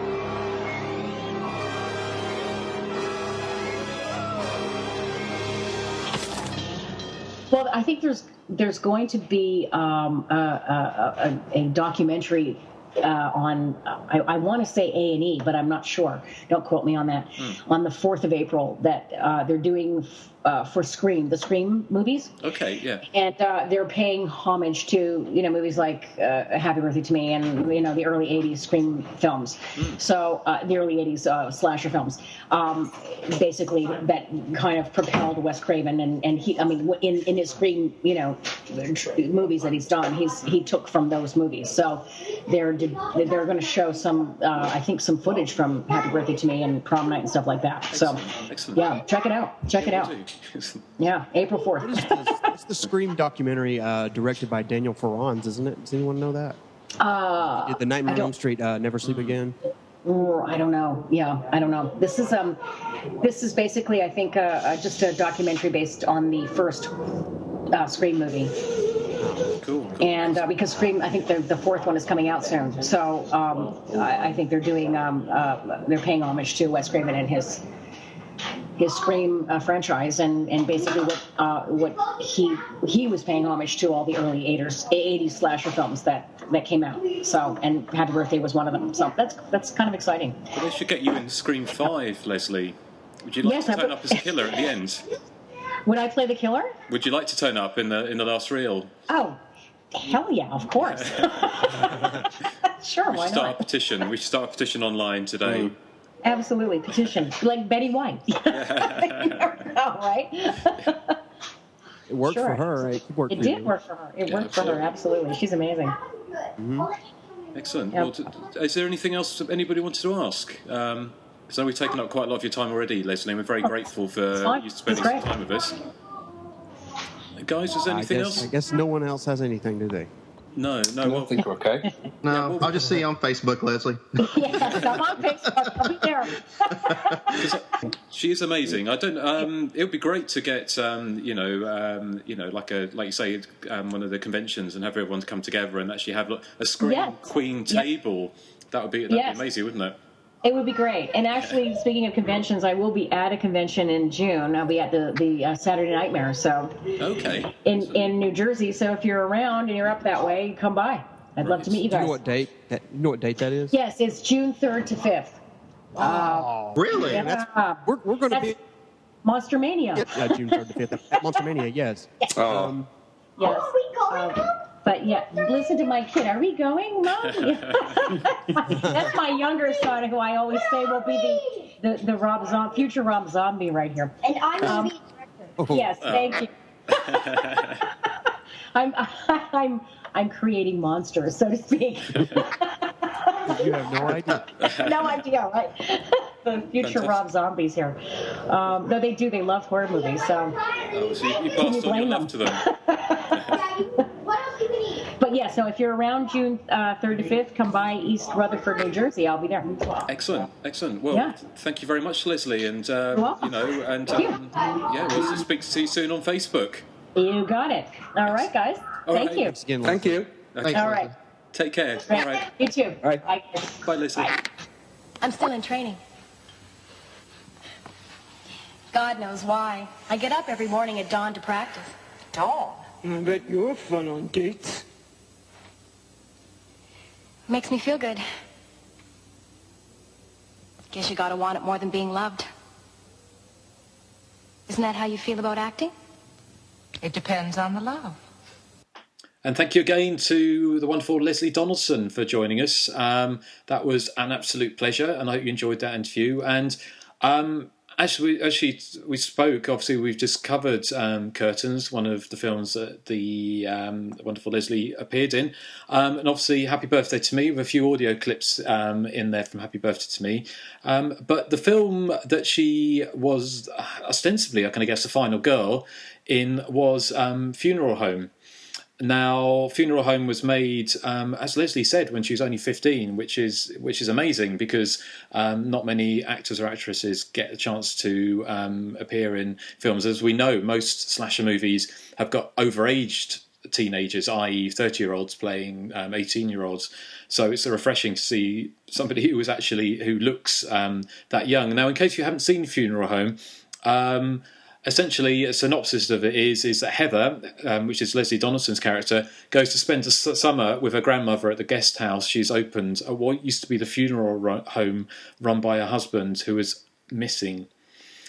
Well, I think there's going to be a documentary on I want to say A&E, but I'm not sure. Don't quote me on that. On the 4th of April, that they're doing for Scream, the Scream movies. Okay, yeah. And they're paying homage to, movies like Happy Birthday to Me and, the early 80s Scream films. So the early 80s slasher films. Basically, that kind of propelled Wes Craven. And he, in his Scream, movies that he's done, he took from those movies. So they're going to show some, I think, some footage from Happy Birthday to Me and Prom Night and stuff like that. Excellent. Yeah, check it out. Yeah, April 4th. It's the Scream documentary directed by Daniel Farrands, isn't it? Does anyone know that? He did the Nightmare on Elm Street, Never Sleep Again. I don't know. Yeah, I don't know. This is basically, I think, just a documentary based on the first Scream movie. Cool. And because Scream, I think the fourth one is coming out soon. So I think they're doing, they're paying homage to Wes Craven and his Scream franchise, and basically what he was paying homage to all the early 80s slasher films that came out. So, and Happy Birthday was one of them. So that's kind of exciting. Well, they should get you in Scream 5, Leslie. Would you like to turn up as a killer at the end? Would I play the killer? Would you like to turn up in the last reel? Oh, hell yeah, of course. Sure, We why should start not? a petition. We should start a petition online today. Absolutely, petition. Like Betty White. You never know, right? It worked for her. Right? It did work for her. It worked for her, absolutely. She's amazing. Mm-hmm. Excellent. Yep. Well, is there anything else anybody wanted to ask? So we've taken up quite a lot of your time already, Leslie, and we're very grateful for you spending some time with us. Guys, is there anything else? I guess no one else has anything, do they? No. I think we're okay. No, I'll just see you on Facebook, Leslie. Yes, I'm on Facebook. I'll be there. She is amazing. I don't. It would be great to get, like you say, one of the conventions and have everyone come together and actually have a Scream Queen table. That would be amazing, wouldn't it? It would be great. And actually, speaking of conventions, I will be at a convention in June. I'll be at the Saturday Nightmare. So okay, in New Jersey. So if you're around and you're up that way, come by. I'd love to meet you guys. Do you know what date that is? Yes, it's June 3rd to 5th. Really? Yeah. We're going to be Monster Mania. June 3rd to 5th at Monster Mania. Yes. Yes. But yeah, listen to my kid. Are we going, Mom? That's my younger son, who I always say will be the future Rob Zombie right here. And I'm the director. Yes, thank you. I'm creating monsters, so to speak. You have no idea. No idea, right? The future Rob Zombies here. No, they do. They love horror movies. So, so you passed on your love to them. But yeah, so if you're around June 3rd to 5th, come by East Rutherford, New Jersey. I'll be there. Excellent. Well, thank you very much, Leslie, and we'll speak to you soon on Facebook. You got it. All right, guys. Thank you. Thank you. All right. Take care. All right. You too. All right. Bye. Bye, Leslie. Bye. I'm still in training. God knows why. I get up every morning at dawn to practice. Dawn? I bet you're fun on dates. Makes me feel good. Guess you gotta want it more than being loved. Isn't that how you feel about acting? It depends on the love. And thank you again to the wonderful Leslie Donaldson for joining us. That was an absolute pleasure, and I hope you enjoyed that interview. And as we spoke, obviously we've just covered Curtains, one of the films that the wonderful Leslie appeared in. And obviously Happy Birthday to Me, with a few audio clips in there from Happy Birthday to Me. But the film that she was ostensibly, I can guess, the final girl in was Funeral Home. Now, Funeral Home was made, as Leslie said, when she was only 15, which is amazing because not many actors or actresses get a chance to appear in films. As we know, most slasher movies have got overaged teenagers, i.e. 30-year-olds playing 18-year-olds. So it's refreshing to see somebody who looks that young. Now, in case you haven't seen Funeral Home, essentially, a synopsis of it is that Heather, which is Leslie Donaldson's character, goes to spend the summer with her grandmother at the guest house she's opened at what used to be the funeral home run by her husband, who is missing.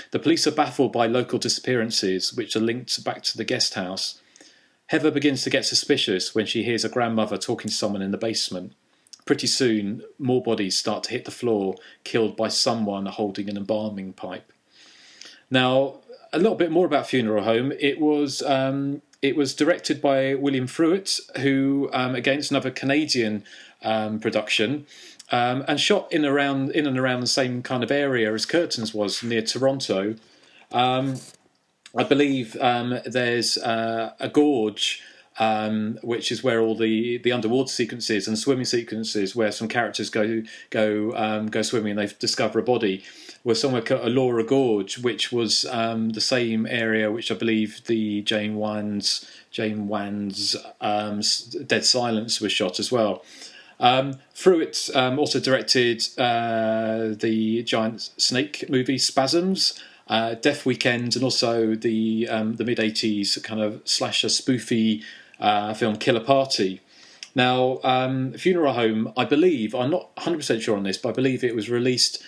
The police are baffled by local disappearances, which are linked back to the guest house. Heather begins to get suspicious when she hears her grandmother talking to someone in the basement. Pretty soon, more bodies start to hit the floor, killed by someone holding an embalming pipe. Now, a little bit more about Funeral Home. It was directed by William Fruitt, who, again, it's another Canadian production, and shot in and around the same kind of area as Curtains was, near Toronto. I believe there's a gorge, which is where all the underwater sequences and swimming sequences, where some characters go swimming and they discover a body, was somewhere called Elora Gorge, which was the same area which I believe the Jane Wan's Dead Silence was shot as well. Fruitt also directed the giant snake movie Spasms, Death Weekend, and also the mid-80s kind of slasher spoofy film Killer Party. Now, Funeral Home, I believe, I'm not 100% sure on this, but I believe it was released,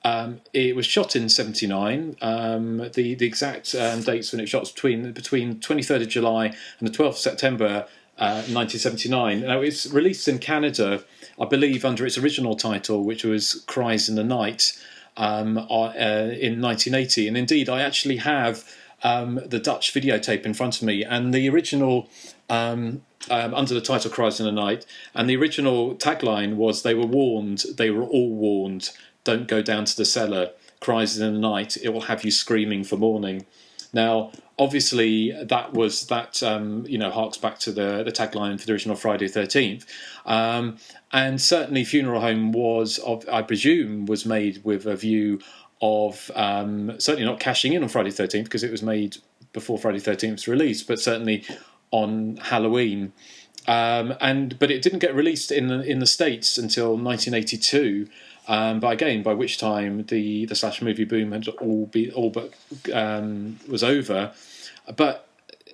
it was shot in 79. The exact dates when it shot between 23rd of July and the 12th of September 1979. Now, it's released in Canada, I believe, under its original title, which was Cries in the Night, in 1980. And indeed, I actually have the Dutch videotape in front of me, and the original, under the title Cries in the Night, and the original tagline was, they were all warned, don't go down to the cellar, cries in the night, it will have you screaming for morning. Now, obviously, that harks back to the tagline for the original Friday the 13th. And certainly Funeral Home I presume, was made with a view of certainly not cashing in on Friday the 13th, because it was made before Friday the 13th was released, but certainly on Halloween. But it didn't get released in the States until 1982. But again, by which time the slash movie boom had all but was over. But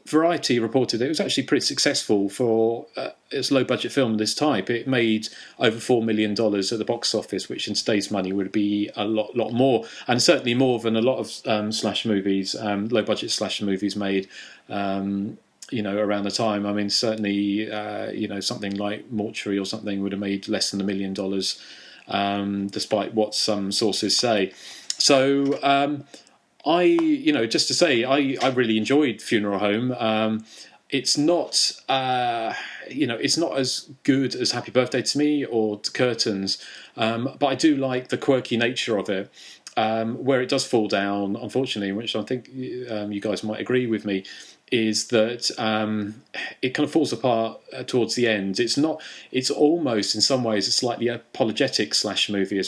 Variety reported it was actually pretty successful for its low budget film of this type. It made over $4 million at the box office, which in today's money would be a lot more, and certainly more than a lot of slash movies, low budget slash movies made. Around the time. I mean, certainly, something like Mortuary or something would have made less than $1 million, despite what some sources say. So, just to say, I really enjoyed Funeral Home. It's not, it's not as good as Happy Birthday to Me or to Curtains, but I do like the quirky nature of it. Where it does fall down, unfortunately, which I think you guys might agree with me, is that it kind of falls apart towards the end. It's almost in some ways a slightly apologetic slash movie.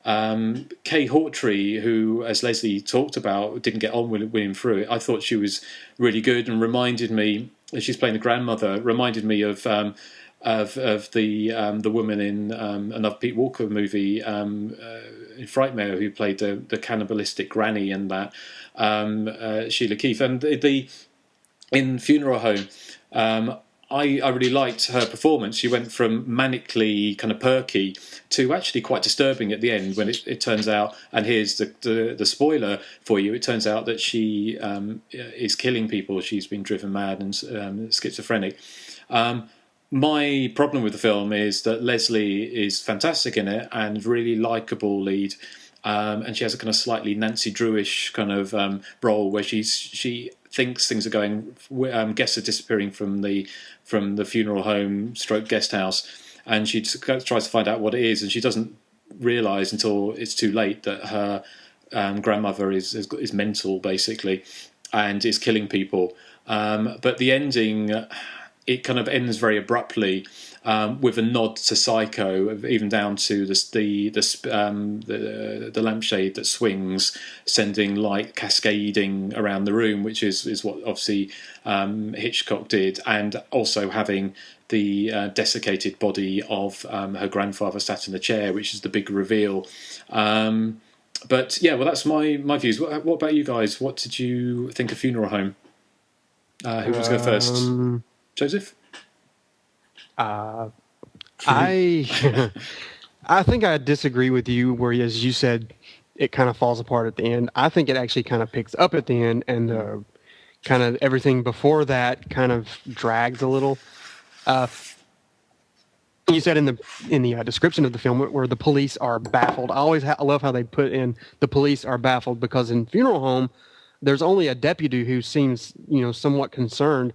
Kay Hawtrey, who, as Leslie talked about, didn't get on with William Fruitt, I thought she was really good and reminded me, as she's playing the grandmother, reminded me of the woman in another Pete Walker movie, in Frightmare, who played the cannibalistic granny in that, Sheila Keith. And in Funeral Home, I really liked her performance. She went from manically kind of perky to actually quite disturbing at the end, when it turns out, and here's the spoiler for you, it turns out that she is killing people. She's been driven mad and schizophrenic. My problem with the film is that Leslie is fantastic in it and really likeable lead, and she has a kind of slightly Nancy Drew-ish kind of role where she thinks things are going, guests are disappearing from the funeral home / guest house, and she tries to find out what it is, and she doesn't realise until it's too late that her grandmother is mental, basically, and is killing people. But the ending, it kind of ends very abruptly, with a nod to Psycho, even down to the lampshade that swings, sending light cascading around the room, which is what obviously Hitchcock did, and also having the desiccated body of her grandfather sat in the chair, which is the big reveal. But yeah, well, that's my views. What about you guys? What did you think of Funeral Home? Who wants to go first? Joseph? I think I disagree with you, where, as you said, it kind of falls apart at the end. I think it actually kind of picks up at the end, and kind of everything before that kind of drags a little. You said in the description of the film where the police are baffled. I love how they put in the police are baffled, because in Funeral Home, there's only a deputy who seems, somewhat concerned,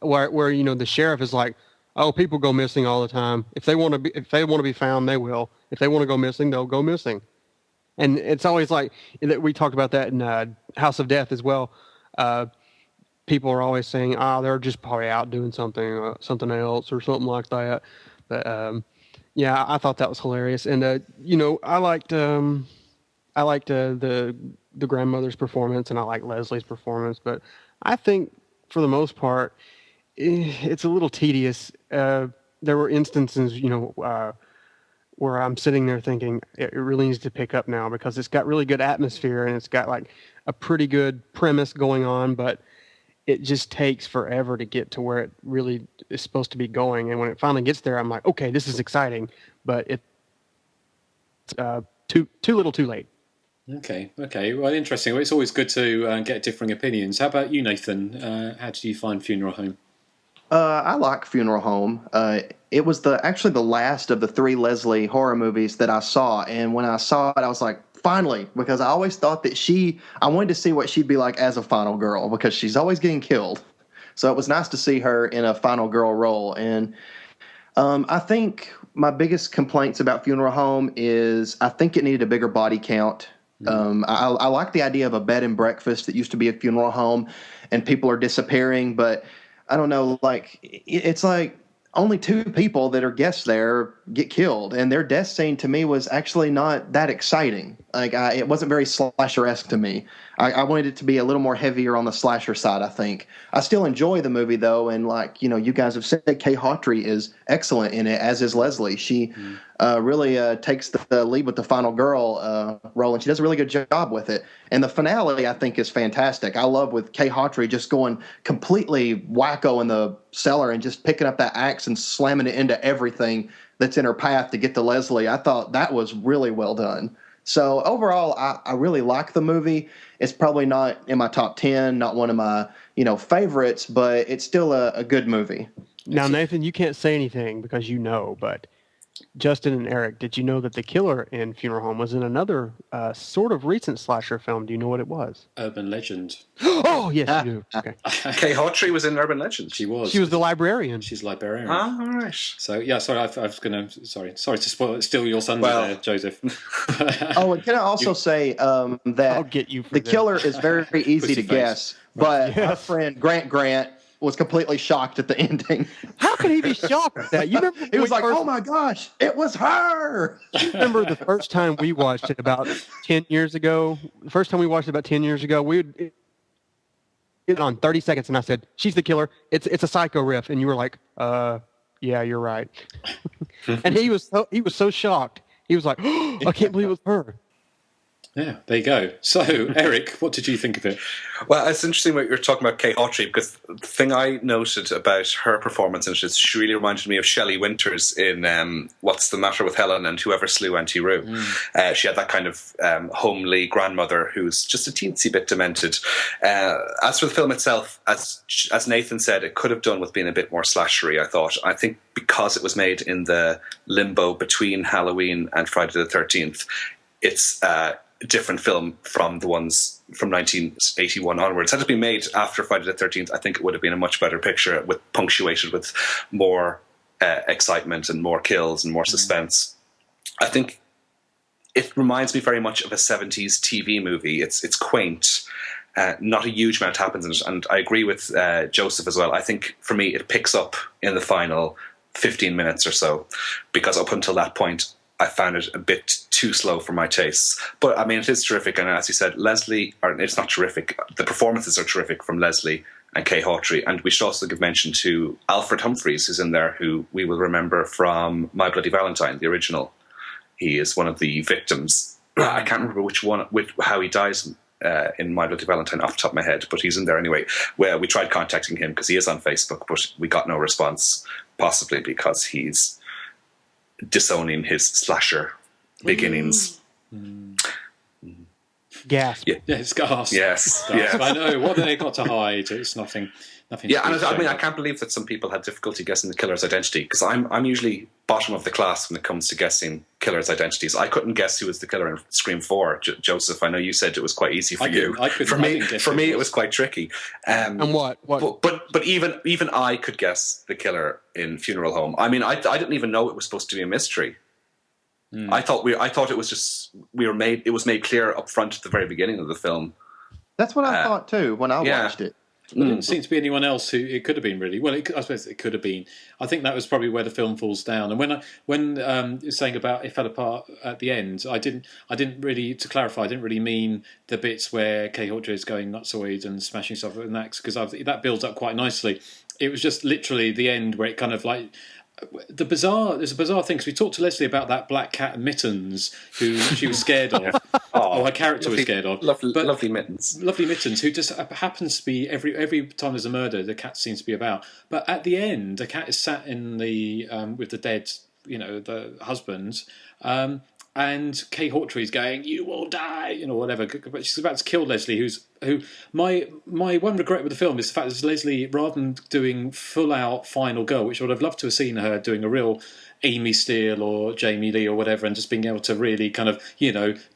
where the sheriff is like, oh, people go missing all the time. If they want to be found, they will. If they want to go missing, they'll go missing. And it's always like, we talked about that in House of Death as well. People are always saying, they're just probably out doing something else or something like that. But yeah, I thought that was hilarious, and I liked the grandmother's performance, and I like Leslie's performance. But I think for the most part, it's a little tedious. There were instances, where I'm sitting there thinking it really needs to pick up now, because it's got really good atmosphere and it's got like a pretty good premise going on, but it just takes forever to get to where it really is supposed to be going. And when it finally gets there, I'm like, okay, this is exciting, but it's too little too late. Okay. Well, interesting. Well, it's always good to get differing opinions. How about you, Nathan? How did you find Funeral Home? I like Funeral Home. It was actually the last of the 3 Leslie horror movies that I saw. And when I saw it, I was like, finally, because I always thought that I wanted to see what she'd be like as a final girl, because she's always getting killed. So it was nice to see her in a final girl role. And I think my biggest complaints about Funeral Home is I think it needed a bigger body count. I like the idea of a bed and breakfast that used to be a funeral home and people are disappearing, but I don't know, like, it's like only 2 people that are guests there get killed, and their death scene to me was actually not that exciting. Like, it wasn't very slasher-esque to me. I wanted it to be a little more heavier on the slasher side, I think. I still enjoy the movie, though, and like, you guys have said, Kay Hawtrey is excellent in it, as is Leslie. She really takes the lead with the final girl role, and she does a really good job with it. And the finale, I think, is fantastic. I love with Kay Hawtrey just going completely wacko in the cellar and just picking up that axe and slamming it into everything that's in her path to get to Leslie. I thought that was really well done. So overall, I really like the movie. It's probably not in my top 10, not one of my favorites, but it's still a good movie. Now, Nathan, you can't say anything because but Justin and Eric, did you know that the killer in Funeral Home was in another sort of recent slasher film? Do you know what it was? Urban Legend. Oh, yes, you do. Okay. Kay Hawtrey was in Urban Legend. She was. She was the librarian. She's librarian. Ah, all right. So, yeah, sorry, I was going to... Sorry to steal your thunder there, Joseph. And can I also say that I'll get you the killer is very easy to guess, but our friend Grant was completely shocked at the ending. How could he be shocked at that? You remember? He was like, "Oh my gosh, it was her!" You remember the first time we watched it about 10 years ago? The first time we watched it about 10 years ago, we it on 30 seconds, and I said, "She's the killer. It's a psycho riff," and you were like, "Yeah, you're right." And he was so shocked. He was like, "Oh, I can't believe it was her." Yeah, there you go. So, Eric, what did you think of it? Well, it's interesting what you're talking about Kay Hawtrey, because the thing I noted about her performance in it is she really reminded me of Shelley Winters in What's the Matter with Helen and Whoever Slew Auntie Roo. She had that kind of homely grandmother who's just a teensy bit demented. As for the film itself, as Nathan said, it could have done with being a bit more slashery, I thought. I think because it was made in the limbo between Halloween and Friday the 13th, it's different film from the ones from 1981 onwards. Had it been made after Friday the 13th, I think it would have been a much better picture, punctuated with more excitement and more kills and more suspense. I think it reminds me very much of a 70s TV movie. It's quaint. Not a huge amount happens in it, and I agree with Joseph as well. I think for me it picks up in the final 15 minutes or so, because up until that point I found it a bit too slow for my tastes. But I mean, it is terrific, and as you said, it's not terrific. The performances are terrific from Leslie and Kay Hawtrey, and we should also give mention to Alfred Humphreys, who's in there, who we will remember from My Bloody Valentine, the original. He is one of the victims. I can't remember how he dies in My Bloody Valentine off the top of my head, but he's in there anyway. Where we tried contacting him because he is on Facebook, but we got no response, possibly because he's disowning his slasher beginnings. Gasp. Yes, gasp. Yes. Gasp. Yeah. I know. What have they got to hide? It's nothing. Yeah, and I mean, I can't believe that some people had difficulty guessing the killer's identity, because I'm usually bottom of the class when it comes to guessing killers' identities. I couldn't guess who was the killer in Scream 4. Joseph, I know you said it was quite easy for you. For me, it was quite tricky. And what? But even I could guess the killer in Funeral Home. I mean, I didn't even know it was supposed to be a mystery. I thought it was just it was made clear up front at the very beginning of the film. That's what I thought too when I watched it. There didn't seem to be anyone else who it could have been really. Well, I suppose it could have been. I think that was probably where the film falls down. And when you're saying about it fell apart at the end, I didn't really, to clarify, I didn't really mean the bits where Kay Hawtrey is going nutsoid and smashing stuff with an axe, because that builds up quite nicely. It was just literally the end where it kind of like. There's a bizarre thing, because we talked to Leslie about that black cat Mittens, who she was scared of, or her character was scared of. Lovely Mittens. Lovely Mittens, who just happens to be, every time there's a murder, the cat seems to be about. But at the end, the cat is sat in the with the dead, the husband, and Kay Hawtrey's going, "You will die," whatever. But she's about to kill Leslie, who my one regret with the film is the fact that Leslie, rather than doing full out Final Girl, which I would have loved to have seen her doing a real Amy Steele or Jamie Lee or whatever, and just being able to really kind of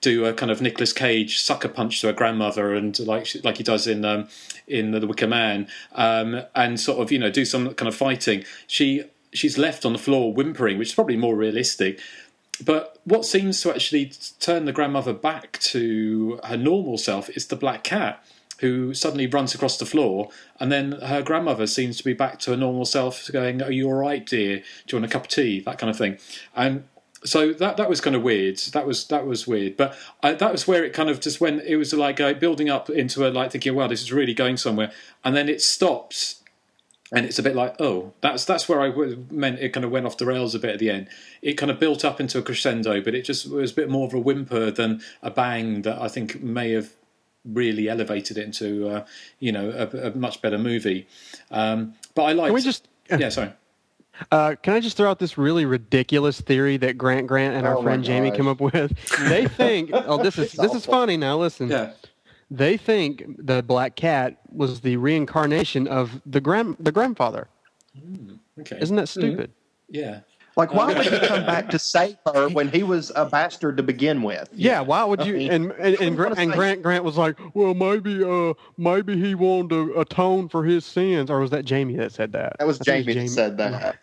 do a kind of Nicolas Cage sucker punch to her grandmother, and like he does in The Wicker Man, and sort of do some kind of fighting. She's left on the floor whimpering, which is probably more realistic. But what seems to actually turn the grandmother back to her normal self is the black cat, who suddenly runs across the floor, and then her grandmother seems to be back to her normal self, going, "Are you all right, dear? Do you want a cup of tea?" That kind of thing. And so that was kind of weird. That was weird. But that was where it kind of just went. It was like building up into thinking, "Wow, this is really going somewhere," and then it stops. And it's a bit like, oh, that's where I meant it kind of went off the rails a bit at the end. It kind of built up into a crescendo, but it just was a bit more of a whimper than a bang that I think may have really elevated it into, a much better movie. But I liked... Can we just... Yeah, sorry. Can I just throw out this really ridiculous theory that Grant and our friend Jamie came up with? They think... this is funny now, listen. Yeah. They think the black cat was the reincarnation of the grandfather. Okay. Isn't that stupid? Yeah. Like, why would he come back to save her when he was a bastard to begin with? Yeah, why would you? And Grant was like, well, maybe he wanted to atone for his sins, or was that Jamie that said that? That was Jamie that said that.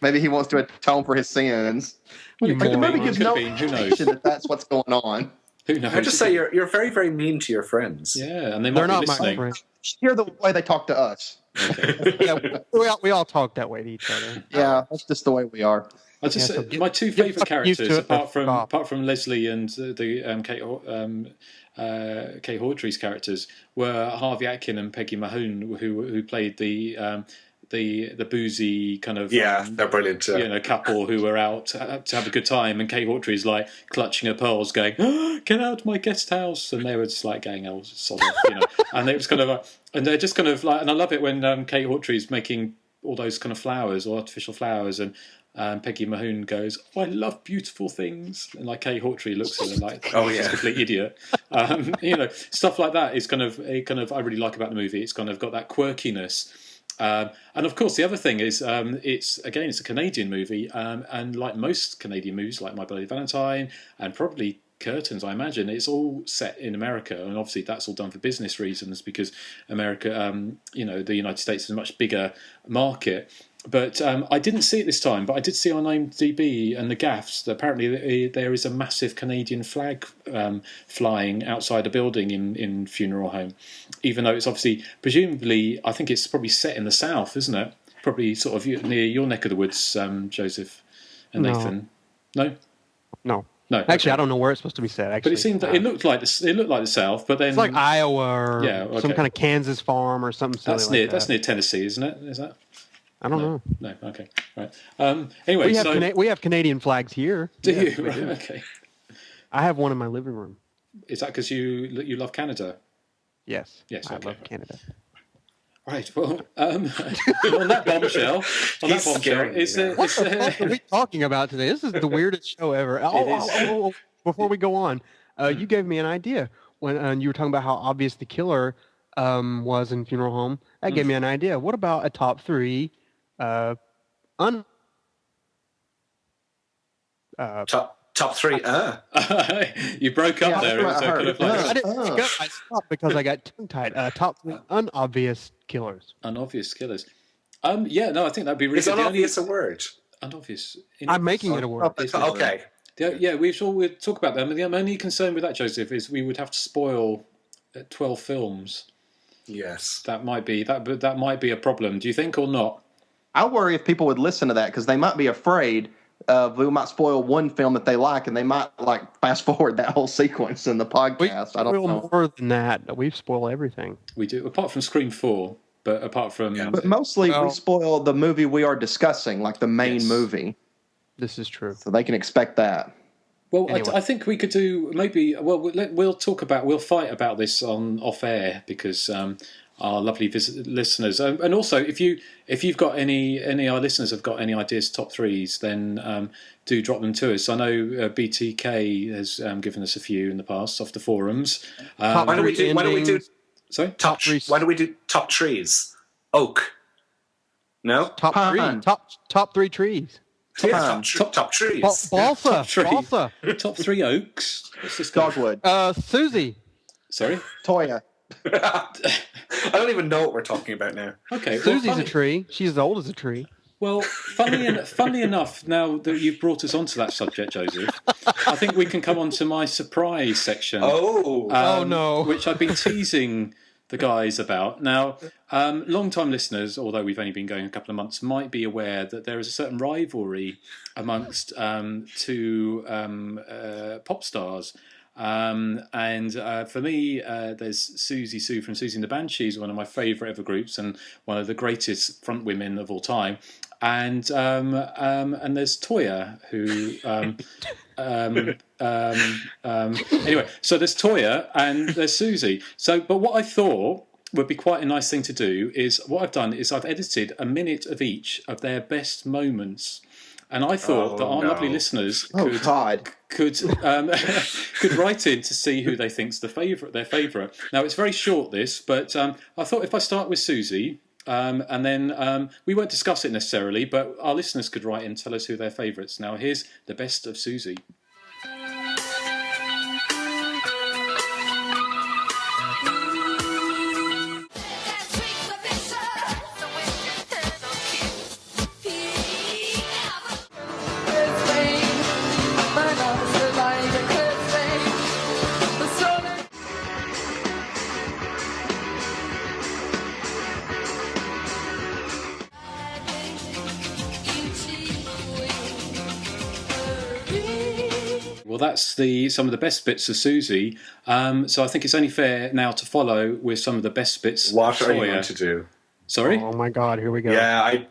Maybe he wants to atone for his sins. The movie gives no indication that that's what's going on. I just say you're very, very mean to your friends. Yeah, and they're not listening. my friends. Hear the way they talk to us. Okay. Yeah, we all talk that way to each other. Yeah, that's just the way we are. My two favourite characters, apart from Leslie and the Kay Hawtrey's characters, were Harvey Atkin and Peggy Mahone, who played the boozy kind of they're brilliant couple who were out to have a good time, and Kay Hawtrey's like clutching her pearls going, "Oh, get out of my guest house," and they were just like going, "Oh, sod off," and it was kind of and they're just kind of like, and I love it when Kay Hawtrey's making all those kind of flowers or artificial flowers, and Peggy Mahone goes, "Oh, I love beautiful things," and like Kay Hawtrey looks at her like, "Oh yeah, a complete idiot." Stuff like that is kind of I really like about the movie. It's kind of got that quirkiness. And of course, the other thing is, it's a Canadian movie, and like most Canadian movies, like My Bloody Valentine, and probably Curtains, I imagine, it's all set in America, and obviously that's all done for business reasons because America, the United States is a much bigger market. But I didn't see it this time, but I did see on IMDb and the gaffs that apparently there is a massive Canadian flag flying outside a building in Funeral Home, even though it's obviously, presumably, I think it's probably set in the South, isn't it? Probably sort of near your neck of the woods, Joseph and Nathan. No? No. No. Actually, I don't know where it's supposed to be set. Actually, but it seemed it looked like the South, but then it's like Iowa or some kind of Kansas farm or something. That's near Tennessee, isn't it? Is that? I don't know. No, okay, right. Anyway, we have Canadian flags here. Do you? Right, okay. I have one in my living room. Is that because you love Canada? Yes. Yes, I love Canada. Right. Well, on that bombshell, What are we talking about today? This is the weirdest show ever. Before we go on, you gave me an idea. when you were talking about how obvious the killer was in Funeral Home, that gave me an idea. What about a top 3 Top 3. You broke up there. It was kind of like, I didn't pick up. I stopped because I got tongue-tied. Top 3 unobvious killers. Unobvious killers. Yeah, no, I think that'd be really Is unobvious a word? Unobvious. I'm making it a word. Okay. Yeah, we'd talk about them. The only concern with that, Joseph, is we would have to spoil 12 films. Yes. That might be a problem. Do you think, or not? I worry if people would listen to that because they might be afraid we might spoil one film that they like, and they might fast forward that whole sequence in the podcast. I don't know. More than that. We spoil everything. We do, apart from Scream 4. But apart from... But mostly we spoil the movie we are discussing, like the main movie. This is true. So they can expect that. Well, anyway. I think we could do maybe... Well, we'll fight about this on off air because our lovely listeners... and also, if you've got any our listeners have got any ideas, top 3s, then do drop them to us. I know BTK has given us a few in the past off the forums. Why don't we do... Sorry? Top 3. Why don't we do top trees? Oak. No? Top 3. Top 3 trees. Top trees. Balsa. Balsa. Top 3 oaks. What's this Dogwood. Susie. Sorry? Toya. I don't even know what we're talking about now. Okay. Susie's a tree. She's as old as a tree. Well, funnily enough, now that you've brought us onto that subject, Joseph, I think we can come on to my surprise section. Oh no! Which I've been teasing the guys about. Now, long-time listeners, although we've only been going a couple of months, might be aware that there is a certain rivalry amongst 2 pop stars. And for me, there's Susie Sue from Susie and the Banshees, one of my favourite ever groups and one of the greatest front women of all time. And there's Toya, who anyway. So there's Toya and there's Susie. So, but what I thought would be quite a nice thing to do is what I've done is I've edited a minute of each of their best moments. And I thought that our lovely listeners could write in to see who they think's their favourite. Now it's very short, this, but I thought if I start with Susie, and then we won't discuss it necessarily, but our listeners could write in and tell us who their favourites. Now here's the best of Susie. Well, that's some of the best bits of Susie. So I think it's only fair now to follow with some of the best bits. What of are you going to do? Sorry? Oh my God! Here we go. Yeah, I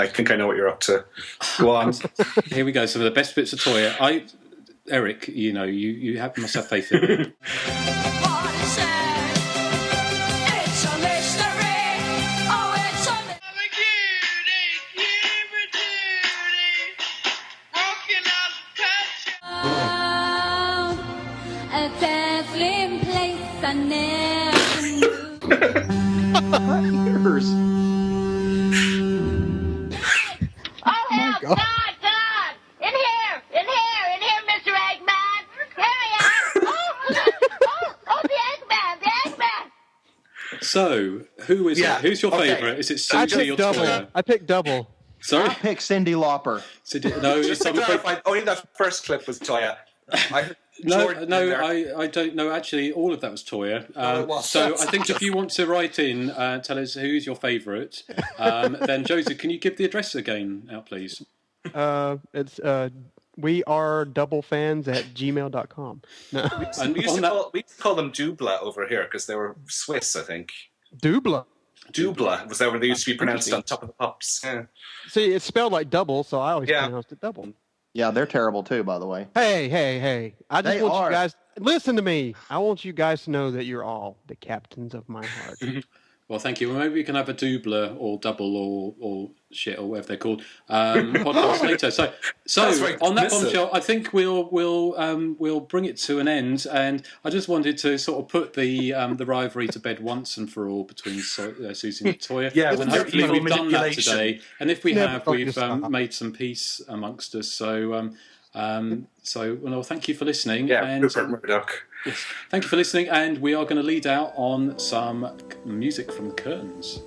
think I know what you're up to. Go on. Here we go. Some of the best bits of Toya. Erik, you must have faith in me. Yours. Oh, hell, God! In here, Mr. Eggman! Here I am! Oh, the Eggman! So, who is it? Who's your favourite? Is it Susie or Toya? I picked double. Sorry? I picked Cyndi Lauper. No, just to clarify, only that first clip was Toya. No, I don't know. Actually, all of that was Toya. So I think if you want to write in, tell us who's your favourite, then Joseph, can you give the address again out, please? It's we are doublefans@gmail.com. No. We used to call them Dubla over here because they were Swiss, I think. Dubla was that where they used to be pronounced on top of the pops? Yeah. See, it's spelled like double, so I always pronounced it double. Yeah, they're terrible too, by the way. Hey. I just want you guys... Listen to me. I want you guys to know that you're all the captains of my heart. Well, thank you. Well, maybe we can have a doubler or double or shit or whatever they're called podcast later. So on that bombshell, I think we'll bring it to an end. And I just wanted to sort of put the rivalry to bed once and for all betwing Susie and Toya. And hopefully we've done that today. And if we have, we've made some peace amongst us. So thank you for listening. Yeah, and Rupert Murdoch. Yes. Thank you for listening, and we are going to lead out on some music from Curtains.